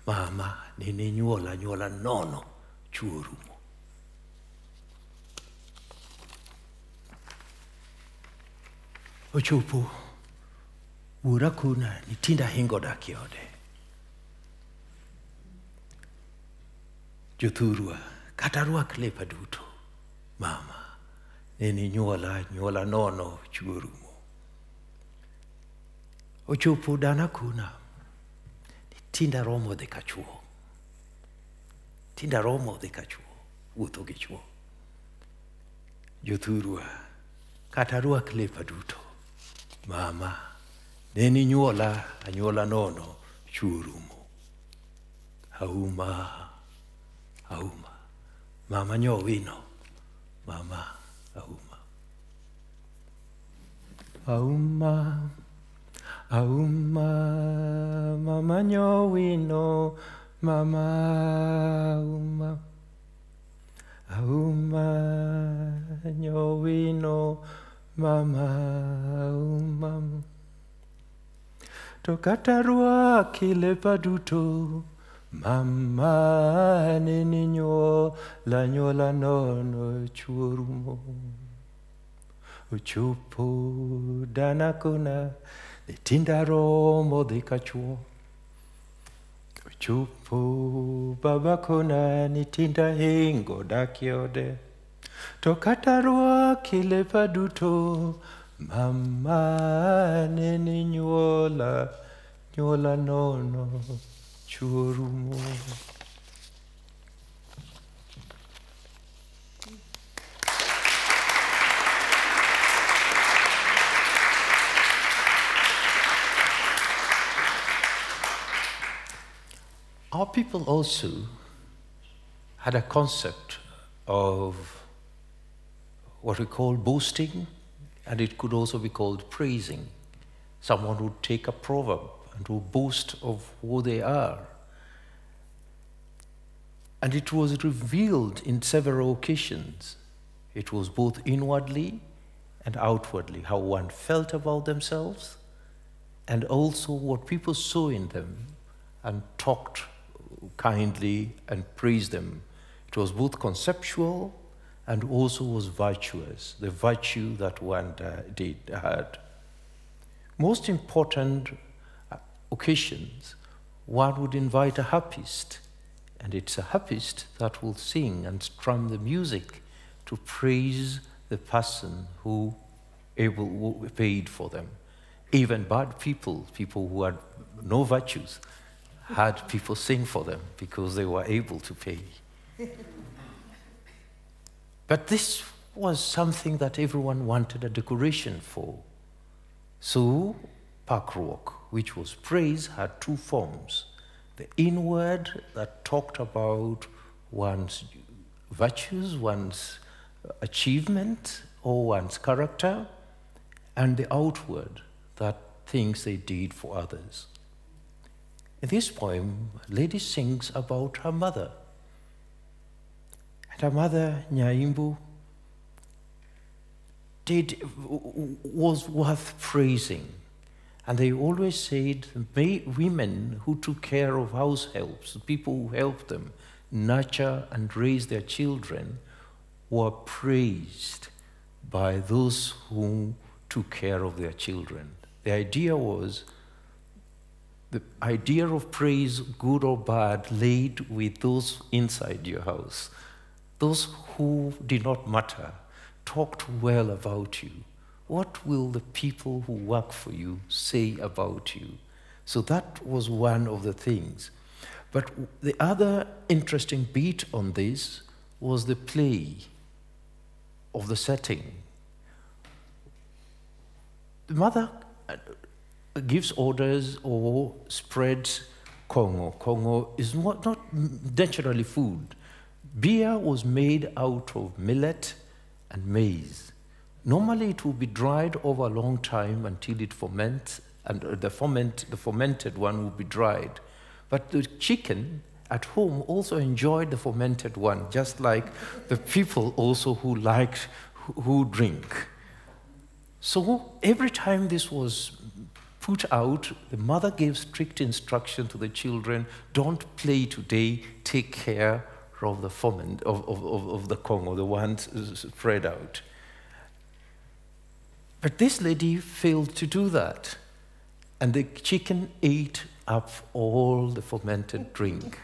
Mama nini nyuola nono chuorumo. Ochopo urakuna nitinda hingo dakiode. Jothurwa katarwak lepa duto. Mama nini nyuola nono chuorumo. Ochopo danakuna tinda romo de cachuo. Tinda romo de cachuo. Uto gichuo. Jothurwa. Katarua klepa duto. Mama. Neni anyuola nono. Churumo. Auma. Mama nyowino. Mama. Auma. Mama nyowino, mama auma nyowino, mama tokatarua kilepa duto, mama nini nyola nono chuorumo. Uchupo danakuna tinda romo de cachuo. Chupo babakona ni tinda hingo dakiode. Tokatarua kilepa duto. Mama neni nyuola nono chuorumo. Our people also had a concept of what we call boasting, and it could also be called praising. Someone would take a proverb and would boast of who they are. And it was revealed in several occasions. It was both inwardly and outwardly, how one felt about themselves, and also what people saw in them and talked kindly and praised them. It was both conceptual and also was virtuous, the virtue that one had. Most important occasions, one would invite a harpist, and it's a harpist that will sing and strum the music to praise the person who paid for them. Even bad people who had no virtues, had people sing for them because they were able to pay. But this was something that everyone wanted a decoration for. So, Pakrok, which was praise, had two forms. The inward that talked about one's virtues, one's achievement, or one's character, and the outward, that things they did for others. In this poem, a lady sings about her mother. And her mother, Nyaimbu, was worth praising. And they always said women who took care of house helps, the people who helped them nurture and raise their children, were praised by those who took care of their children. The idea was, the idea of praise, good or bad, laid with those inside your house. those who did not matter talked well about you. What will the people who work for you say about you? So that was one of the things. But the other interesting beat on this was the play of the setting. The mother gives orders or spreads Congo. Congo is not naturally food. Beer was made out of millet and maize. Normally it will be dried over a long time until it ferments, and the fermented one will be dried. But the chicken at home also enjoyed the fermented one, just like the people also who drink. So every time this was put out, the mother gave strict instruction to the children: don't play today, take care of the ferment of the Congo, the ones spread out. But this lady failed to do that, and the chicken ate up all the fermented drink.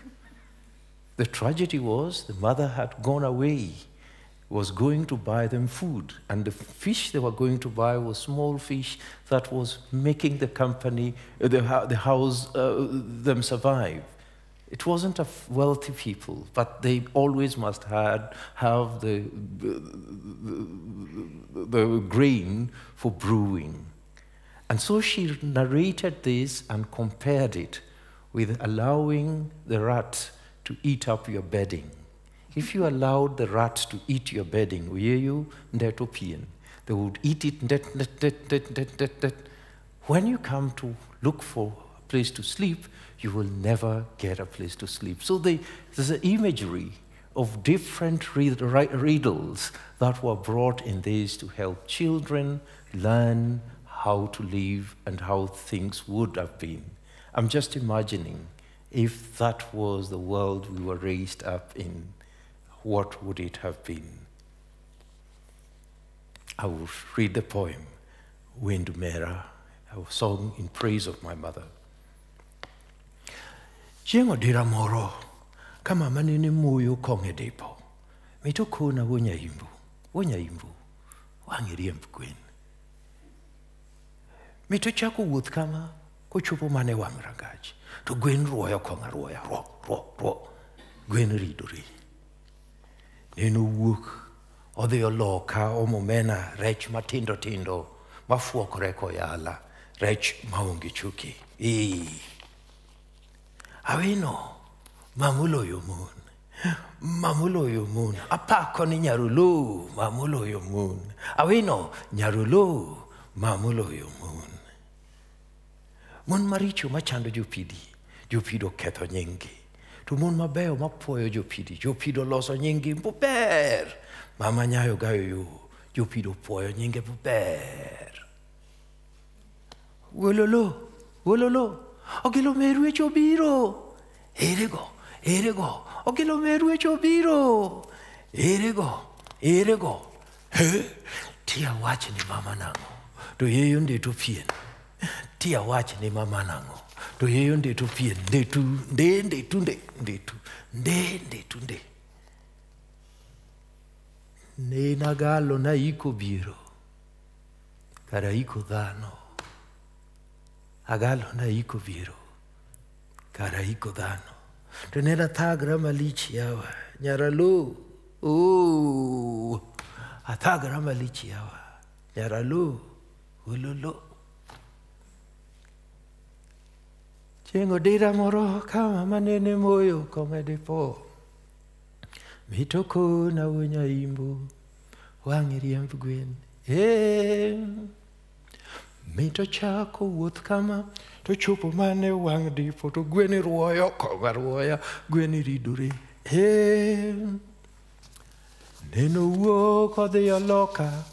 The tragedy was the mother had gone away, was going to buy them food, and the fish they were going to buy was small fish that was making the company, the house, them survive. It wasn't a wealthy people, but they always must have the grain for brewing. And so she narrated this and compared it with allowing the rat to eat up your bedding. If you allowed the rat to eat your bedding, they would eat it. When you come to look for a place to sleep, you will never get a place to sleep. So there's an imagery of different riddles that were brought in this to help children learn how to live and how things would have been. I'm just imagining if that was the world we were raised up in, what would it have been? I will read the poem, Windumera, a song in praise of my mother. Jengo dira moro, kama manini muyo konge depo. Mito kuna wonyaimbu, wangiriembu kwen. Mito chaku wuth kama, kochopo mane wang rangach. To gwen ruoyo konga ruoya, ro. Gwen ridori. Neno wuok, odhi oloka omomena rech matindo tindo, mafuokore koyala, rech maonge chuki. Awino, mamuloyo moon, apako ni nyarulo, mamuloyo moon. Awino, nyarulo, mamuloyo moon. Mon maricho machando jopido ketho nyingi. To mon mabeyo mapuoyo jopido loso nyingi maber. Mama nyayo gayo jopido puoyo nyingi maber. Wololo. Ogilo meru e chobiro. Erego. Ogilo meru e chobiro. Erego. Tia wach ni mama nango. To yeyo nde to pien. Tia wach ni mama nango. To yeyo nde to pien. Nde. Ne nagalo na iko biro. Kara iko dhano. Agalo na iko biro, kara iko dhano. To nena thagra malichi yawa, nyaralo, athagra malichi yawa, nyaralo, ulolo. Chengo dira moro kama manene moyo komede po. Mitoko na wonyaimbu, wangiriembu gwen. Mito chako wuoth kama, to chopo mane wang dipo, to gweni ruoyo, konga ruoya, gweni ridore. Neno wuok odhi oloka,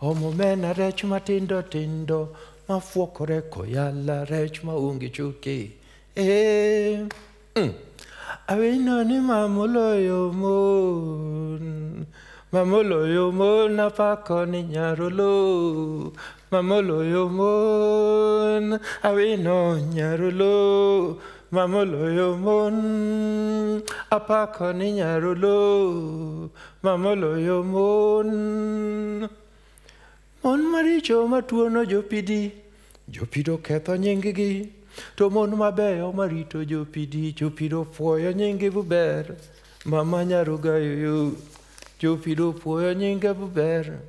omomena rech matindo tindo, mafuokore koyala, rech maonge chuki. Awino ni mamoloyo mon, apako ni nyarulo. Mamoloyo mon, awino nyarulo, mamoloyo mon, apakoni nyarolo, mamoloyo mon. Mon maricho matuono jopidi, jopido ketho nyinggi, to mon mabeyo marito jopidi, jopido puoyo nyingi buber, mama nyarugayo, jopido puoyo nyingi buber.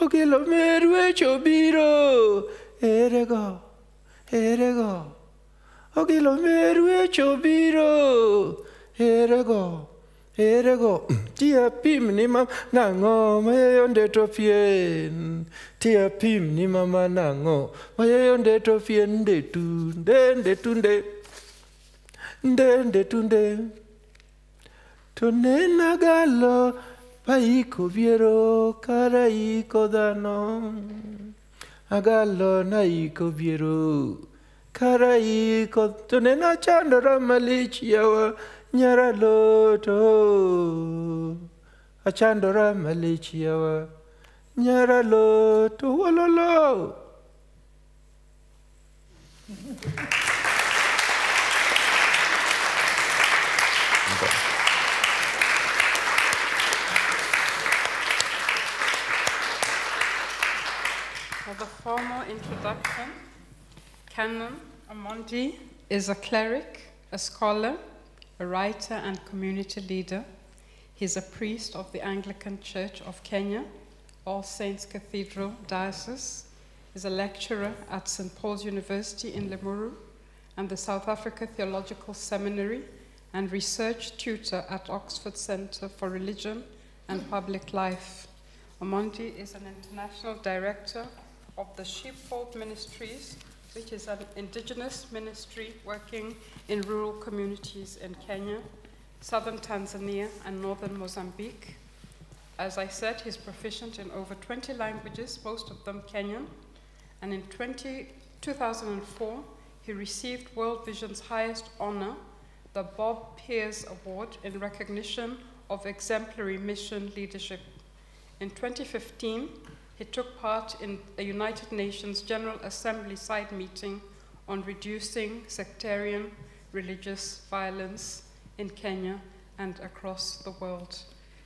Okelo merwe chobiro, erego, erego. Okelo merwe chobiro, erego, erego. Tia pim ni mama nango, mayonde to fien. Tia pim ni mama nango, mayonde to fien de tunde, de tunde. Tonena galo, paiko viero, caraiko dano. Agalo naiko viero, caraiko, tonena chandra malichiawa, nyaraloto. Achandra malichiawa, nyaraloto, walolo. For the formal introduction, Canon Omondi is a cleric, a scholar, a writer and community leader. He's a priest of the Anglican Church of Kenya, All Saints Cathedral Diocese. He's a lecturer at St. Paul's University in Limuru and the South Africa Theological Seminary, and research tutor at Oxford Centre for Religion and Public Life. Omondi is an international director of the Sheepfold Ministries, which is an indigenous ministry working in rural communities in Kenya, southern Tanzania, and northern Mozambique. As I said, he's proficient in over 20 languages, most of them Kenyan, and in 2004, he received World Vision's highest honor, the Bob Pears Award, in recognition of exemplary mission leadership. In 2015, he took part in a United Nations General Assembly side meeting on reducing sectarian religious violence in Kenya and across the world.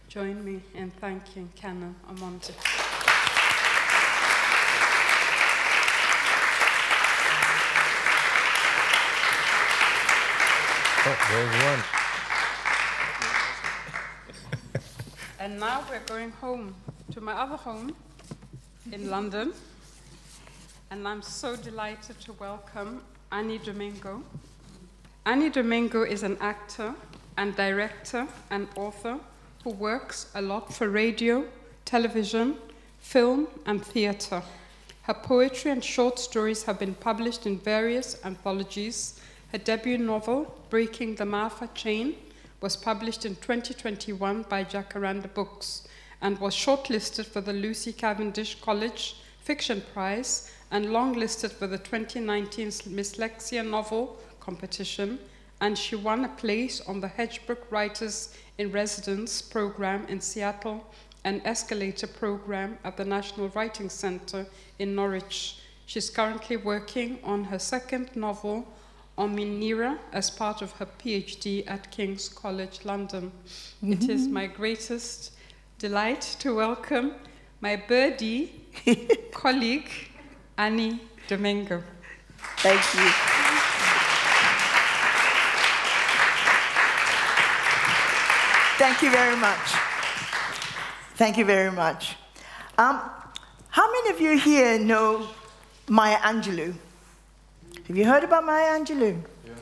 Join me in thanking Canon Omondi. Oh, there's one. And now we're going home, to my other home in London. And I'm so delighted to welcome Anni Domingo. Anni Domingo is an actor and director and author who works a lot for radio, television, film, and theater. Her poetry and short stories have been published in various anthologies. Her debut novel, Breaking the Marfa Chain, was published in 2021 by Jacaranda Books and was shortlisted for the Lucy Cavendish College Fiction Prize and longlisted for the 2019 Dyslexia Novel Competition, and she won a place on the Hedgebrook Writers in Residence program in Seattle and Escalator program at the National Writing Center in Norwich. She's currently working on her second novel, Ominira, as part of her PhD at King's College London. It is my greatest delight to welcome my birdie colleague, Anni Domingo. Thank you. Thank you very much. Thank you very much. How many of you here know Maya Angelou? Have you heard about Maya Angelou? Yeah.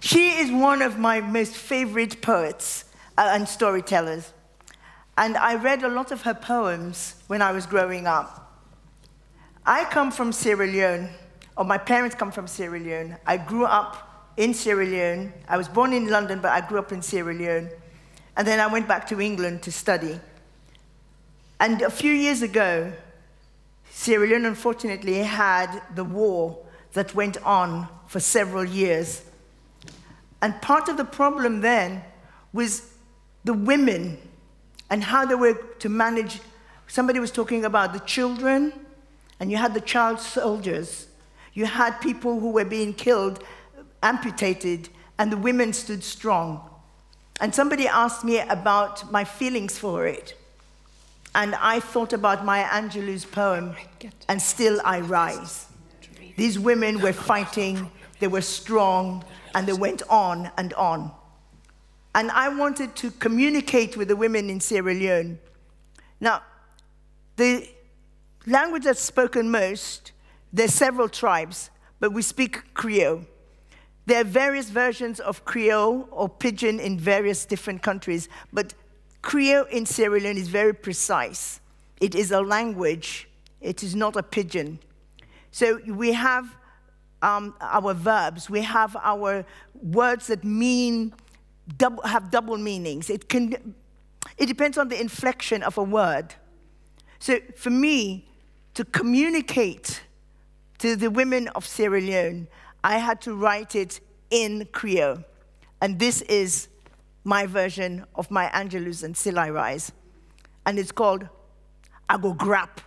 She is one of my most favorite poets and storytellers. And I read a lot of her poems when I was growing up. I come from Sierra Leone, or my parents come from Sierra Leone. I grew up in Sierra Leone. I was born in London, but I grew up in Sierra Leone. And then I went back to England to study. And a few years ago, Sierra Leone, unfortunately, had the war that went on for several years. And part of the problem then was the women and how they were to manage. Somebody was talking about the children, and you had the child soldiers. You had people who were being killed amputated, and the women stood strong. And somebody asked me about my feelings for it. And I thought about Maya Angelou's poem, And Still I Rise. These women were fighting, they were strong, and they went on and on. And I wanted to communicate with the women in Sierra Leone. Now, the language that's spoken most, there's several tribes, but we speak Creole. There are various versions of Creole or Pidgin in various different countries, but Creole in Sierra Leone is very precise. It is a language, it is not a Pidgin. So we have our verbs, we have our words that have double meanings. It depends on the inflection of a word. So for me, to communicate to the women of Sierra Leone, I had to write it in Creole. And this is my version of Maya Angelou's And Still I Rise. And it's called I Go Grap.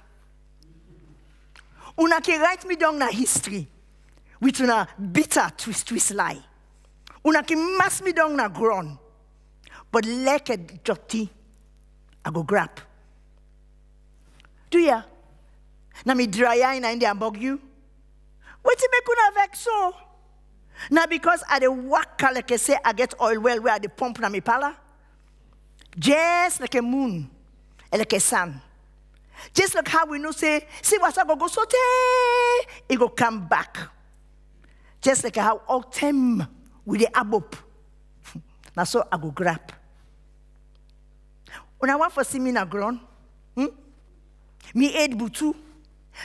Una can write me down na history with una bitter twist lie. Una can mass me down na ground. But like a jotty, I go grap. Do ya? Na me dry eye na in the bug you? What you make una vex so? Now because I the work like I say I get oil well where I the pump na me pala. Just like a moon, and like a sun. Just like how we know say, see what's I go sote, it go come back. Just like how autumn with the abop. Now so I go grab. When I want for see me na ground, me head butu,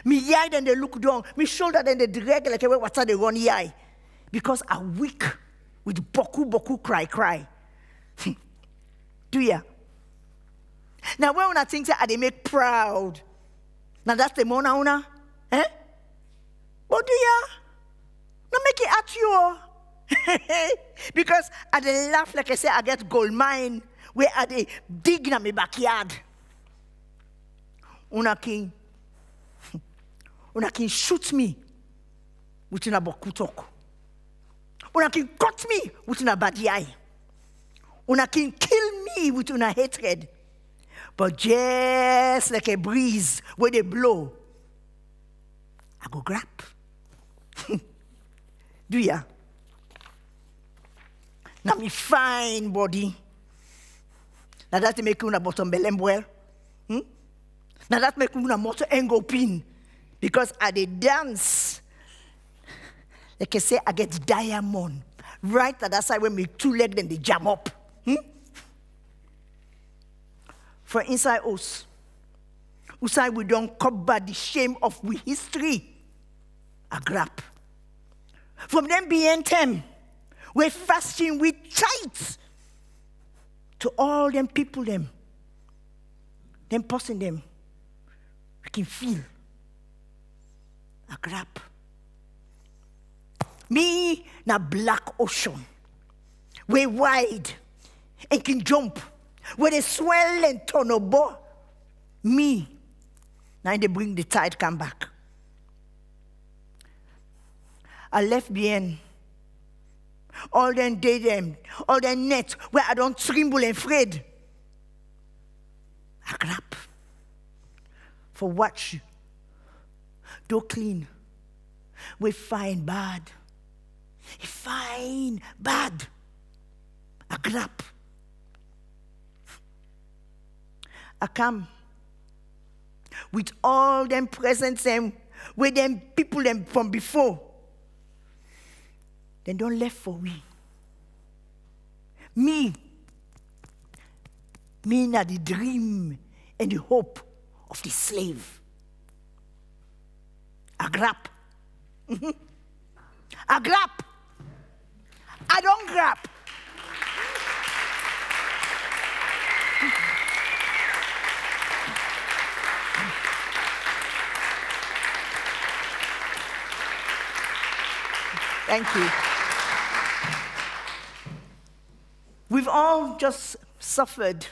me eye then they look down, me shoulder then they drag like a water they run eye. Because I'm weak with boku cry. Do ya? Now when I think that they make proud, now that's the mona una, eh? But do ya? Not make it at you. Because I dey laugh like I say I get gold mine where I dey dig in my backyard. Una can shoot me with una boku talk. Una can cut me with una bad eye. Una can kill me with una hatred. But just like a breeze where they blow, I go grab. Do ya? Now me fine body. Now that make una bottom belem well. Now that make una motor engo pin. Because I dey dance. Like I say, I get diamond. Right at that side when me two legs then they jam up. For inside us, inside we don't cover the shame of we history. A grab. From them being them, we're fasting with tight to all them people them person them. We can feel a grab. Me na black ocean, we wide and can jump. Where they swell and turn over, me, now they bring the tide come back. I left behind all them day them, all them net where I don't tremble and afraid. I grab for watch. Do clean. We find bad. Fine bad. I grab. I come with all them presents and with them people them from before. Then don't left for we. Me na the dream and the hope of the slave. I grab. I grab. I don't grab. Thank you. We've all just suffered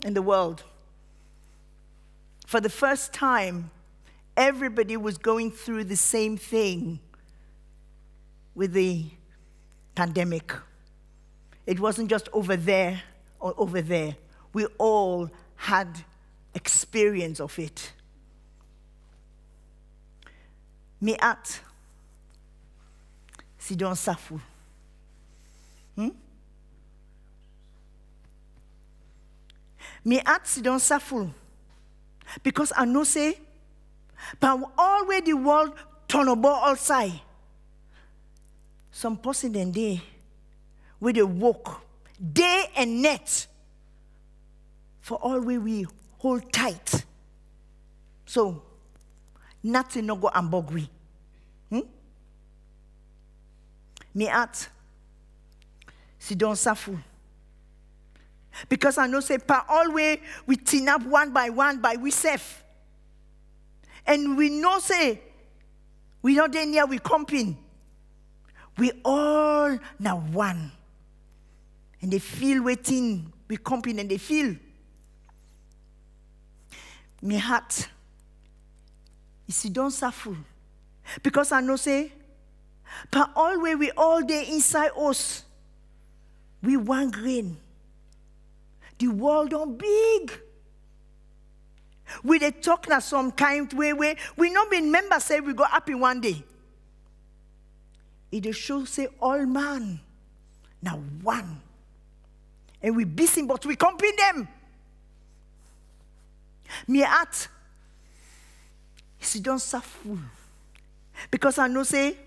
in the world. For the first time, everybody was going through the same thing with the pandemic. It wasn't just over there or over there. We all had experience of it. Mi'at sidon safu. Mi'at sidon safu. Because I know say, but all where the world turn about outside. Some person in there where they walk day and night for all where we hold tight. So nothing no go ambogwi. Mi'at sidon safu. Because I know say pa all way we tin up one by we self. And we know say we not there near we comping. We all now one. And they feel waiting, we comping and they feel. My heart is don't suffer. Because I know say, but always we all day inside us, we one grain. The world don't big. We they talk na some kind way we not been members say we go up in one day. It show say all man now one. And we busy but we compete them. Me at don't suffer. Because I know say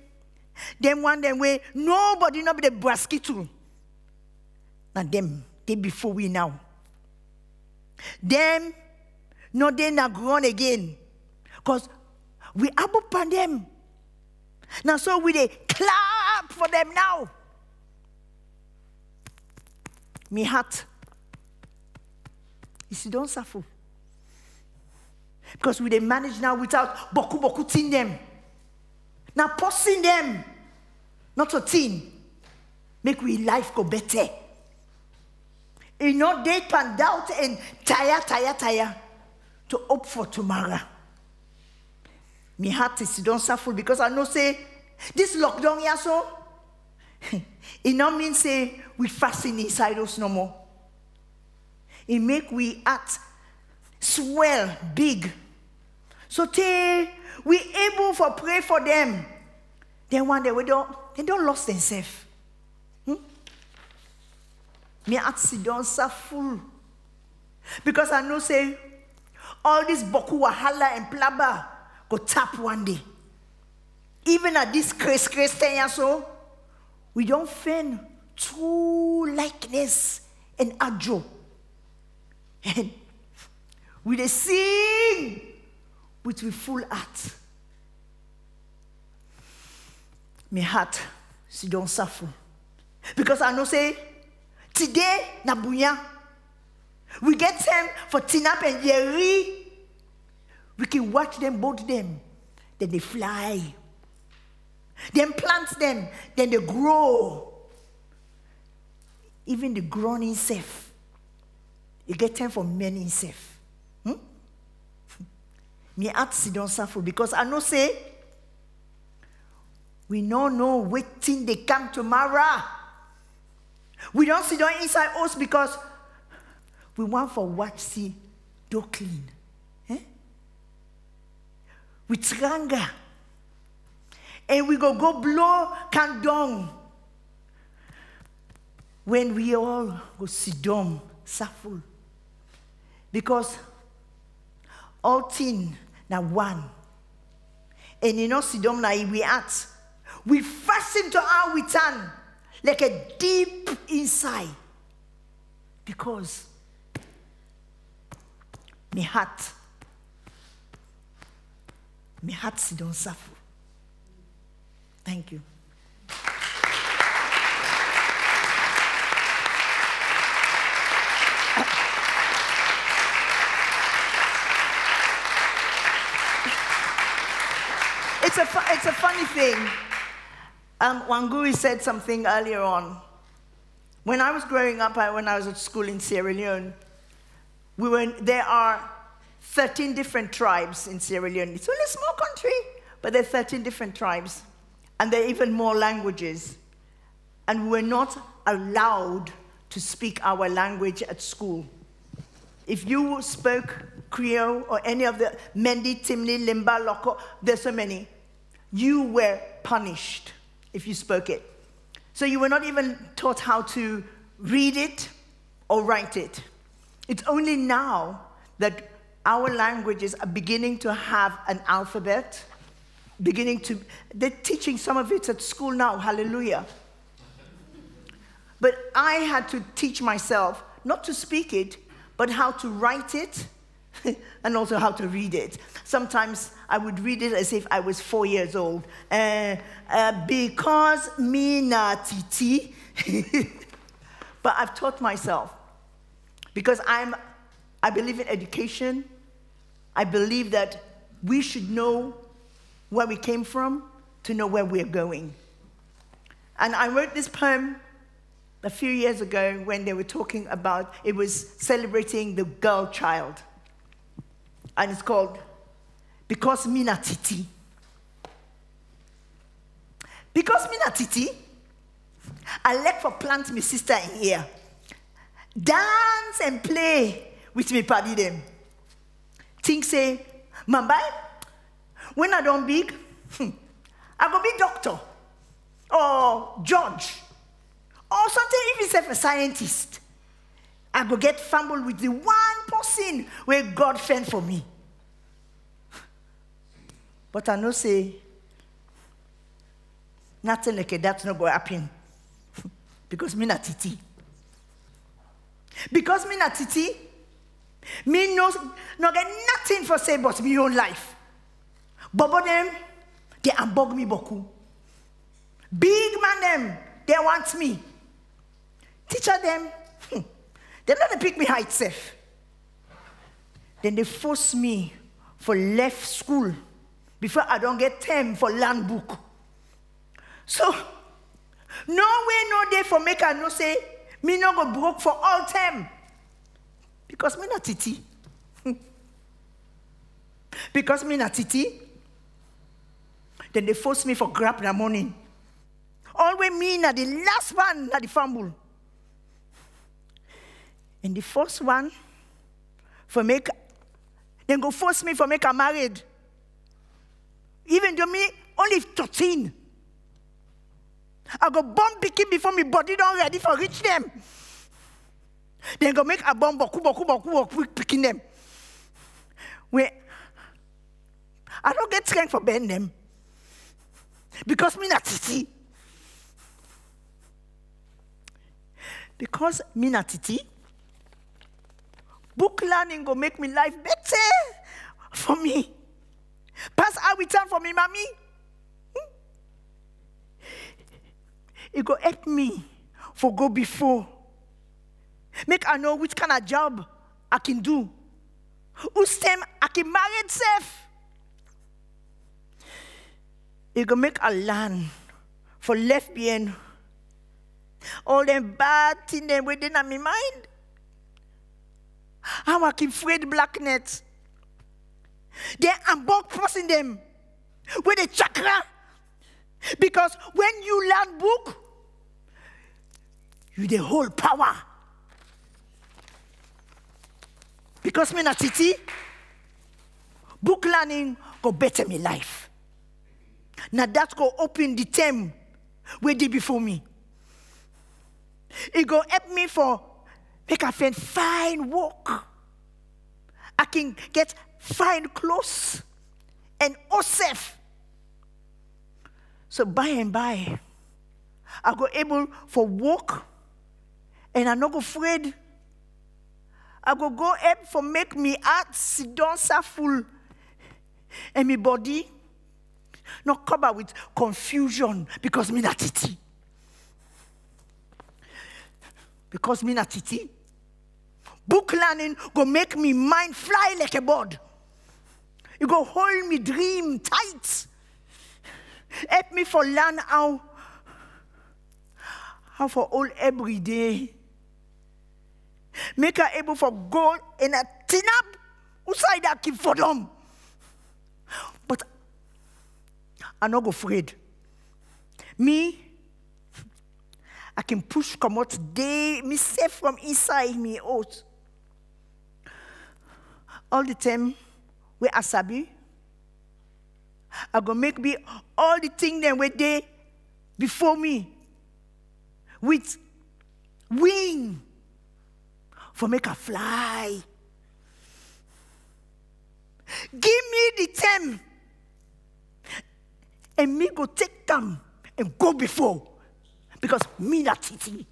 them one them way nobody not be the braskitu. Now them they before we now. Them no they not grown again. Because we up upon them. Now so we they clap for them now. Me heart is don't suffer. Because we they manage now without boku tin them. Now posting them. Not a tin. Make we life go better. You know, they can doubt and tire to hope for tomorrow. My heart is don't suffer because I know say this lockdown here so it not mean say we fasten inside us no more. It make we act swell big. So we able for pray for them. Then one day they don't lost themselves. Me at don't suffer. Because I know say all this boku wahala and plaba go tap one day. Even at this Christian so we don't find true likeness and ajo. And we they sing with we full heart. My heart she don't suffer. Because I know say today, Nabuya, we get them for Tinap and Yeri. We can watch them, both them. Then they fly. Then plant them, then they grow. Even the grown in safe. You get them for many in safe. Me at don't suffer because I know say we don't know waiting they come tomorrow. We don't sit down inside us because we want for what see do clean. We tranga. And we go blow can down. When we all go sit down, suffer. Because all thing now one. And you know sit down now we at. We fasten to our return. Like a deep inside. Because my heart don't suffer. Thank you. It's a funny thing. Wangũi said something earlier on. When I was growing up, when I was at school in Sierra Leone, there are 13 different tribes in Sierra Leone. It's only a small country, but there are 13 different tribes. And there are even more languages. And we're not allowed to speak our language at school. If you spoke Creole or any of the Mendi, Timni, Limba, Loko, there's so many, you were punished if you spoke it. So you were not even taught how to read it or write it. It's only now that our languages are beginning to have an alphabet, they're teaching some of it at school now, hallelujah. But I had to teach myself not to speak it, but how to write it and also how to read it. Sometimes I would read it as if I was 4 years old. Because me na titi. But I've taught myself. Because I believe in education. I believe that we should know where we came from to know where we're going. And I wrote this poem a few years ago when they were talking about, it was celebrating the girl child. And it's called, Because Mina Titi. Because Mina Titi, I like for plant my sister in here. Dance and play with me paddy them. Think say, Mambai, when I don't big, I go be doctor or judge. Or something if it's a scientist. I go get fumbled with the one person where God sent for me. But I know say, nothing like that's not going to happen. Because me not titi. Because me not titi, me no get nothing for say but my own life. Bobo them, they ambog me boku. Big man them, they want me. Teacher them, they not pick me height safe. Then they force me for left school before I don't get time for land book. So, no way, no day for make I no say, me no go broke for all time. Because me not titi. Because me not titi. Then they force me for grab in the morning. Always me na the last one na the fumble. And the first one for make, then go force me for make her married. Even though me only 13. I go bomb picking before my body don't ready for reach them. Then go make a bomb boku picking them. Where I don't get strength for bend them. Because me not titi. Because me not titi. Book learning go make me life better for me. Pass out with time for me, mommy. It go help me for go before. Make I know which kind of job I can do. Whose time I can marry itself. It go make I learn for left behind all them bad things them within my mind. How I can afraid blackness. They ambog forcing them with a chakra. Because when you learn book, you the whole power. Because me na titi, book learning go better me life. Now that go open the term where they before me. It go help me for make I find fine work. I can get fine clothes and all safe. So by and by, I go able for work and I not go afraid. I go help for make me heart sit down so full and my body not covered with confusion because me not titi. Because me not titi. Book learning go make me mind fly like a bird. It go hold me dream tight. Help me for learn how for all every day. Make her able for go in a tin up outside that keep for them. But I'm not afraid. Me, I can push come out today, me safe from inside me out. All the time, we asabi. I go make me all the things that were there before me with wing for make a fly. Give me the time and me go take them and go before because me not titi.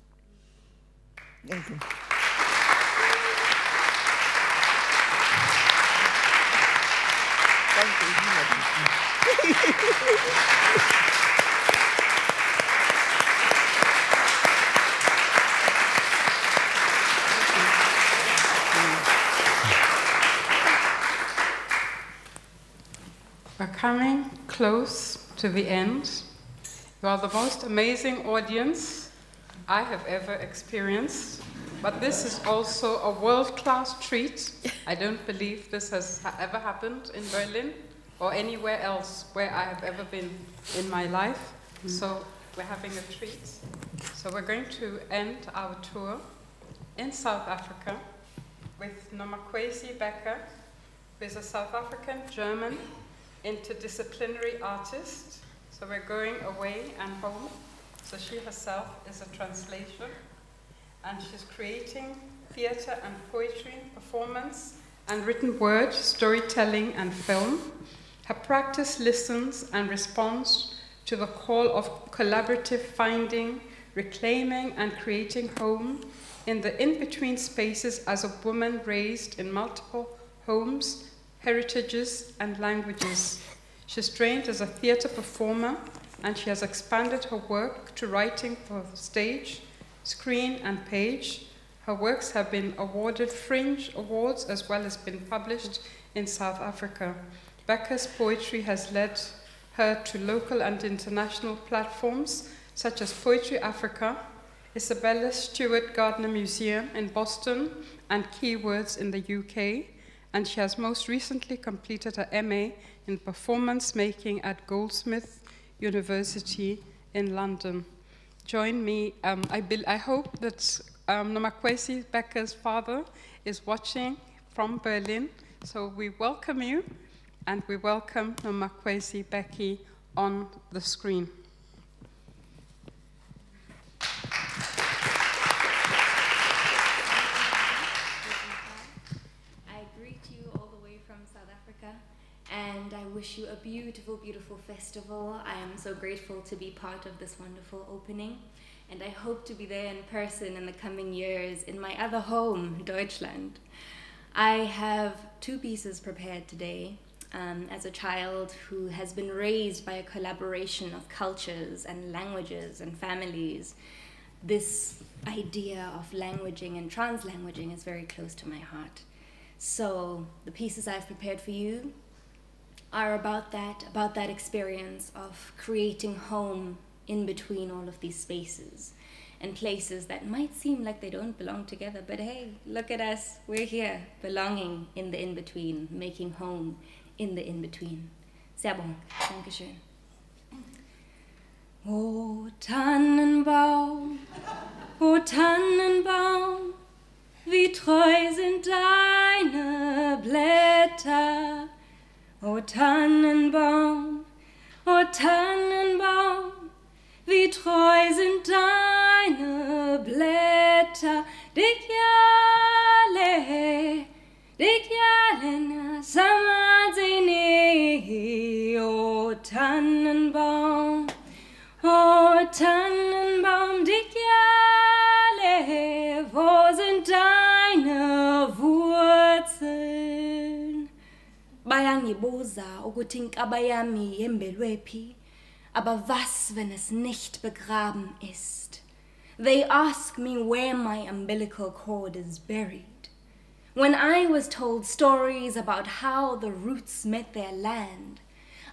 Thank you. Thank you. We're coming close to the end. You are the most amazing audience I have ever experienced, but this is also a world-class treat. I don't believe this has ever happened in Berlin or anywhere else where I have ever been in my life. So we're having a treat. So we're going to end our tour in South Africa with Nomakhwezi Becker, who is a South African-German interdisciplinary artist. So we're going away and home. So she herself is a translation, and she's creating theater and poetry, performance, and written word, storytelling, and film. Her practice listens and responds to the call of collaborative finding, reclaiming, and creating home in the in-between spaces as a woman raised in multiple homes, heritages, and languages. She's trained as a theater performer, and she has expanded her work to writing for stage, screen, and page. Her works have been awarded Fringe Awards as well as been published in South Africa. Becker's poetry has led her to local and international platforms such as Poetry Africa, Isabella Stewart Gardner Museum in Boston, and Keywords in the UK. And she has most recently completed her MA in performance making at Goldsmiths University in London. Join me. I hope that Nomakhwezi Becker's father is watching from Berlin. So we welcome you, and we welcome Nomakhwezi Becker on the screen. And I wish you a beautiful, beautiful festival. I am so grateful to be part of this wonderful opening. And I hope to be there in person in the coming years in my other home, Deutschland. I have two pieces prepared today. As a child who has been raised by a collaboration of cultures and languages and families, this idea of languaging and translanguaging is very close to my heart. So the pieces I've prepared for you are about that experience of creating home in between all of these spaces and places that might seem like they don't belong together, but hey, look at us, we're here, belonging in the in-between, making home in the in-between. Sehr bon, Dankeschön. O Tannenbaum, wie treu sind deine Blätter. O Tannenbaum, wie treu sind deine Blätter. Dikyale na samadzini. O Tannenbaum, dikyale, wo sind deine Wurzeln? Bayangibuza ukuthi inkaba yami yembelwephi, aber was, wenn es nicht begraben ist? They ask me where my umbilical cord is buried. When I was told stories about how the roots met their land,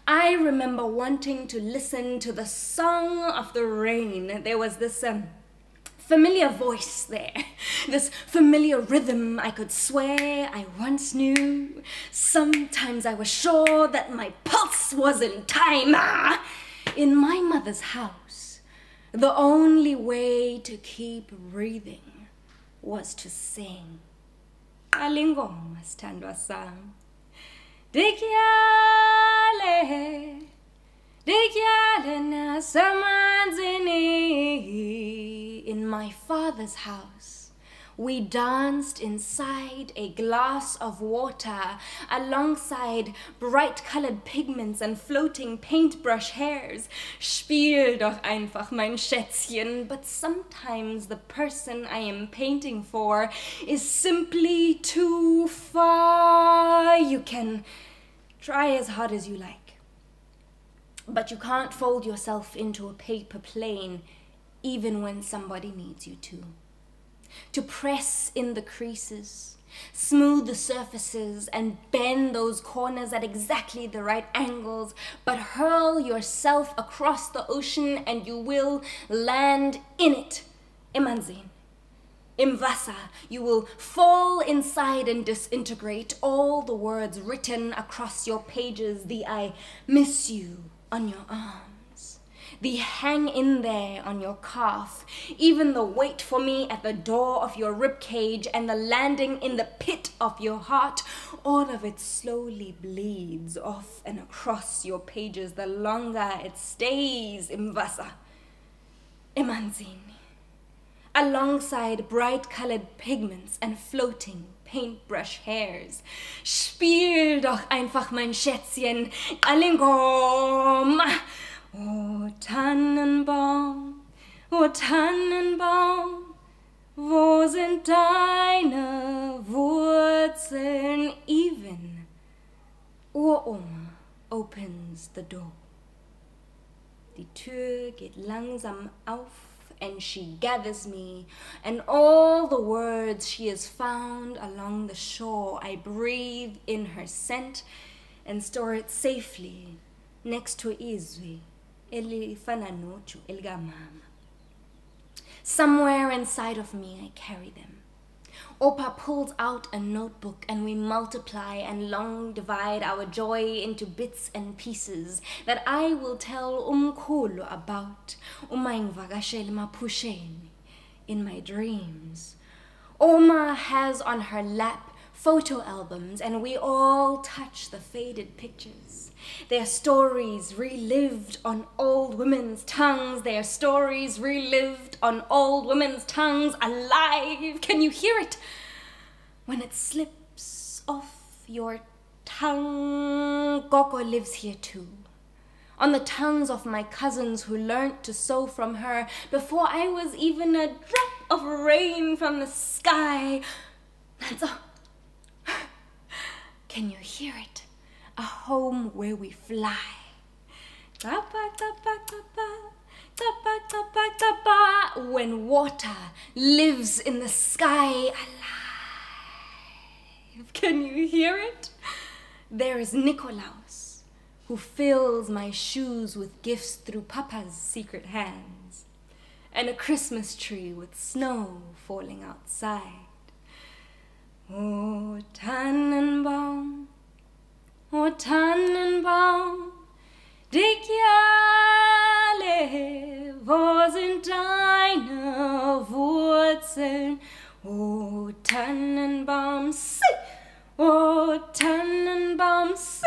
I remember wanting to listen to the song of the rain. There was this familiar voice there, this familiar rhythm I could swear I once knew. Sometimes I was sure that my pulse was in time. In my mother's house, The only way to keep breathing was to sing. Alingoma sithandwa sami. Dikyale nasamanzini. In my father's house, we danced inside a glass of water alongside bright-colored pigments and floating paintbrush hairs. Spiel doch einfach, mein Schätzchen. But sometimes the person I am painting for is simply too far. You can try as hard as you like, but you can't fold yourself into a paper plane even when somebody needs you to. To press in the creases, smooth the surfaces, and bend those corners at exactly the right angles, but hurl yourself across the ocean and you will land in it. Emanzin. Im Wasser, you will fall inside and disintegrate all the words written across your pages, the I miss you on your arms, the hang in there on your calf, even the wait for me at the door of your ribcage and the landing in the pit of your heart. All of it slowly bleeds off and across your pages the longer it stays im Wasser. Emanzin. Alongside bright-colored pigments and floating paintbrush hairs. Spiel doch einfach, mein Schätzchen, Alingom. O Tannenbaum, wo sind deine Wurzeln? Even Uroma opens the door. Die Tür geht langsam auf, and she gathers me, and all the words she has found along the shore, I breathe in her scent and store it safely next to izwi elifana nochu elgamama. Somewhere inside of me I carry them. Opa pulls out a notebook and we multiply and long divide our joy into bits and pieces that I will tell umkhulu about, umangivakashele maphusheni, in my dreams. Oma has on her lap photo albums and we all touch the faded pictures. Their stories relived on old women's tongues. Their stories relived on old women's tongues. Alive! Can you hear it? When it slips off your tongue, Gogo lives here too. On the tongues of my cousins who learnt to sew from her before I was even a drop of rain from the sky. That's all. Can you hear it? A home where we fly. When water lives in the sky, alive. Can you hear it? There is Nikolaus, who fills my shoes with gifts through Papa's secret hands, and a Christmas tree with snow falling outside. O Tannenbaum, O Tannenbaum, Dikyale, wo sind deine Wurzeln? O Tannenbaum, si, O Tannenbaum, si,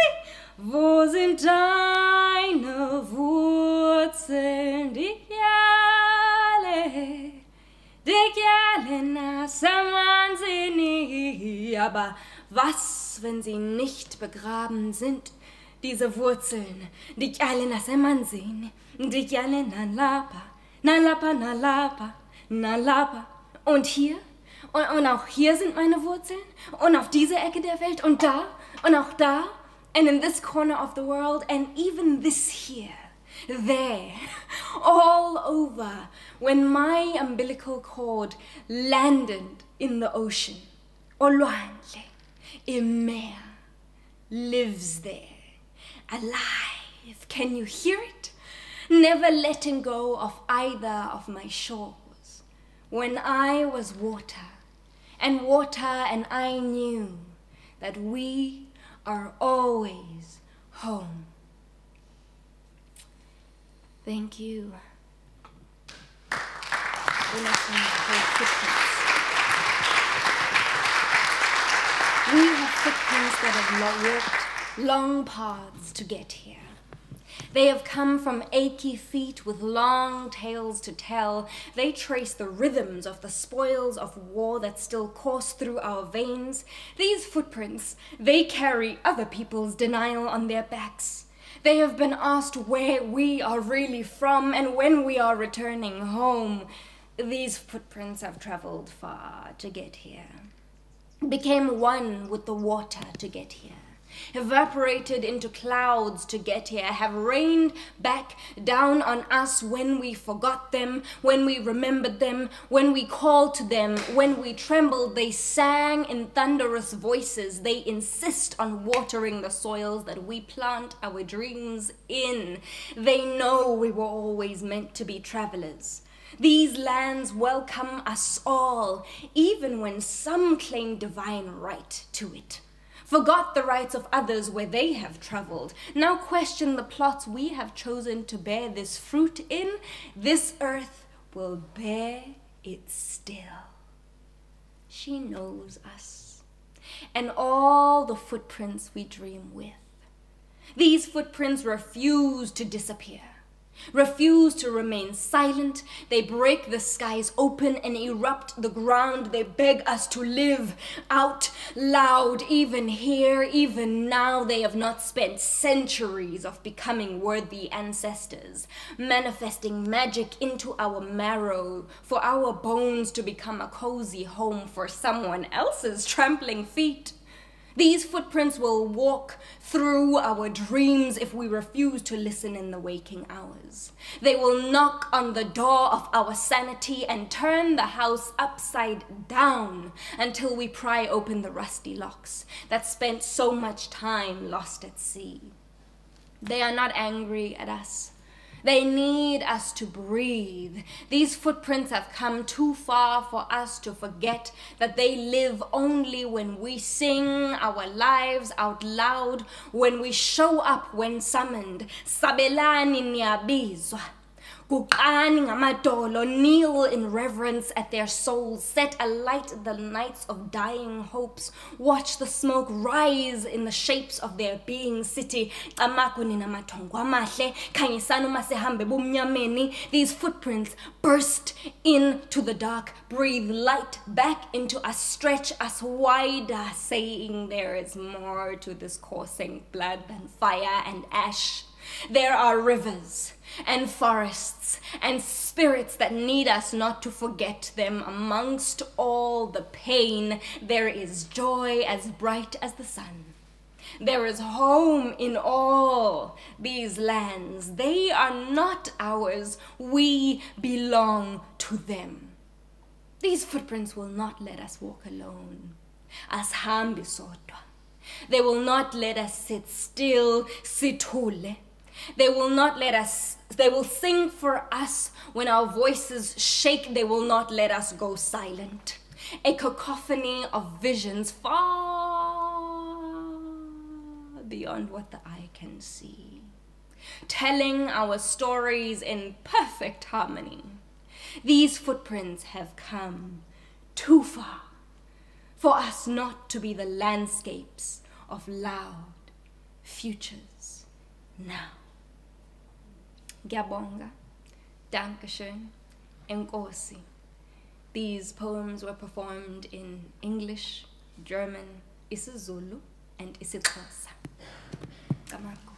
wo sind deine Wurzeln? Dikyale, Dikyale nasamanzini. Aber was, wenn sie nicht begraben sind, diese Wurzeln? Dikyale nasamanzini, Dikyale nalapa, nalapa, nalapa, nalapa. Und hier? Und auch hier sind meine Wurzeln? Und auf dieser Ecke der Welt? Und da? Und auch da? And in this corner of the world? And even this here? There, all over, when my umbilical cord landed in the ocean, Olwandle, im Meer, lives there, alive. Can you hear it? Never letting go of either of my shores. When I was water, and I knew that we are always home. Thank you. We have footprints that have walked long paths to get here. They have come from achy feet with long tales to tell. They trace the rhythms of the spoils of war that still course through our veins. These footprints, they carry other people's denial on their backs. They have been asked where we are really from and when we are returning home. These footprints have traveled far to get here, became one with the water to get here, evaporated into clouds to get here, have rained back down on us when we forgot them, when we remembered them, when we called to them, when we trembled. They sang in thunderous voices. They insist on watering the soils that we plant our dreams in. They know we were always meant to be travelers. These lands welcome us all, even when some claim divine right to it. Forgot the rights of others where they have traveled. Now question the plots we have chosen to bear this fruit in. This earth will bear it still. She knows us and all the footprints we dream with. These footprints refuse to disappear, refuse to remain silent. They break the skies open and erupt the ground. They beg us to live out loud. Even here, even now, they have not spent centuries of becoming worthy ancestors, manifesting magic into our marrow for our bones to become a cozy home for someone else's trampling feet. These footprints will walk through our dreams if we refuse to listen in the waking hours. They will knock on the door of our sanity and turn the house upside down until we pry open the rusty locks that spent so much time lost at sea. They are not angry at us. They need us to breathe. These footprints have come too far for us to forget that they live only when we sing our lives out loud, when we show up when summoned. Sabelani niyabizwa. Kuqani ngamadolo, kneel in reverence at their souls, set alight the nights of dying hopes, watch the smoke rise in the shapes of their being city. These footprints burst into the dark, breathe light back into us, stretch us wider, saying there is more to this coursing blood than fire and ash. There are rivers and forests and spirits that need us not to forget them. Amongst all the pain, there is joy as bright as the sun. There is home in all these lands. They are not ours. We belong to them. These footprints will not let us walk alone. Ashambi sodwa. They will not let us sit still, sithule. They will not let us, they will sing for us when our voices shake. They will not let us go silent. A cacophony of visions far beyond what the eye can see, telling our stories in perfect harmony. These footprints have come too far for us not to be the landscapes of loud futures now. Ngiyabonga, Dankeschön, Enkosi. These poems were performed in English, German, isiZulu, and isiXhosa. Kamako.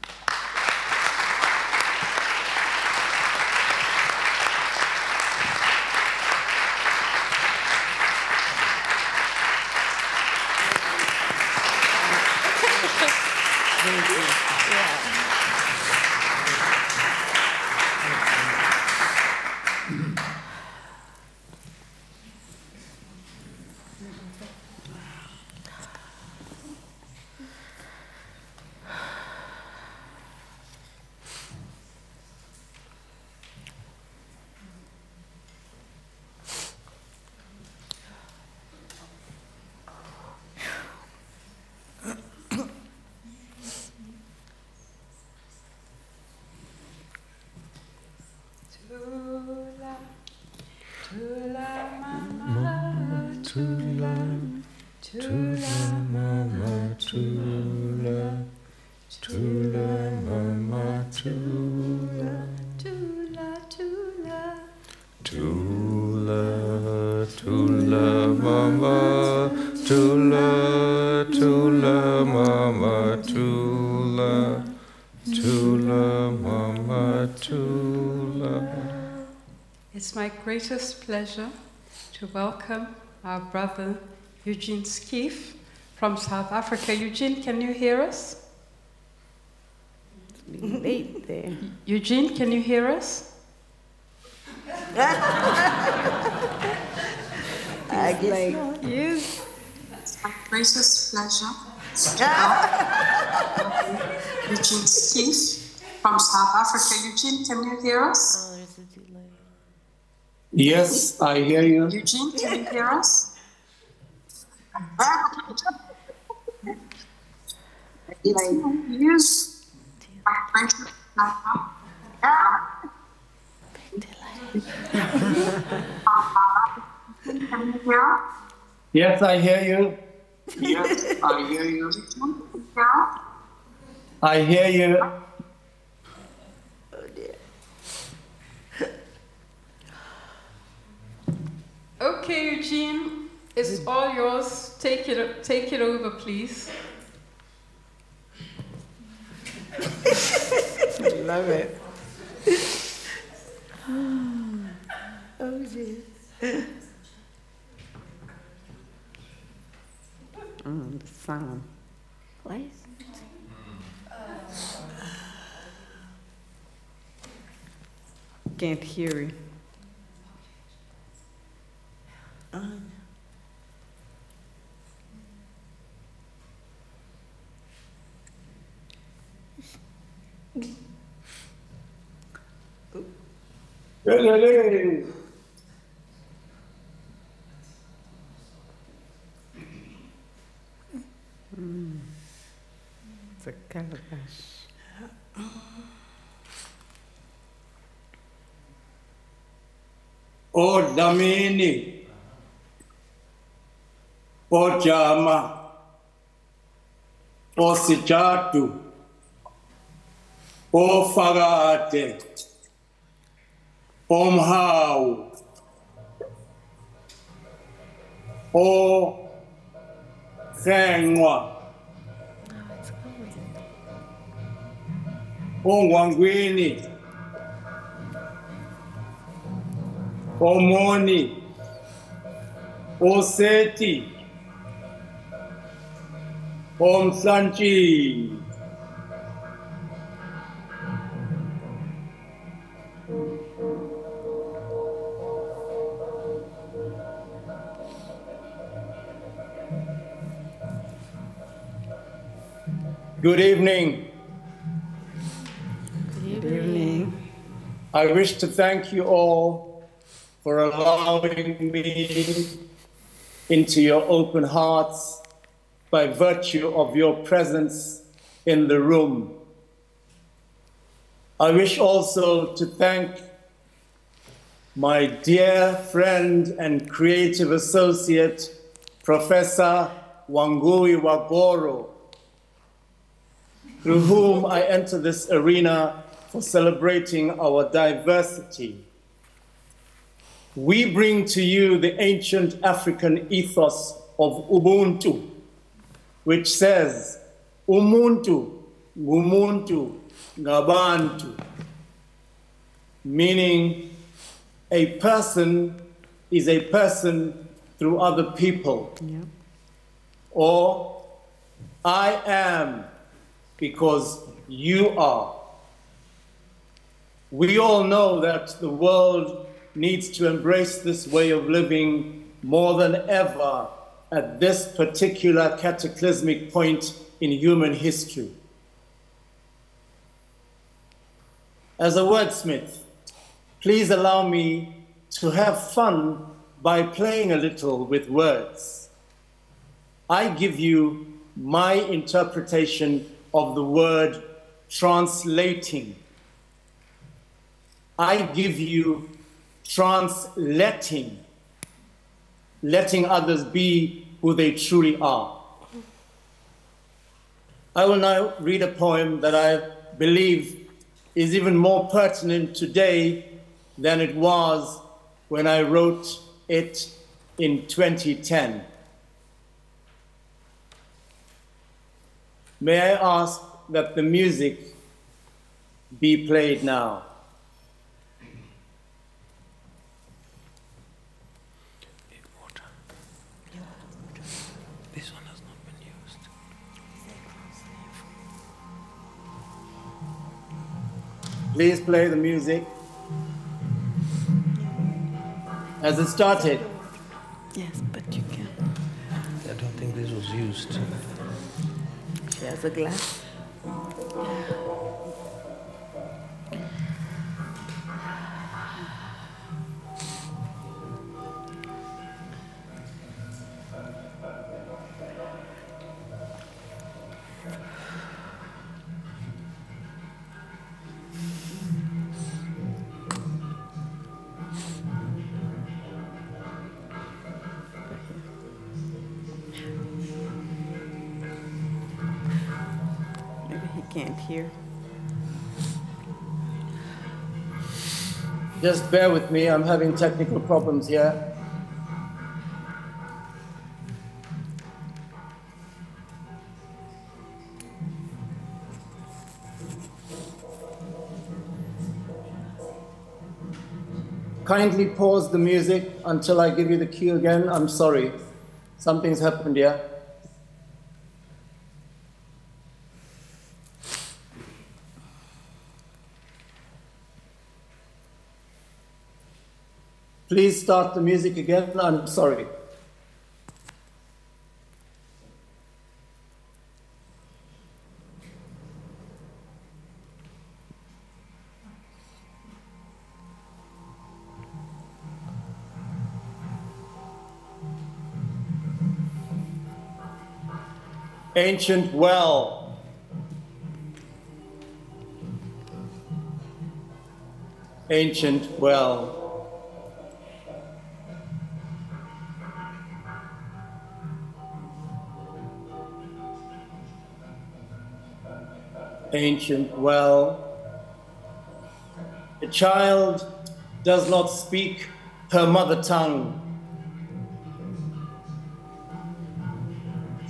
Tula mama tula, tula mama tula, Tula, tula. tula, tula mama tula, tula mama tula, tula mama tula. It's my greatest pleasure to welcome our brother Eugene Skeef from South Africa. Eugene, can you hear us? Late there. Eugene, can you hear us? I guess not. Yes. It's my greatest pleasure to welcome Eugene Skeef from South Africa. Eugene, can you hear us? Oh, there's a delay. Yes, I hear you. Eugene, can you hear us? Yes. My greatest pleasure. Yes, I hear you. Yes, I hear you. I hear you. Okay, Eugene, it's all yours. Take it over, please. Love it. Oh, dear. The sound. What is Can't hear it. It's a calabash. O Damini, O Jama, O Sijatu, O Fagate, O Mhau, O Khengwa, O Wangwini, O Moni, O Seti, O Msanchi, Good evening. Good evening. I wish to thank you all for allowing me into your open hearts by virtue of your presence in the room. I wish also to thank my dear friend and creative associate, Professor Wangũi wa Goro, through whom I enter this arena for celebrating our diversity. We bring to you the ancient African ethos of Ubuntu, which says, Umuntu, Ngumuntu, Ngabantu, meaning a person is a person through other people. Yeah. Or I am because you are. We all know that the world needs to embrace this way of living more than ever at this particular cataclysmic point in human history. As a wordsmith, please allow me to have fun by playing a little with words. I give you my interpretation of the word translating. I give you translating, letting others be who they truly are. I will now read a poem that I believe is even more pertinent today than it was when I wrote it in 2010. May I ask that the music be played now? This one has not been used. Please play the music as it started. Yes, but you can. I don't think this was used. She has a glass. Can't hear. Just bear with me, I'm having technical problems here. Kindly pause the music until I give you the cue again. I'm sorry, something's happened here. Please start the music again. I'm sorry. Ancient well. Ancient well. Ancient well. A child does not speak her mother tongue.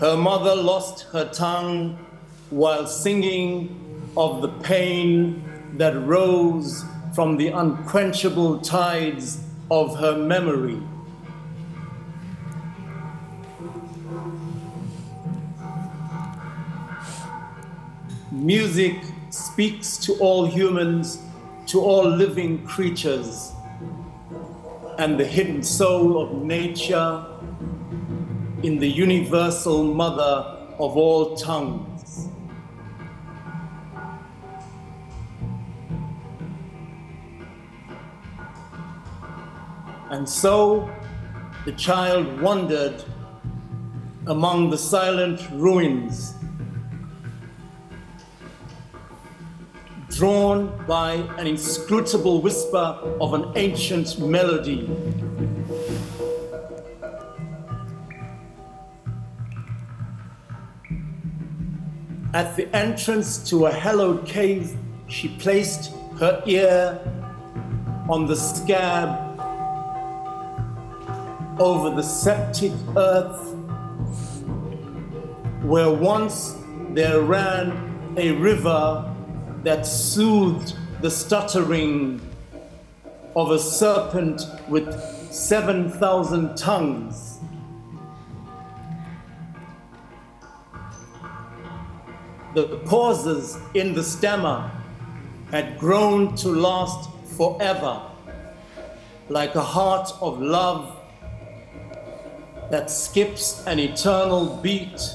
Her mother lost her tongue while singing of the pain that rose from the unquenchable tides of her memory. Music speaks to all humans, to all living creatures, and the hidden soul of nature in the universal mother of all tongues. And so the child wandered among the silent ruins, drawn by an inscrutable whisper of an ancient melody. At the entrance to a hallowed cave, she placed her ear on the scab over the septic earth, where once there ran a river that soothed the stuttering of a serpent with 7,000 tongues. The pauses in the stammer had grown to last forever, like a heart of love that skips an eternal beat.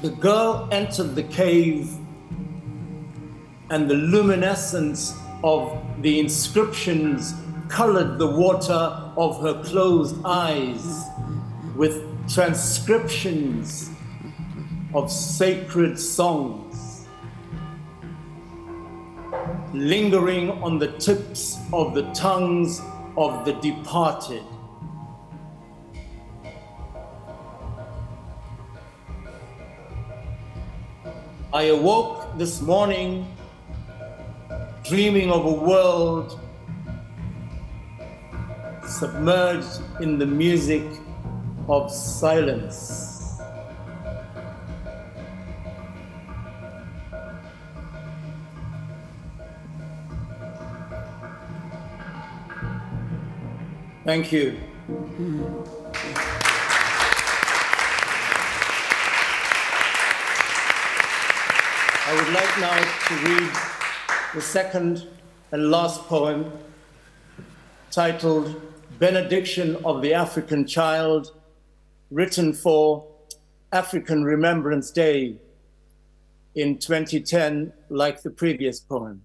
The girl entered the cave, and the luminescence of the inscriptions colored the water of her closed eyes with transcriptions of sacred songs. lingering on the tips of the tongues of the departed. I awoke this morning dreaming of a world submerged in the music of silence. Thank you. I would like now to read the second and last poem, titled Benediction of the African Child, written for African Remembrance Day in 2010, like the previous poem.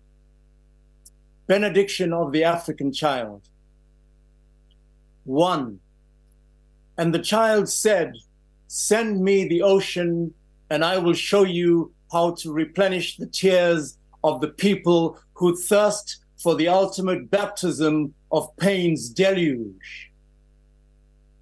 Benediction of the African Child. 1. And the child said, "Send me the ocean, and I will show you how to replenish the tears of the people who thirst for the ultimate baptism of pain's deluge."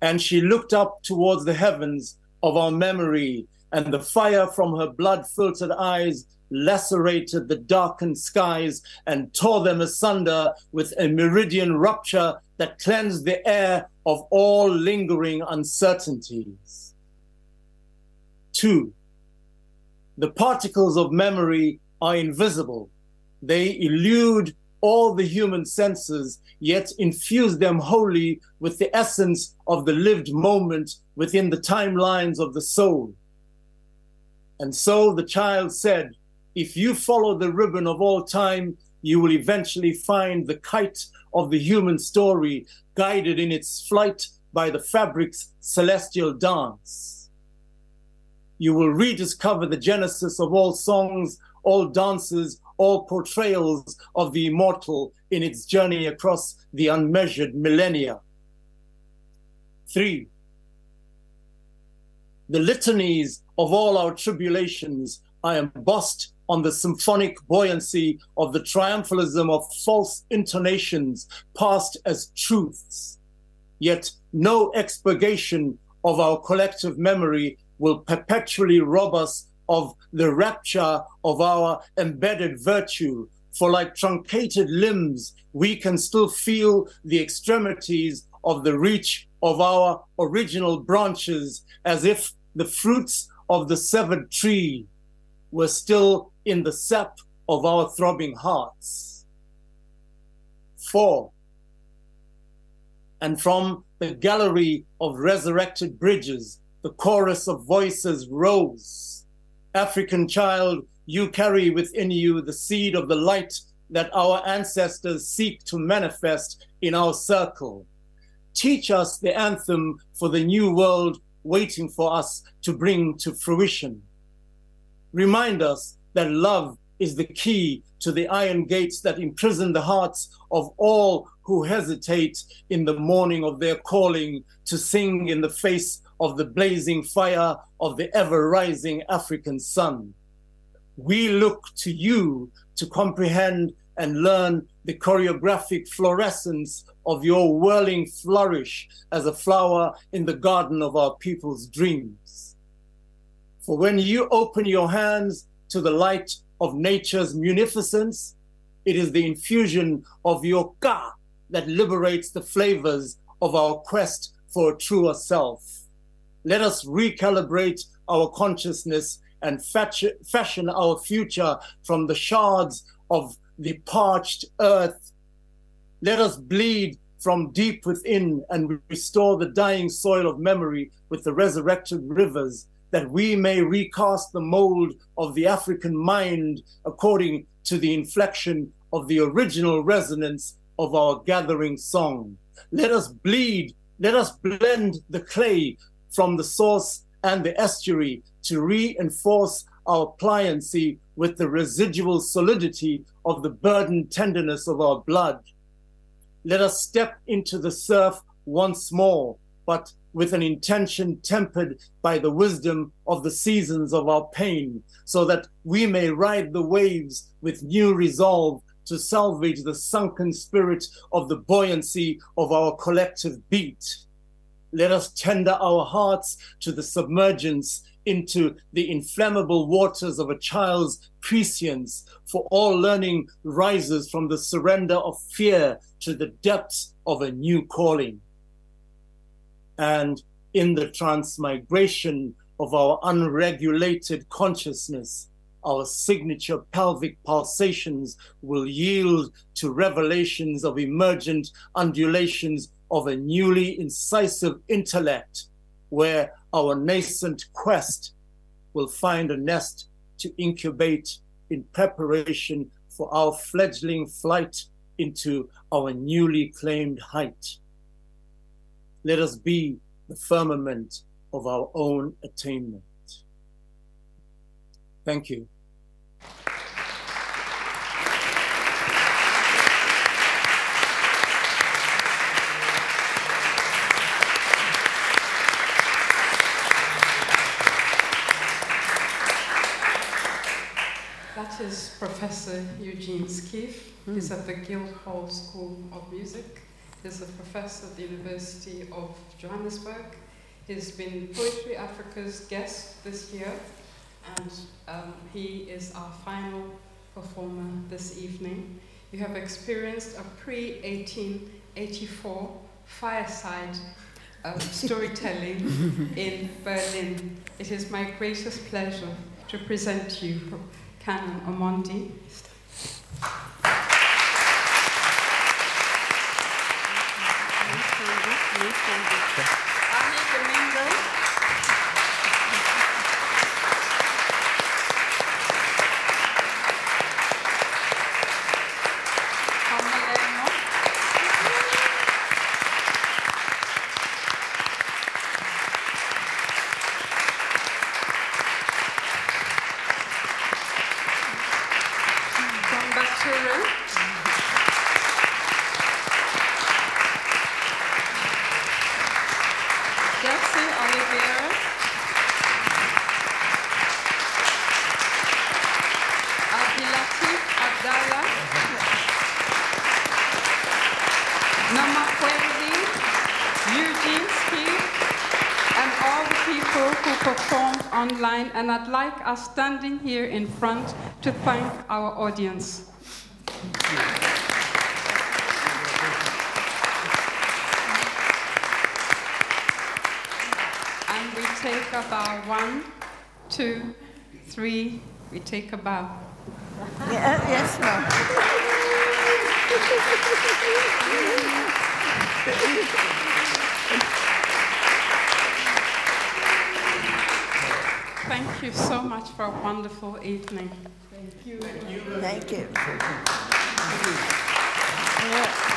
And she looked up towards the heavens of our memory, and the fire from her blood-filtered eyes lacerated the darkened skies and tore them asunder with a meridian rupture that cleansed the air of all lingering uncertainties. 2. The particles of memory are invisible. They elude all the human senses, yet infuse them wholly with the essence of the lived moment within the timelines of the soul. And so the child said, if you follow the ribbon of all time, you will eventually find the kite of the human story, guided in its flight by the fabric's celestial dance. You will rediscover the genesis of all songs, all dances, all portrayals of the immortal in its journey across the unmeasured millennia. 3. The litanies of all our tribulations are embossed on the symphonic buoyancy of the triumphalism of false intonations passed as truths. Yet no expurgation of our collective memory will perpetually rob us of the rapture of our embedded virtue, for like truncated limbs, we can still feel the extremities of the reach of our original branches, as if the fruits of the severed tree were still in the sap of our throbbing hearts. 4. And from the gallery of resurrected bridges, the chorus of voices rose. African child, you carry within you the seed of the light that our ancestors seek to manifest in our circle. Teach us the anthem for the new world waiting for us to bring to fruition. Remind us that love is the key to the iron gates that imprison the hearts of all who hesitate in the morning of their calling to sing in the face of the blazing fire of the ever-rising African sun. We look to you to comprehend and learn the choreographic fluorescence of your whirling flourish as a flower in the garden of our people's dreams. For when you open your hands to the light of nature's munificence, it is the infusion of your ka that liberates the flavors of our quest for a truer self. Let us recalibrate our consciousness and fashion our future from the shards of the parched earth. Let us bleed from deep within and restore the dying soil of memory with the resurrected rivers, that we may recast the mold of the African mind according to the inflection of the original resonance of our gathering song. Let us bleed, let us blend the clay from the source and the estuary to reinforce our pliancy with the residual solidity of the burdened tenderness of our blood. Let us step into the surf once more, but with an intention tempered by the wisdom of the seasons of our pain, so that we may ride the waves with new resolve to salvage the sunken spirit of the buoyancy of our collective beat. Let us tender our hearts to the submergence into the inflammable waters of a child's prescience, for all learning rises from the surrender of fear to the depths of a new calling. And in the transmigration of our unregulated consciousness, our signature pelvic pulsations will yield to revelations of emergent undulations of a newly incisive intellect, where our nascent quest will find a nest to incubate in preparation for our fledgling flight into our newly claimed height. Let us be the firmament of our own attainment. Thank you. That is Professor Eugene Skeef. He's at the Guildhall School of Music. He's a professor at the University of Johannesburg. He's been Poetry Africa's guest this year, and he is our final performer this evening. You have experienced a pre-1884 fireside storytelling in Berlin. It is my greatest pleasure to present to you Canon Omondi. Anni Domingo. Gomolemo. Coumba Touré. Jess Oliveria. Abdilatif Abdalla. Nomakhwezi Eugene Skeef, and all the people who performed online. And I'd like us standing here in front to thank our audience. And we take a bow. 1, 2, 3. We take a bow. Yes, ma'am. Thank you so much for a wonderful evening. Thank you. Thank you. Yeah.